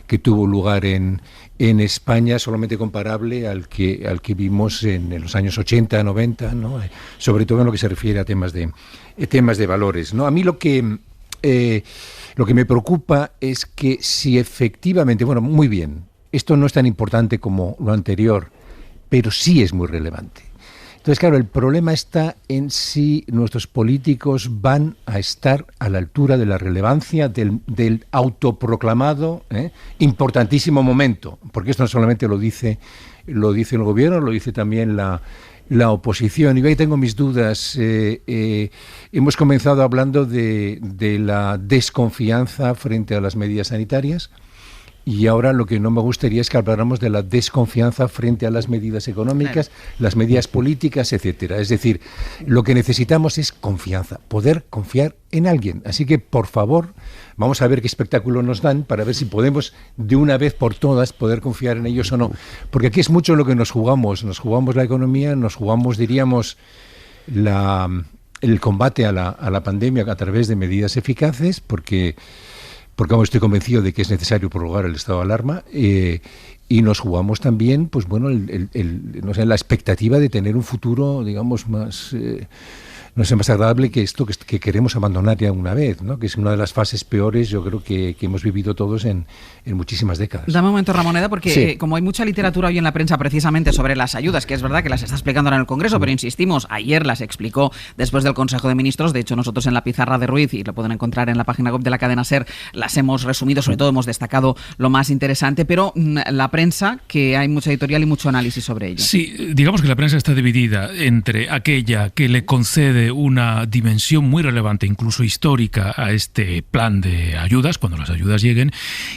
que tuvo lugar en España, solamente comparable al que vimos en los años 80, 90, ¿no?, sobre todo en lo que se refiere a temas de valores, ¿no? A mí lo que me preocupa es que si efectivamente, bueno, muy bien, esto no es tan importante como lo anterior, pero sí es muy relevante. Entonces, claro, el problema está en si nuestros políticos van a estar a la altura de la relevancia del autoproclamado importantísimo momento, porque esto no solamente lo dice el gobierno, lo dice también la oposición. Y yo ahí tengo mis dudas. Hemos comenzado hablando de la desconfianza frente a las medidas sanitarias. Y ahora lo que no me gustaría es que habláramos de la desconfianza frente a las medidas económicas, las medidas políticas, etcétera. Es decir, lo que necesitamos es confianza, poder confiar en alguien. Así que, por favor, vamos a ver qué espectáculo nos dan para ver si podemos de una vez por todas poder confiar en ellos o no. Porque aquí es mucho lo que nos jugamos. Nos jugamos la economía, nos jugamos, diríamos, el combate a la pandemia a través de medidas eficaces, porque aún estoy convencido de que es necesario prorrogar el estado de alarma, y nos jugamos también, pues bueno, no sé, la expectativa de tener un futuro, digamos, más más agradable que esto que queremos abandonar ya una vez, ¿no? Que es una de las fases peores, yo creo, que hemos vivido todos en muchísimas décadas. Dame un momento, Ramoneda, porque sí, como hay mucha literatura hoy en la prensa precisamente sobre las ayudas, que es verdad que las está explicando ahora en el Congreso, pero insistimos, ayer las explicó después del Consejo de Ministros. De hecho, nosotros en la pizarra de Ruiz, y lo pueden encontrar en la página web de la cadena SER, las hemos resumido, sobre todo hemos destacado lo más interesante, pero la prensa, que hay mucha editorial y mucho análisis sobre ello. Sí, digamos que la prensa está dividida entre aquella que le concede una dimensión muy relevante, incluso histórica, a este plan de ayudas, cuando las ayudas lleguen,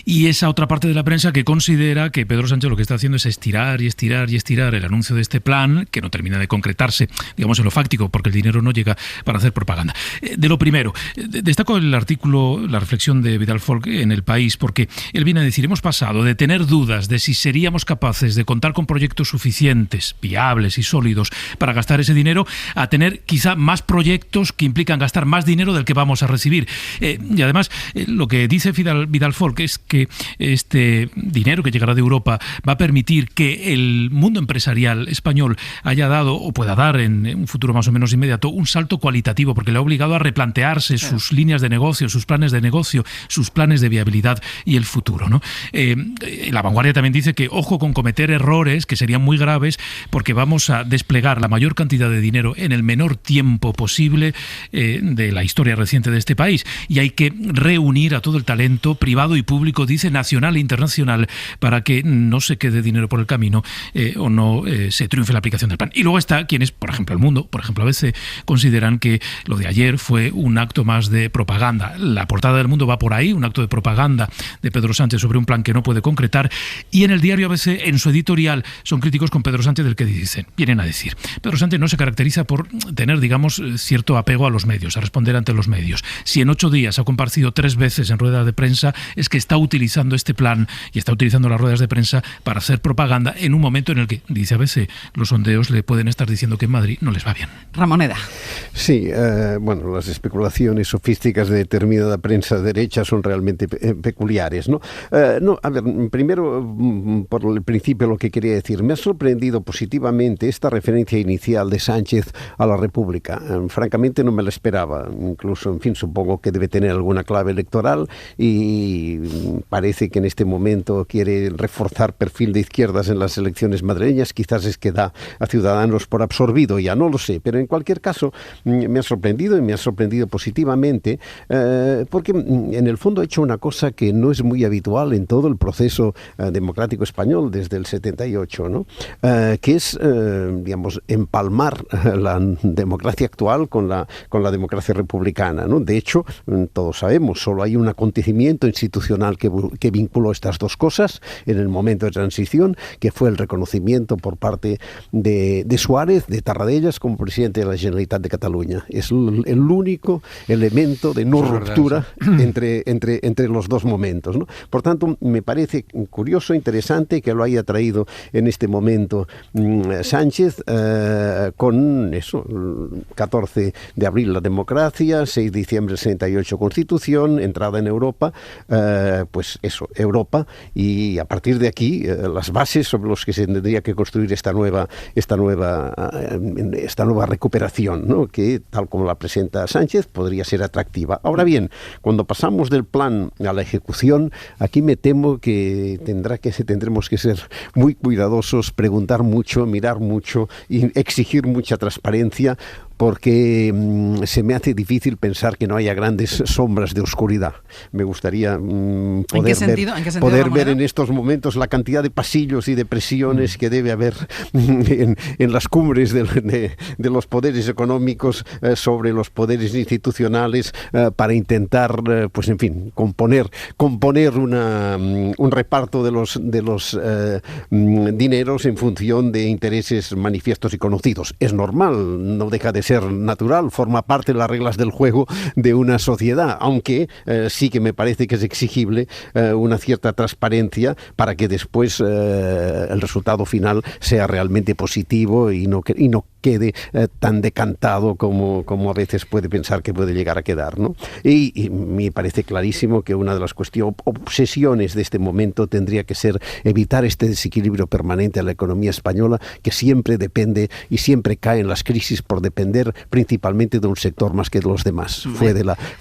y esa otra parte de la prensa que considera que Pedro Sánchez lo que está haciendo es estirar y estirar y estirar el anuncio de este plan, que no termina de concretarse, digamos, en lo fáctico, porque el dinero no llega para hacer propaganda. De lo primero, destaco el artículo, la reflexión de Vidal Folk en El País, porque él viene a decir, hemos pasado de tener dudas de si seríamos capaces de contar con proyectos suficientes, viables y sólidos para gastar ese dinero, a tener quizá más proyectos que implican gastar más dinero del que vamos a recibir. Y además, lo que dice Vidal Folk es que este dinero que llegará de Europa va a permitir que el mundo empresarial español haya dado o pueda dar en un futuro más o menos inmediato un salto cualitativo, porque le ha obligado a replantearse sus líneas de negocio, sus planes de negocio, sus planes de viabilidad y el futuro, ¿no? La Vanguardia también dice que ojo con cometer errores que serían muy graves, porque vamos a desplegar la mayor cantidad de dinero en el menor tiempo tiempo posible de la historia reciente de este país. Y hay que reunir a todo el talento privado y público, dice, nacional e internacional, para que no se quede dinero por el camino o no se triunfe la aplicación del plan. Y luego está quienes, por ejemplo, El Mundo, por ejemplo, a veces consideran que lo de ayer fue un acto más de propaganda. La portada del Mundo va por ahí, un acto de propaganda de Pedro Sánchez sobre un plan que no puede concretar. Y en el diario ABC, en su editorial, son críticos con Pedro Sánchez del que dicen, vienen a decir, Pedro Sánchez no se caracteriza por tener, digamos, cierto apego a los medios, a responder ante los medios. Si en 8 días ha comparecido 3 veces en rueda de prensa, es que está utilizando este plan y está utilizando las ruedas de prensa para hacer propaganda en un momento en el que, dice ABC, los sondeos le pueden estar diciendo que en Madrid no les va bien. Ramoneda. Sí, bueno, las especulaciones sofísticas de determinada prensa derecha son realmente peculiares, ¿no? No, a ver, primero, por el principio lo que quería decir, me ha sorprendido positivamente esta referencia inicial de Sánchez a la República. Francamente no me la esperaba, incluso, en fin, supongo que debe tener alguna clave electoral y parece que en este momento quiere reforzar perfil de izquierdas en las elecciones madrileñas, quizás es que da a Ciudadanos por absorbido, ya no lo sé, pero en cualquier caso me ha sorprendido y me ha sorprendido positivamente porque en el fondo ha hecho una cosa que no es muy habitual en todo el proceso democrático español desde el 78, ¿no? Que es, digamos, empalmar la democracia actual con la democracia republicana, ¿no? De hecho, todos sabemos, solo hay un acontecimiento institucional que vinculó estas dos cosas en el momento de transición, que fue el reconocimiento por parte de Suárez, de Tarradellas, como presidente de la Generalitat de Cataluña. Es el único elemento de no ruptura entre los dos momentos, ¿no? Por tanto, me parece curioso, interesante que lo haya traído en este momento Sánchez, con eso, 14 de abril la democracia, 6 de diciembre 68 Constitución, entrada en Europa, pues eso, Europa, y a partir de aquí las bases sobre los que se tendría que construir esta nueva recuperación, ¿no? Que tal como la presenta Sánchez podría ser atractiva. Ahora bien, cuando pasamos del plan a la ejecución, aquí me temo que tendremos que ser muy cuidadosos, preguntar mucho, mirar mucho y exigir mucha transparencia, porque se me hace difícil pensar que no haya grandes sombras de oscuridad. Me gustaría poder ver en estos momentos la cantidad de pasillos y de presiones que debe haber en las cumbres de los poderes económicos sobre los poderes institucionales para intentar, pues en fin, componer un reparto de los dineros en función de intereses manifiestos y conocidos. Es normal, no deja de ser natural, forma parte de las reglas del juego de una sociedad, aunque sí que me parece que es exigible una cierta transparencia para que después el resultado final sea realmente positivo y no quede tan decantado como a veces puede pensar que puede llegar a quedar, ¿no? Y me parece clarísimo que una de las obsesiones de este momento tendría que ser evitar este desequilibrio permanente en la economía española, que siempre depende y siempre cae en las crisis por depender principalmente de un sector más que de los demás.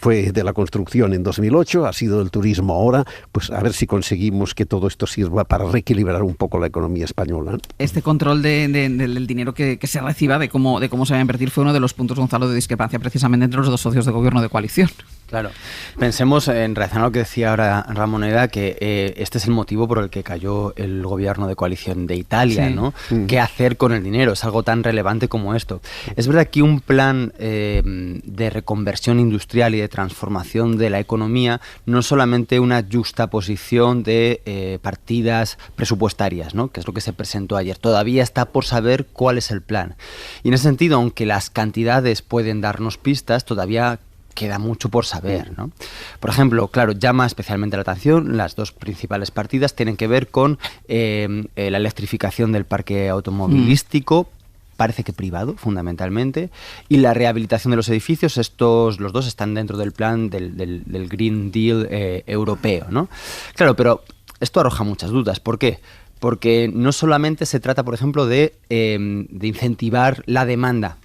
Fue de la construcción en 2008, ha sido del turismo ahora, pues a ver si conseguimos que todo esto sirva para reequilibrar un poco la economía española. Este control del dinero que se reciba, de cómo se va a invertir, fue uno de los puntos, Gonzalo, de discrepancia precisamente entre los dos socios de gobierno de coalición. Claro. Pensemos, en relación a lo que decía ahora Ramoneda, que este es el motivo por el que cayó el gobierno de coalición de Italia, sí, ¿no? ¿Qué hacer con el dinero? Es algo tan relevante como esto. Es verdad que un plan de reconversión industrial y de transformación de la economía no es solamente una justaposición de partidas presupuestarias, ¿no? Que es lo que se presentó ayer. Todavía está por saber cuál es el plan. Y en ese sentido, aunque las cantidades pueden darnos pistas, todavía queda mucho por saber, ¿no? Por ejemplo, claro, llama especialmente la atención, las dos principales partidas tienen que ver con la electrificación del parque automovilístico, parece que privado, fundamentalmente, y la rehabilitación de los edificios. Los dos están dentro del plan del Green Deal europeo, ¿no? Claro, pero esto arroja muchas dudas. ¿Por qué? Porque no solamente se trata, por ejemplo, de incentivar la demanda,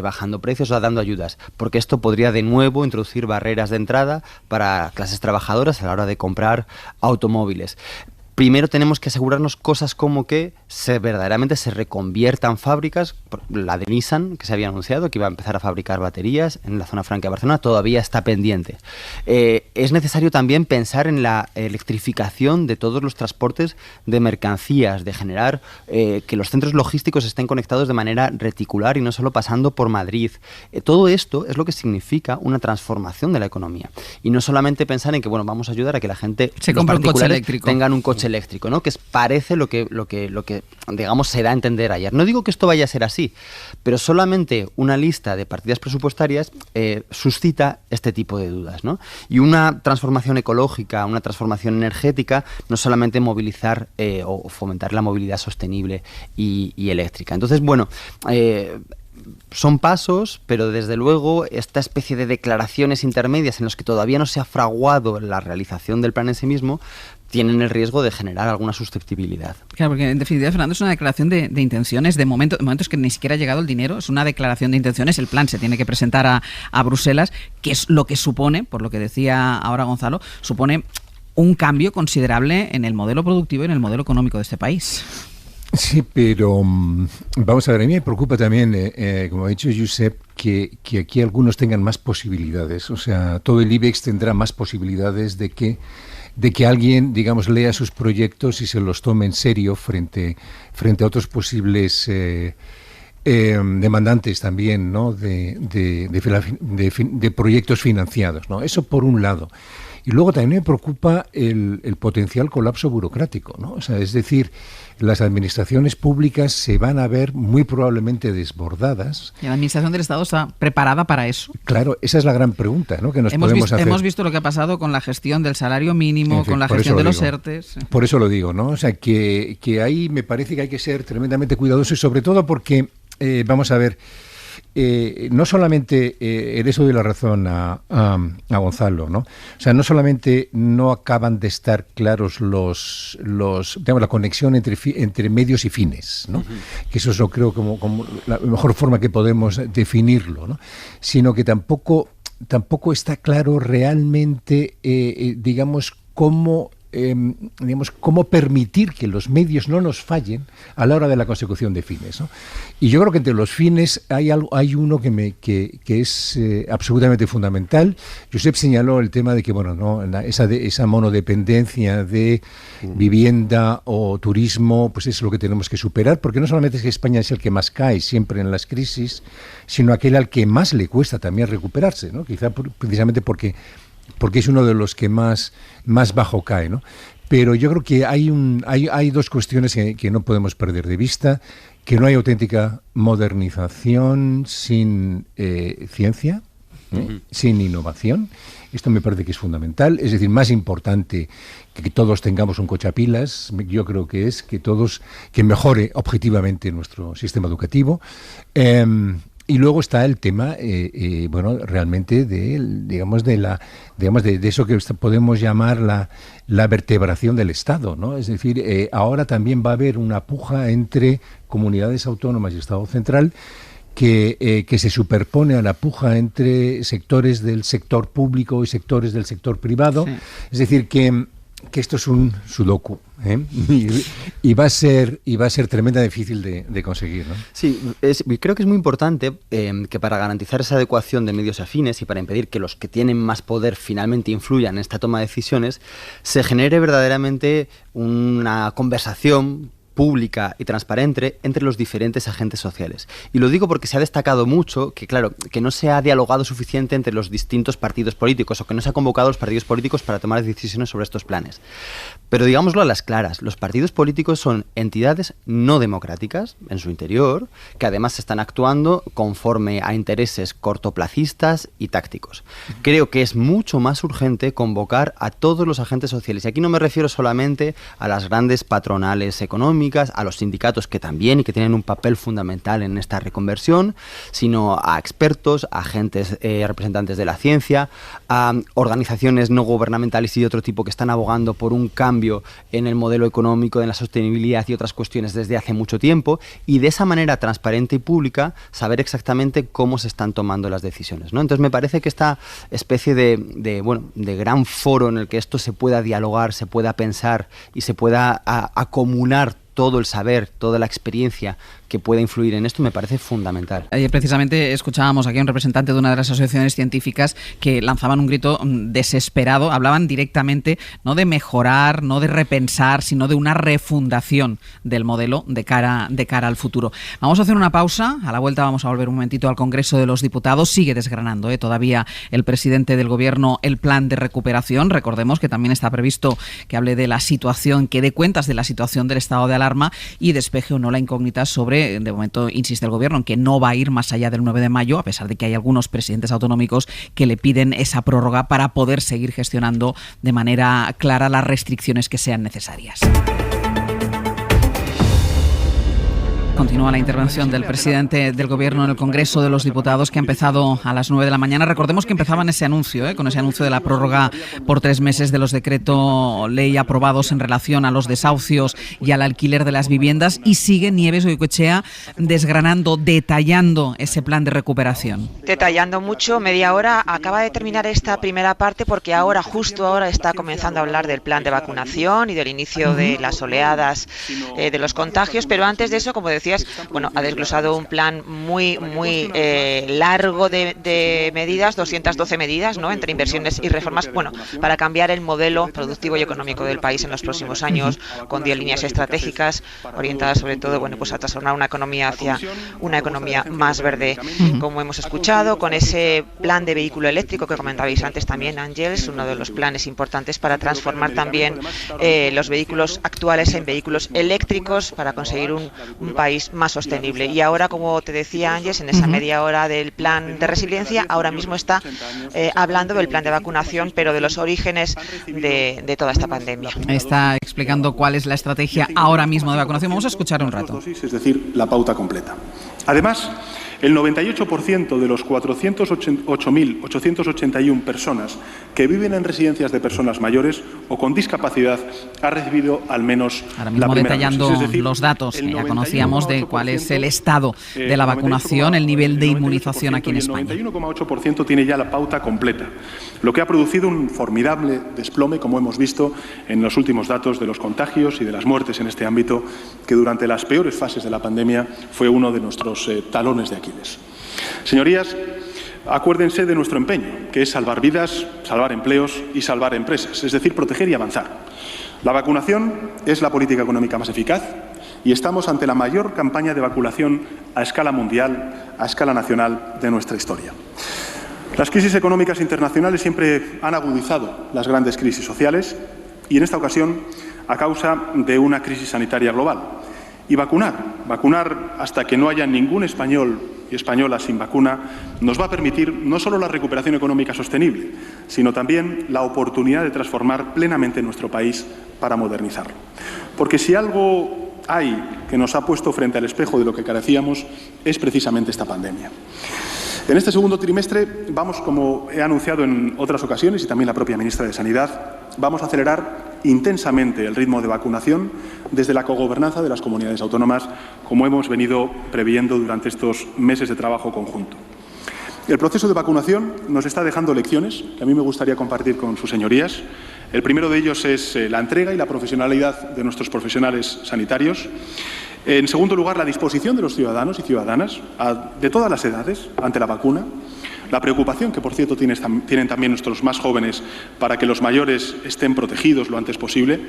bajando precios o dando ayudas, porque esto podría de nuevo introducir barreras de entrada para clases trabajadoras a la hora de comprar automóviles. primero tenemos que asegurarnos cosas como que verdaderamente se reconviertan fábricas. La de Nissan, que se había anunciado que iba a empezar a fabricar baterías en la zona franca de Barcelona, todavía está pendiente. Es necesario también pensar en la electrificación de todos los transportes de mercancías, de generar que los centros logísticos estén conectados de manera reticular y no solo pasando por Madrid. Todo esto es lo que significa una transformación de la economía. Y no solamente pensar en que, bueno, vamos a ayudar a que la gente, se compre un coche eléctrico, tengan un coche eléctrico, ¿no? Que parece lo que digamos se da a entender ayer. No digo que esto vaya a ser así, pero solamente una lista de partidas presupuestarias suscita este tipo de dudas, ¿no? Y una transformación ecológica, una transformación energética, no solamente movilizar o fomentar la movilidad sostenible y eléctrica. Entonces, bueno, son pasos, pero desde luego esta especie de declaraciones intermedias en las que todavía no se ha fraguado la realización del plan en sí mismo, tienen el riesgo de generar alguna susceptibilidad. Claro, porque en definitiva, Fernando, es una declaración de intenciones. De momentos que ni siquiera ha llegado el dinero, es una declaración de intenciones. El plan se tiene que presentar a Bruselas, que es lo que supone, por lo que decía ahora Gonzalo, supone un cambio considerable en el modelo productivo y en el modelo económico de este país. Sí, pero vamos a ver, a mí me preocupa también, como ha dicho Josep, que aquí algunos tengan más posibilidades. O sea, todo el IBEX tendrá más posibilidades de que alguien, digamos, lea sus proyectos y se los tome en serio frente a otros posibles demandantes también, ¿no? de proyectos financiados, ¿no? Eso por un lado. Y luego también me preocupa el potencial colapso burocrático, ¿no? O sea, es decir, las administraciones públicas se van a ver muy probablemente desbordadas. ¿Y la administración del Estado está preparada para eso? Claro, esa es la gran pregunta, ¿no? Que podemos hacer. Hemos visto lo que ha pasado con la gestión del salario mínimo, con la gestión de los ERTES. Por eso lo digo, ¿no? O sea, que ahí me parece que hay que ser tremendamente cuidadosos, y sobre todo porque, vamos a ver, no solamente, en eso doy la razón a Gonzalo, ¿no? O sea, no solamente no acaban de estar claros digamos, la conexión entre medios y fines, ¿no? Que eso es, lo creo, como la mejor forma que podemos definirlo, ¿no? Sino que tampoco está claro realmente, digamos, cómo permitir que los medios no nos fallen a la hora de la consecución de fines, ¿no? Y yo creo que entre los fines hay uno que es absolutamente fundamental. Josep señaló el tema de que, bueno, no, esa monodependencia de vivienda o turismo, pues es lo que tenemos que superar, porque no solamente es que España es el que más cae siempre en las crisis, sino aquel al que más le cuesta también recuperarse, ¿no? Quizá precisamente porque es uno de los que más bajo cae, ¿no? Pero yo creo que hay dos cuestiones que no podemos perder de vista, que no hay auténtica modernización sin ciencia, sin innovación. Esto me parece que es fundamental. Es decir, más importante que todos tengamos un coche a pilas, yo creo que es que mejore objetivamente nuestro sistema educativo. Y luego está el tema, bueno, realmente de eso que podemos llamar la vertebración del Estado, ¿no? Es decir, ahora también va a haber una puja entre comunidades autónomas y Estado central que se superpone a la puja entre sectores del sector público y sectores del sector privado. Sí. Es decir, que esto es un sudoku, y va a ser tremendamente difícil de conseguir, ¿no? Sí, creo que es muy importante que para garantizar esa adecuación de medios afines y para impedir que los que tienen más poder finalmente influyan en esta toma de decisiones, se genere verdaderamente una conversación pública y transparente entre los diferentes agentes sociales. Y lo digo porque se ha destacado mucho que, claro, que no se ha dialogado suficiente entre los distintos partidos políticos, o que no se ha convocado a los partidos políticos para tomar decisiones sobre estos planes. Pero digámoslo a las claras, los partidos políticos son entidades no democráticas en su interior, que además están actuando conforme a intereses cortoplacistas y tácticos. Creo que es mucho más urgente convocar a todos los agentes sociales. Y aquí no me refiero solamente a las grandes patronales económicas, económicas, a los sindicatos que también y que tienen un papel fundamental en esta reconversión, sino a expertos, a agentes representantes de la ciencia, a organizaciones no gubernamentales y de otro tipo que están abogando por un cambio en el modelo económico, en la sostenibilidad y otras cuestiones desde hace mucho tiempo, y de esa manera transparente y pública saber exactamente cómo se están tomando las decisiones, ¿no? Entonces me parece que esta especie de gran foro en el que esto se pueda dialogar, se pueda pensar y se pueda acumular todo el saber, toda la experiencia que pueda influir en esto, me parece fundamental. Ayer precisamente escuchábamos aquí a un representante de una de las asociaciones científicas que lanzaban un grito desesperado, hablaban directamente no de mejorar, no de repensar, sino de una refundación del modelo de cara al futuro. Vamos a hacer una pausa, a la vuelta vamos a volver un momentito al Congreso de los Diputados, sigue desgranando todavía el presidente del Gobierno el plan de recuperación, recordemos que también está previsto que hable de la situación, que dé cuentas de la situación del estado de alarma y despeje o no la incógnita sobre, de momento insiste el Gobierno en que no va a ir más allá del 9 de mayo, a pesar de que hay algunos presidentes autonómicos que le piden esa prórroga para poder seguir gestionando de manera clara las restricciones que sean necesarias. Continúa la intervención del presidente del Gobierno en el Congreso de los Diputados, que ha empezado a las 9 de la mañana. Recordemos que empezaban ese anuncio, con ese anuncio de la prórroga por 3 meses de los decretos ley aprobados en relación a los desahucios y al alquiler de las viviendas, y sigue Nieves Goicoechea desgranando, detallando ese plan de recuperación. Detallando mucho, media hora. Acaba de terminar esta primera parte porque justo ahora está comenzando a hablar del plan de vacunación y del inicio de las oleadas de los contagios, pero antes de eso, como decías, ha desglosado un plan muy largo de medidas, 212 medidas, ¿no?, entre inversiones y reformas, para cambiar el modelo productivo y económico del país en los próximos años, con 10 líneas estratégicas orientadas sobre todo, a transformar una economía hacia una economía más verde, como hemos escuchado, con ese plan de vehículo eléctrico que comentabais antes también, Ángeles, uno de los planes importantes para transformar también los vehículos actuales en vehículos eléctricos para conseguir un país más sostenible. Y ahora, como te decía Ángeles, en esa media hora del plan de resiliencia, ahora mismo está hablando del plan de vacunación, pero de los orígenes de toda esta pandemia. Está explicando cuál es la estrategia ahora mismo de vacunación. Vamos a escuchar un rato. Es decir, la pauta completa. Además, el 98% de los 408.881 personas que viven en residencias de personas mayores o con discapacidad ha recibido al menos ahora mismo la primera detallando dosis. Es decir, los datos que ya conocíamos de cuál es el estado de la vacunación, el nivel de inmunización aquí en España. El 91,8% tiene ya la pauta completa, lo que ha producido un formidable desplome, como hemos visto en los últimos datos de los contagios y de las muertes en este ámbito, que durante las peores fases de la pandemia fue uno de nuestros talones de Aquiles. Señorías, acuérdense de nuestro empeño, que es salvar vidas, salvar empleos y salvar empresas, es decir, proteger y avanzar. La vacunación es la política económica más eficaz y estamos ante la mayor campaña de vacunación a escala mundial, a escala nacional de nuestra historia. Las crisis económicas internacionales siempre han agudizado las grandes crisis sociales y en esta ocasión a causa de una crisis sanitaria global. Y vacunar hasta que no haya ningún español y española sin vacuna nos va a permitir no solo la recuperación económica sostenible, sino también la oportunidad de transformar plenamente nuestro país para modernizarlo. Porque si algo hay que nos ha puesto frente al espejo de lo que carecíamos es precisamente esta pandemia. En este segundo trimestre vamos, como he anunciado en otras ocasiones y también la propia ministra de Sanidad, vamos a acelerar intensamente el ritmo de vacunación desde la cogobernanza de las comunidades autónomas, como hemos venido previendo durante estos meses de trabajo conjunto. El proceso de vacunación nos está dejando lecciones que a mí me gustaría compartir con sus señorías. El primero de ellos es la entrega y la profesionalidad de nuestros profesionales sanitarios. En segundo lugar, la disposición de los ciudadanos y ciudadanas de todas las edades ante la vacuna. La preocupación que, por cierto, tienen también nuestros más jóvenes para que los mayores estén protegidos lo antes posible.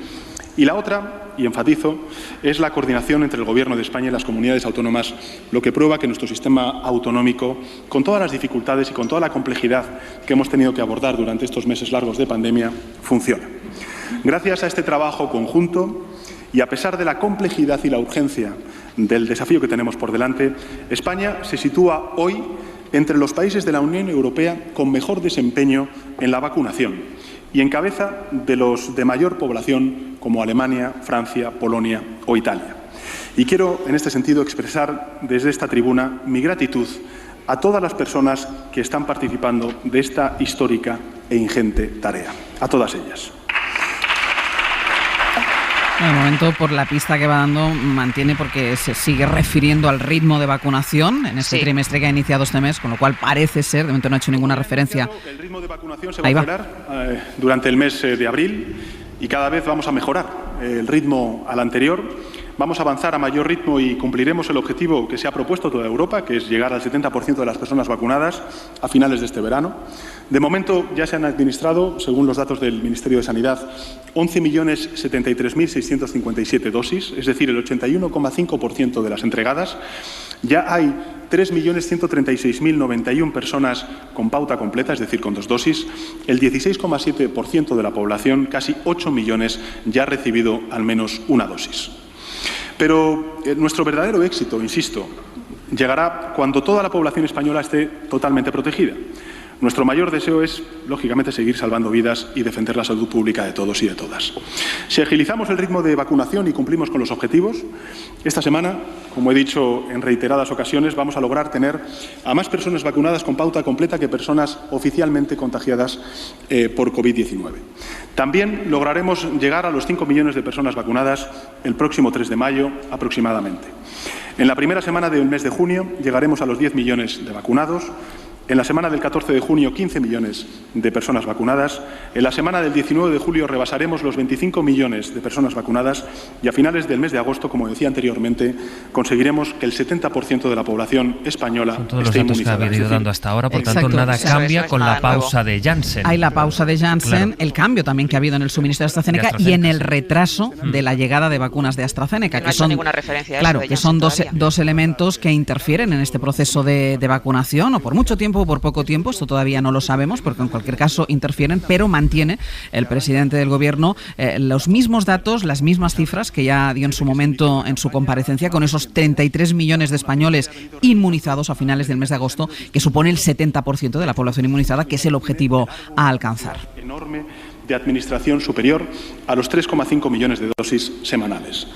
Y la otra, y enfatizo, es la coordinación entre el Gobierno de España y las comunidades autónomas, lo que prueba que nuestro sistema autonómico, con todas las dificultades y con toda la complejidad que hemos tenido que abordar durante estos meses largos de pandemia, funciona. Gracias a este trabajo conjunto y a pesar de la complejidad y la urgencia del desafío que tenemos por delante, España se sitúa hoy entre los países de la Unión Europea con mejor desempeño en la vacunación y en cabeza de los de mayor población como Alemania, Francia, Polonia o Italia. Y quiero, en este sentido, expresar desde esta tribuna mi gratitud a todas las personas que están participando de esta histórica e ingente tarea. A todas ellas. De momento, por la pista que va dando, mantiene porque se sigue refiriendo al ritmo de vacunación en este trimestre que ha iniciado este mes, con lo cual parece ser, de momento no ha hecho ninguna referencia. El ritmo de vacunación se va a acelerar durante el mes de abril y cada vez vamos a mejorar el ritmo al anterior. Vamos a avanzar a mayor ritmo y cumpliremos el objetivo que se ha propuesto toda Europa, que es llegar al 70% de las personas vacunadas a finales de este verano. De momento ya se han administrado, según los datos del Ministerio de Sanidad, 11.073.657 dosis, es decir, el 81,5% de las entregadas. Ya hay 3.136.091 personas con pauta completa, es decir, con 2 dosis. El 16,7% de la población, casi 8 millones, ya ha recibido al menos una dosis. Pero nuestro verdadero éxito, insisto, llegará cuando toda la población española esté totalmente protegida. Nuestro mayor deseo es, lógicamente, seguir salvando vidas y defender la salud pública de todos y de todas. Si agilizamos el ritmo de vacunación y cumplimos con los objetivos, esta semana, como he dicho en reiteradas ocasiones, vamos a lograr tener a más personas vacunadas con pauta completa que personas oficialmente contagiadas por COVID-19. También lograremos llegar a los 5 millones de personas vacunadas el próximo 3 de mayo aproximadamente. En la primera semana del mes de junio llegaremos a los 10 millones de vacunados. En la semana del 14 de junio, 15 millones de personas vacunadas. En la semana del 19 de julio rebasaremos los 25 millones de personas vacunadas y a finales del mes de agosto, como decía anteriormente, conseguiremos que el 70% de la población española esté inmunizada. Todos los datos que ha venido dando hasta ahora, por tanto, nada cambia con la pausa de Janssen. Hay la pausa de Janssen, el cambio también que ha habido en el suministro de AstraZeneca y en el retraso de la llegada de vacunas de AstraZeneca, que son ninguna referencia a eso de que son dos elementos que interfieren en este proceso de vacunación, o por mucho tiempo o por poco tiempo, esto todavía no lo sabemos, porque en cualquier caso interfieren, pero mantiene el presidente del Gobierno los mismos datos, las mismas cifras que ya dio en su momento en su comparecencia, con esos 33 millones de españoles inmunizados a finales del mes de agosto, que supone el 70% de la población inmunizada, que es el objetivo a alcanzar. Enorme de administración superior a los 3,5 millones de dosis semanales.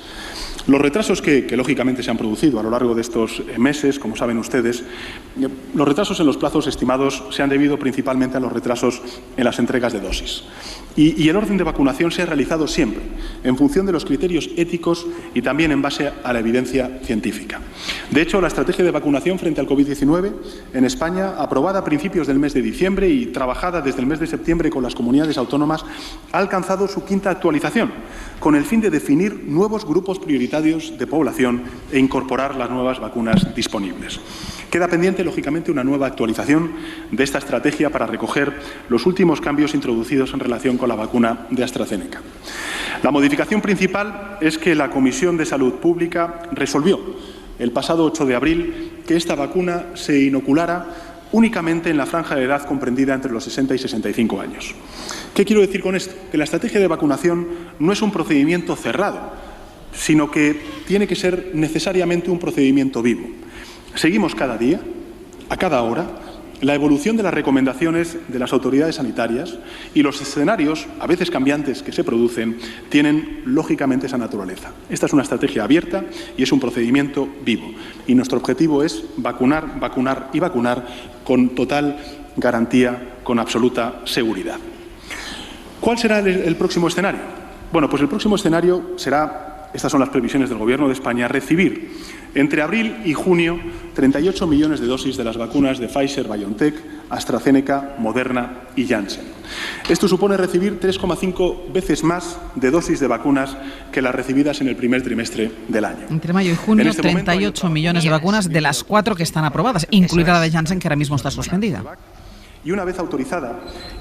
Los retrasos que lógicamente se han producido a lo largo de estos meses, como saben ustedes, los retrasos en los plazos estimados se han debido principalmente a los retrasos en las entregas de dosis. Y el orden de vacunación se ha realizado siempre en función de los criterios éticos y también en base a la evidencia científica. De hecho, la estrategia de vacunación frente al COVID-19 en España, aprobada a principios del mes de diciembre y trabajada desde el mes de septiembre con las comunidades autónomas, ha alcanzado su 5ª actualización, con el fin de definir nuevos grupos prioritarios de población e incorporar las nuevas vacunas disponibles. Queda pendiente, lógicamente, una nueva actualización de esta estrategia para recoger los últimos cambios introducidos en relación con la vacuna de AstraZeneca. La modificación principal es que la Comisión de Salud Pública resolvió el pasado 8 de abril que esta vacuna se inoculara únicamente en la franja de edad comprendida entre los 60 y 65 años. ¿Qué quiero decir con esto? Que la estrategia de vacunación no es un procedimiento cerrado, sino que tiene que ser necesariamente un procedimiento vivo. Seguimos cada día, a cada hora, la evolución de las recomendaciones de las autoridades sanitarias y los escenarios, a veces cambiantes, que se producen, tienen lógicamente esa naturaleza. Esta es una estrategia abierta y es un procedimiento vivo. Y nuestro objetivo es vacunar, vacunar y vacunar con total garantía, con absoluta seguridad. ¿Cuál será el próximo escenario? Bueno, pues el próximo escenario será, estas son las previsiones del Gobierno de España, recibir entre abril y junio 38 millones de dosis de las vacunas de Pfizer-BioNTech, AstraZeneca, Moderna y Janssen. Esto supone recibir 3,5 veces más de dosis de vacunas que las recibidas en el primer trimestre del año. Entre mayo y junio, 38 millones de vacunas, de las 4 que están aprobadas, incluida la de Janssen, que ahora mismo está suspendida. Y una vez autorizada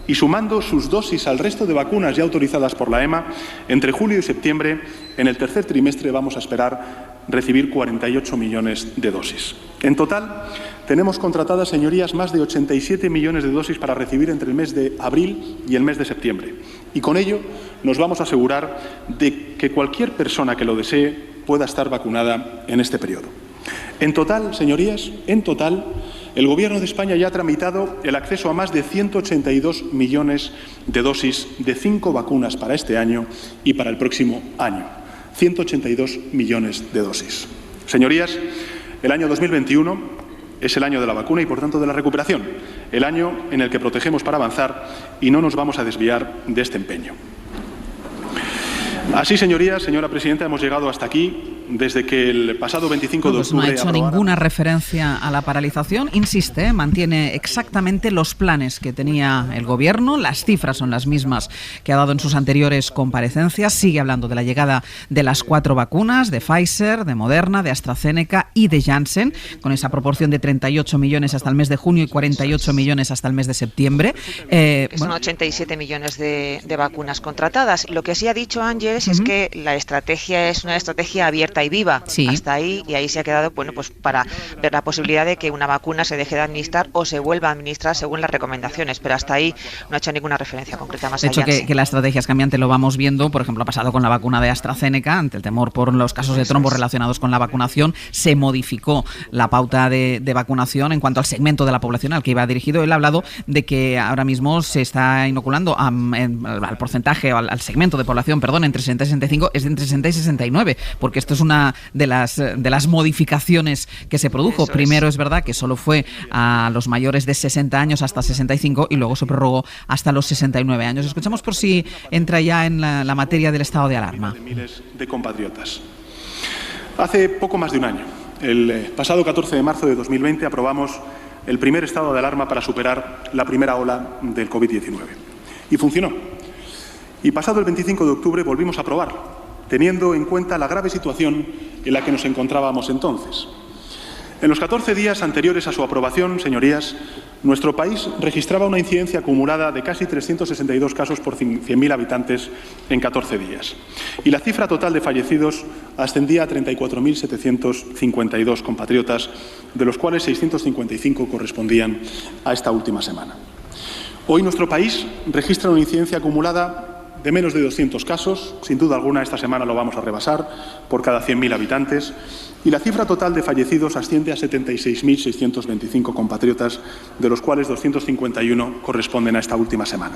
y sumando sus dosis al resto de vacunas ya autorizadas por la EMA, entre julio y septiembre, en el tercer trimestre, vamos a esperar recibir 48 millones de dosis. En total, tenemos contratadas, señorías, más de 87 millones de dosis para recibir entre el mes de abril y el mes de septiembre. Y con ello nos vamos a asegurar de que cualquier persona que lo desee pueda estar vacunada en este periodo. En total, señorías, el Gobierno de España ya ha tramitado el acceso a más de 182 millones de dosis de 5 vacunas para este año y para el próximo año. 182 millones de dosis. Señorías, el año 2021 es el año de la vacuna y, por tanto, de la recuperación, el año en el que protegemos para avanzar y no nos vamos a desviar de este empeño. Así, señorías, señora presidenta, hemos llegado hasta aquí desde que el pasado 25 de octubre... No ha hecho ninguna referencia a la paralización, insiste, mantiene exactamente los planes que tenía el Gobierno, las cifras son las mismas que ha dado en sus anteriores comparecencias, sigue hablando de la llegada de las 4 vacunas, de Pfizer, de Moderna, de AstraZeneca y de Janssen, con esa proporción de 38 millones hasta el mes de junio y 48 millones hasta el mes de septiembre. Son 87 millones de vacunas contratadas. Lo que sí ha dicho Ángeles es que la estrategia es una estrategia abierta y viva. Sí. Hasta ahí, y ahí se ha quedado, bueno, pues para ver la posibilidad de que una vacuna se deje de administrar o se vuelva a administrar según las recomendaciones, pero hasta ahí no ha hecho ninguna referencia concreta más allá. De hecho, que la estrategia es cambiante, lo vamos viendo, por ejemplo, ha pasado con la vacuna de AstraZeneca, ante el temor por los casos de trombo relacionados con la vacunación, se modificó la pauta de vacunación en cuanto al segmento de la población al que iba dirigido. Él ha hablado de que ahora mismo se está inoculando al porcentaje, al segmento de población, perdón, entre 60 y 65, es de entre 60 y 69, porque esto es una de las modificaciones que se produjo. Eso primero es verdad que solo fue a los mayores de 60 años hasta 65 y luego se prorrogó hasta los 69 años. Escuchamos por si entra ya en la materia del estado de alarma. De miles de compatriotas. Hace poco más de un año, el pasado 14 de marzo de 2020, aprobamos el primer estado de alarma para superar la primera ola del COVID-19. Y funcionó. Y pasado el 25 de octubre volvimos a aprobarlo, teniendo en cuenta la grave situación en la que nos encontrábamos entonces. En los 14 días anteriores a su aprobación, señorías, nuestro país registraba una incidencia acumulada de casi 362 casos por 100.000 habitantes en 14 días. Y la cifra total de fallecidos ascendía a 34.752 compatriotas, de los cuales 655 correspondían a esta última semana. Hoy nuestro país registra una incidencia acumulada de menos de 200 casos, sin duda alguna esta semana lo vamos a rebasar, por cada 100.000 habitantes, y la cifra total de fallecidos asciende a 76.625 compatriotas, de los cuales 251 corresponden a esta última semana.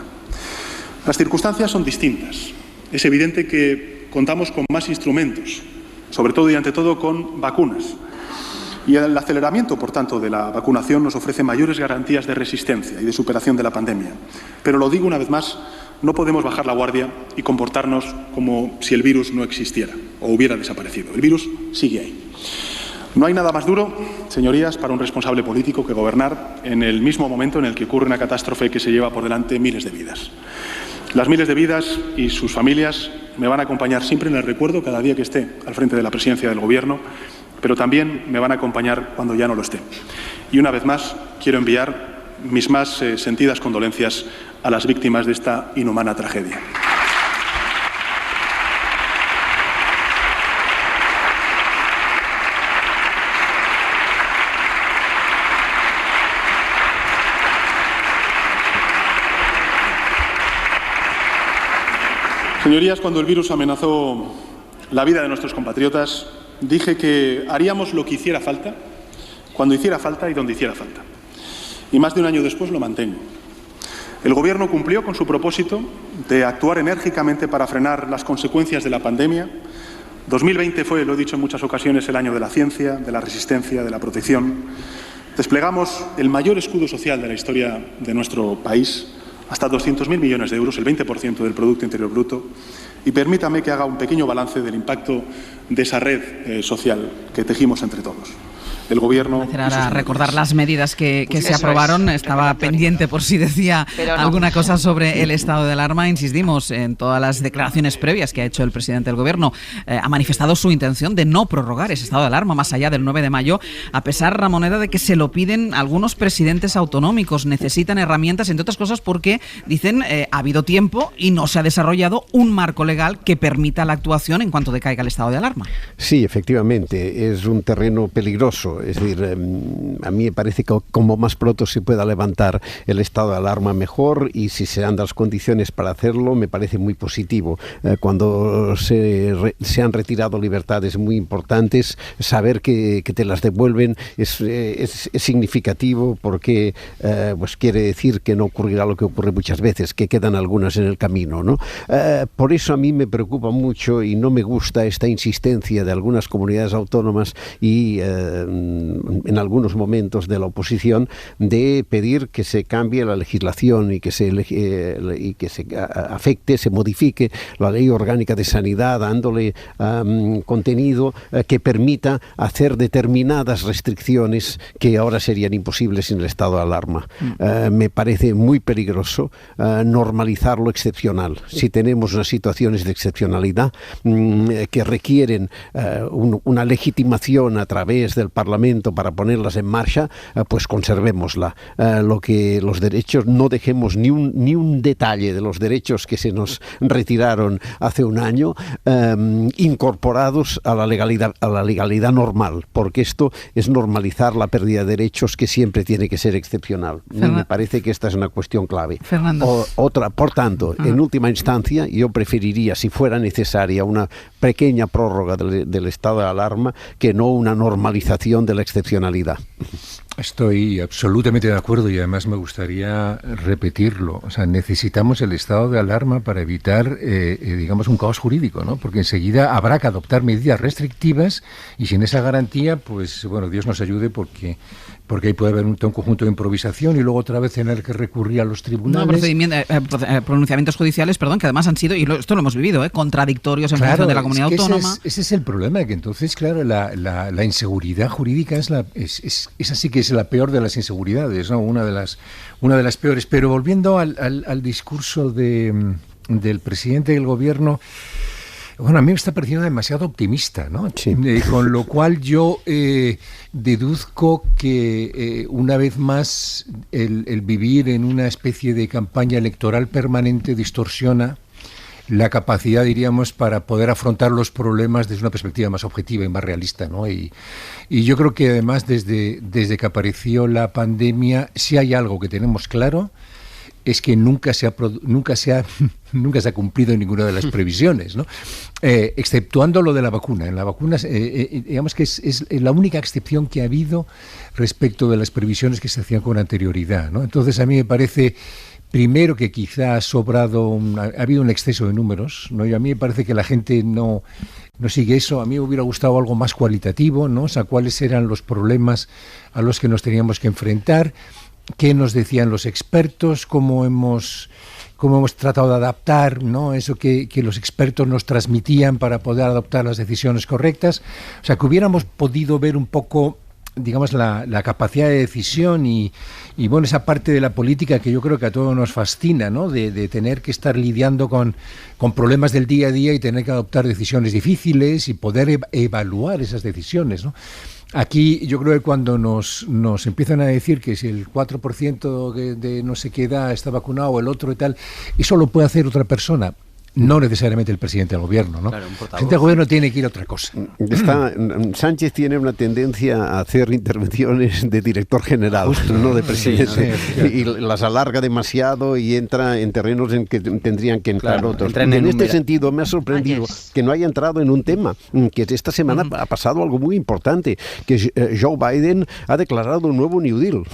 Las circunstancias son distintas. Es evidente que contamos con más instrumentos, sobre todo y ante todo con vacunas. Y el aceleramiento, por tanto, de la vacunación nos ofrece mayores garantías de resistencia y de superación de la pandemia. Pero lo digo una vez más, no podemos bajar la guardia y comportarnos como si el virus no existiera o hubiera desaparecido. El virus sigue ahí. No hay nada más duro, señorías, para un responsable político que gobernar en el mismo momento en el que ocurre una catástrofe que se lleva por delante miles de vidas. Las miles de vidas y sus familias me van a acompañar siempre en el recuerdo cada día que esté al frente de la presidencia del Gobierno, pero también me van a acompañar cuando ya no lo esté. Y una vez más quiero enviar mis más sentidas condolencias a las víctimas de esta inhumana tragedia. Señorías, cuando el virus amenazó la vida de nuestros compatriotas, dije que haríamos lo que hiciera falta, cuando hiciera falta y donde hiciera falta. Y más de un año después lo mantengo. El Gobierno cumplió con su propósito de actuar enérgicamente para frenar las consecuencias de la pandemia. 2020 fue, lo he dicho en muchas ocasiones, el año de la ciencia, de la resistencia, de la protección. Desplegamos el mayor escudo social de la historia de nuestro país, hasta 200.000 millones de euros, el 20% del Producto Interior Bruto. Y permítame que haga un pequeño balance del impacto de esa red social que tejimos entre todos. El Gobierno... A recordar las medidas que se aprobaron. Estaba pendiente por si decía alguna cosa sobre el estado de alarma. Insistimos en todas las declaraciones previas que ha hecho el presidente del Gobierno. Ha manifestado su intención de no prorrogar ese estado de alarma más allá del 9 de mayo, a pesar, Ramoneda, de que se lo piden algunos presidentes autonómicos. Necesitan herramientas, entre otras cosas, porque dicen ha habido tiempo y no se ha desarrollado un marco legal que permita la actuación en cuanto decaiga el estado de alarma. Sí, efectivamente, es un terreno peligroso. claro. Es decir, a mí me parece que como más pronto se pueda levantar el estado de alarma mejor, y si se dan las condiciones para hacerlo, me parece muy positivo. Cuando se han retirado libertades muy importantes, saber que te las devuelven es significativo, porque pues quiere decir que no ocurrirá lo que ocurre muchas veces, que quedan algunas en el camino, ¿no? Por eso a mí me preocupa mucho y no me gusta esta insistencia de algunas comunidades autónomas y en algunos momentos de la oposición de pedir que se cambie la legislación y que se afecte, se modifique la ley orgánica de sanidad, dándole contenido que permita hacer determinadas restricciones que ahora serían imposibles en el estado de alarma. Me parece muy peligroso normalizar lo excepcional. Si tenemos unas situaciones de excepcionalidad que requieren una legitimación a través del Parlamento para ponerlas en marcha, pues conservémosla. Los derechos, no dejemos ni un detalle de los derechos que se nos retiraron hace un año incorporados a la legalidad normal, porque esto es normalizar la pérdida de derechos, que siempre tiene que ser excepcional. Me parece que esta es una cuestión clave. Por tanto, en última instancia, yo preferiría, si fuera necesaria, una pequeña prórroga del estado de alarma que no una normalización de la excepcionalidad. Estoy absolutamente de acuerdo, y además me gustaría repetirlo. O sea, necesitamos el estado de alarma para evitar, digamos, un caos jurídico, ¿no? Porque enseguida habrá que adoptar medidas restrictivas, y sin esa garantía, pues, bueno, Dios nos ayude, porque ahí puede haber un conjunto de improvisación y luego otra vez tener que recurrir a los tribunales. Pronunciamientos judiciales, que además han sido, y esto lo hemos vivido, contradictorios en función de la comunidad autónoma. Ese es el problema, que entonces, claro, la inseguridad jurídica es así, que es la peor de las inseguridades, ¿no? Una de las peores. Pero volviendo al discurso del presidente del gobierno, bueno, a mí me está pareciendo demasiado optimista, ¿no? Sí. Con lo cual yo deduzco que una vez más el vivir en una especie de campaña electoral permanente distorsiona la capacidad, diríamos, para poder afrontar los problemas desde una perspectiva más objetiva y más realista, ¿no? Y yo creo que además desde que apareció la pandemia, si hay algo que tenemos claro, es que nunca se ha cumplido ninguna de las previsiones, ¿no? Exceptuando lo de la vacuna. En la vacuna, digamos que es la única excepción que ha habido respecto de las previsiones que se hacían con anterioridad, ¿no? Entonces, a mí me parece, primero, que quizá ha habido un exceso de números, ¿no? Y a mí me parece que la gente no sigue eso. A mí me hubiera gustado algo más cualitativo, ¿no? O sea, cuáles eran los problemas a los que nos teníamos que enfrentar, qué nos decían los expertos, cómo hemos tratado de adaptar, ¿no? Eso que los expertos nos transmitían para poder adoptar las decisiones correctas. O sea, que hubiéramos podido ver un poco, digamos, la capacidad de decisión y bueno, esa parte de la política que yo creo que a todos nos fascina, ¿no? De tener que estar lidiando con problemas del día a día y tener que adoptar decisiones difíciles y poder evaluar esas decisiones, ¿no? Aquí yo creo que cuando nos empiezan a decir que si el 4% de no sé qué edad está vacunado o el otro y tal, eso lo puede hacer otra persona. No necesariamente el presidente del gobierno, ¿no? Claro, el presidente del gobierno tiene que ir a otra cosa. Sánchez tiene una tendencia a hacer intervenciones de director general, no de presidente, y las alarga demasiado y entra en terrenos en que tendrían que entrar otros. En este sentido me ha sorprendido que no haya entrado en un tema, que esta semana ha pasado algo muy importante, que Joe Biden ha declarado un nuevo New Deal.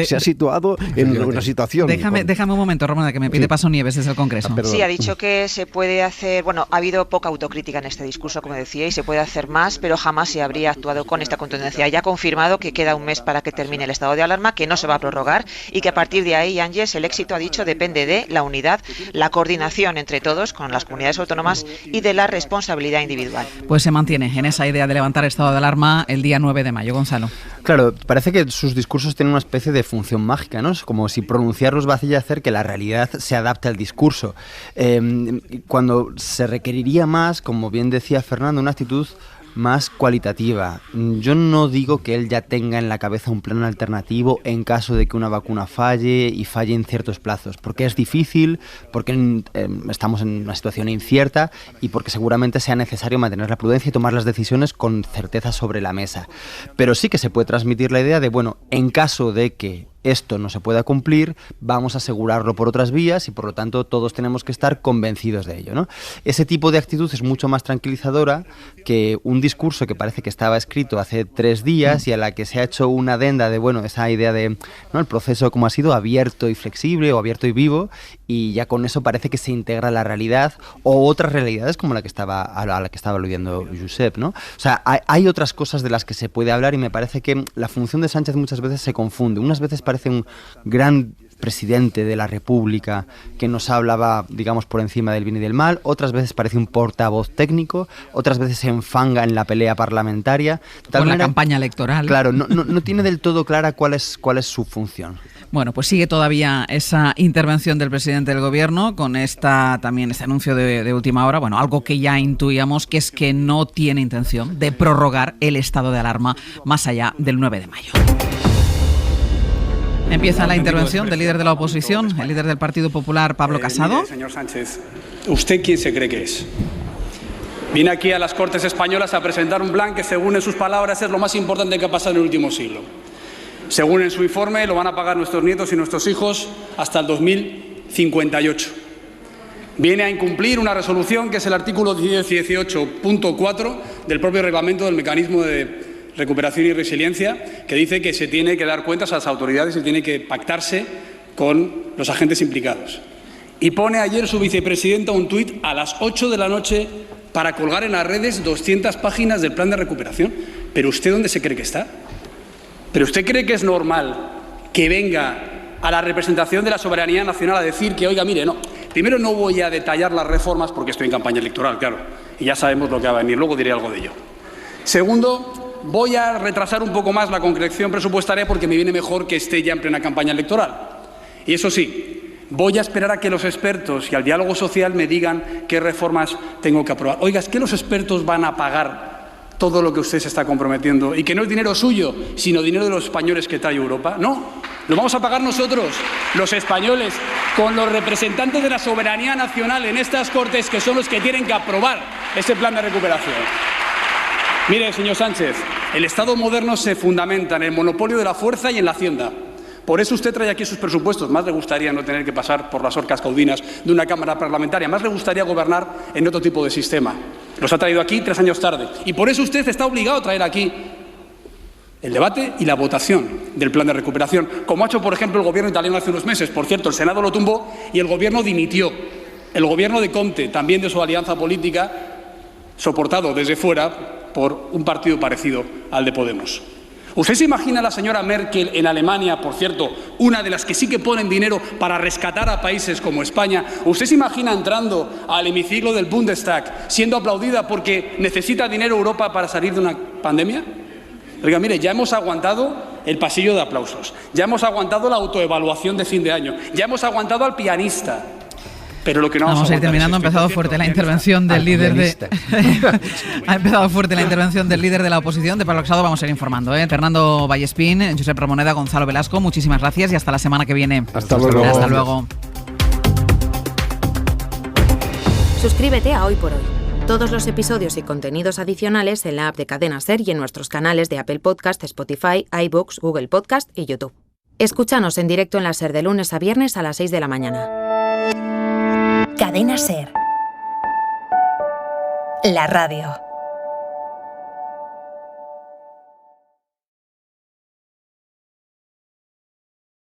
Se ha situado en una situación... Déjame un momento, Ramona, que me pide paso Nieves desde el Congreso. Sí, ha dicho que se puede hacer, bueno, ha habido poca autocrítica en este discurso, como decía, y se puede hacer más, pero jamás se habría actuado con esta contundencia. Ya ha confirmado que queda un mes para que termine el estado de alarma, que no se va a prorrogar y que a partir de ahí, Ángeles, el éxito, ha dicho, depende de la unidad, la coordinación entre todos con las comunidades autónomas y de la responsabilidad individual. Pues se mantiene en esa idea de levantar el estado de alarma el día 9 de mayo. Gonzalo. Claro, parece que sus discursos tienen una especie de función mágica, ¿no? Es como si pronunciarlos va a hacer que la realidad se adapte al discurso. Cuando se requeriría más, como bien decía Fernando, una actitud más cualitativa. Yo no digo que él ya tenga en la cabeza un plan alternativo en caso de que una vacuna falle y falle en ciertos plazos, porque es difícil, porque estamos en una situación incierta y porque seguramente sea necesario mantener la prudencia y tomar las decisiones con certeza sobre la mesa. Pero sí que se puede transmitir la idea de, bueno, en caso de que esto no se pueda cumplir, vamos a asegurarlo por otras vías y por lo tanto todos tenemos que estar convencidos de ello, ¿no? Ese tipo de actitud es mucho más tranquilizadora que un discurso que parece que estaba escrito hace 3 días y a la que se ha hecho una adenda de, bueno, esa idea de, ¿no?, el proceso como ha sido abierto y flexible o abierto y vivo, y ya con eso parece que se integra la realidad o otras realidades como a la que estaba aludiendo Josep, ¿no? O sea, hay otras cosas de las que se puede hablar y me parece que la función de Sánchez muchas veces se confunde. Unas veces parece un gran presidente de la República que nos hablaba, digamos, por encima del bien y del mal, otras veces parece un portavoz técnico, otras veces se enfanga en la pelea parlamentaria. Con la campaña electoral. Claro, no tiene del todo clara cuál es su función. Bueno, pues sigue todavía esa intervención del presidente del gobierno con también este anuncio de última hora, bueno, algo que ya intuíamos, que es que no tiene intención de prorrogar el estado de alarma más allá del 9 de mayo. Empieza la intervención del líder de la oposición, el líder del Partido Popular, Pablo Casado. Mire, señor Sánchez, ¿usted quién se cree que es? Viene aquí a las Cortes Españolas a presentar un plan que, según en sus palabras, es lo más importante que ha pasado en el último siglo. Según en su informe, lo van a pagar nuestros nietos y nuestros hijos hasta el 2058. Viene a incumplir una resolución que es el artículo 18.4 del propio reglamento del mecanismo de recuperación y resiliencia, que dice que se tiene que dar cuentas a las autoridades y tiene que pactarse con los agentes implicados. Y pone ayer su vicepresidenta un tuit a las 8 de la noche para colgar en las redes 200 páginas del plan de recuperación. ¿Pero usted dónde se cree que está? ¿Pero usted cree que es normal que venga a la representación de la soberanía nacional a decir que, oiga, mire, no, primero no voy a detallar las reformas porque estoy en campaña electoral, claro, y ya sabemos lo que va a venir, luego diré algo de ello. Segundo, voy a retrasar un poco más la concreción presupuestaria porque me viene mejor que esté ya en plena campaña electoral. Y eso sí, voy a esperar a que los expertos y al diálogo social me digan qué reformas tengo que aprobar. Oiga, ¿es que los expertos van a pagar todo lo que usted se está comprometiendo y que no es dinero suyo, sino dinero de los españoles que trae Europa? No, lo vamos a pagar nosotros, los españoles, con los representantes de la soberanía nacional en estas Cortes, que son los que tienen que aprobar ese plan de recuperación. Mire, señor Sánchez, el Estado moderno se fundamenta en el monopolio de la fuerza y en la hacienda. Por eso usted trae aquí sus presupuestos. Más le gustaría no tener que pasar por las orcas caudinas de una Cámara parlamentaria. Más le gustaría gobernar en otro tipo de sistema. Los ha traído aquí 3 años tarde. Y por eso usted está obligado a traer aquí el debate y la votación del plan de recuperación, como ha hecho, por ejemplo, el gobierno italiano hace unos meses. Por cierto, el Senado lo tumbó y el gobierno dimitió. El gobierno de Conte, también de su alianza política, soportado desde fuera por un partido parecido al de Podemos. ¿Usted se imagina a la señora Merkel en Alemania, por cierto, una de las que sí que ponen dinero para rescatar a países como España? ¿Usted se imagina entrando al hemiciclo del Bundestag, siendo aplaudida porque necesita dinero Europa para salir de una pandemia? Oiga, mire, ya hemos aguantado el pasillo de aplausos, ya hemos aguantado la autoevaluación de fin de año, ya hemos aguantado al pianista. Pero lo que no vamos a ir terminando. Ha empezado fuerte la intervención del líder ha empezado fuerte la intervención del líder de la oposición, de Pablo Casado. Vamos a ir informando, Fernando Vallespín, Josep Ramoneda, Gonzalo Velasco, muchísimas gracias y hasta la semana que viene. Hasta luego. Hasta luego. Suscríbete a Hoy por Hoy. Todos los episodios y contenidos adicionales en la app de Cadena SER y en nuestros canales de Apple Podcast, Spotify, iVoox, Google Podcast y YouTube. Escúchanos en directo en la SER de lunes a viernes a las 6 de la mañana. Cadena SER. La radio.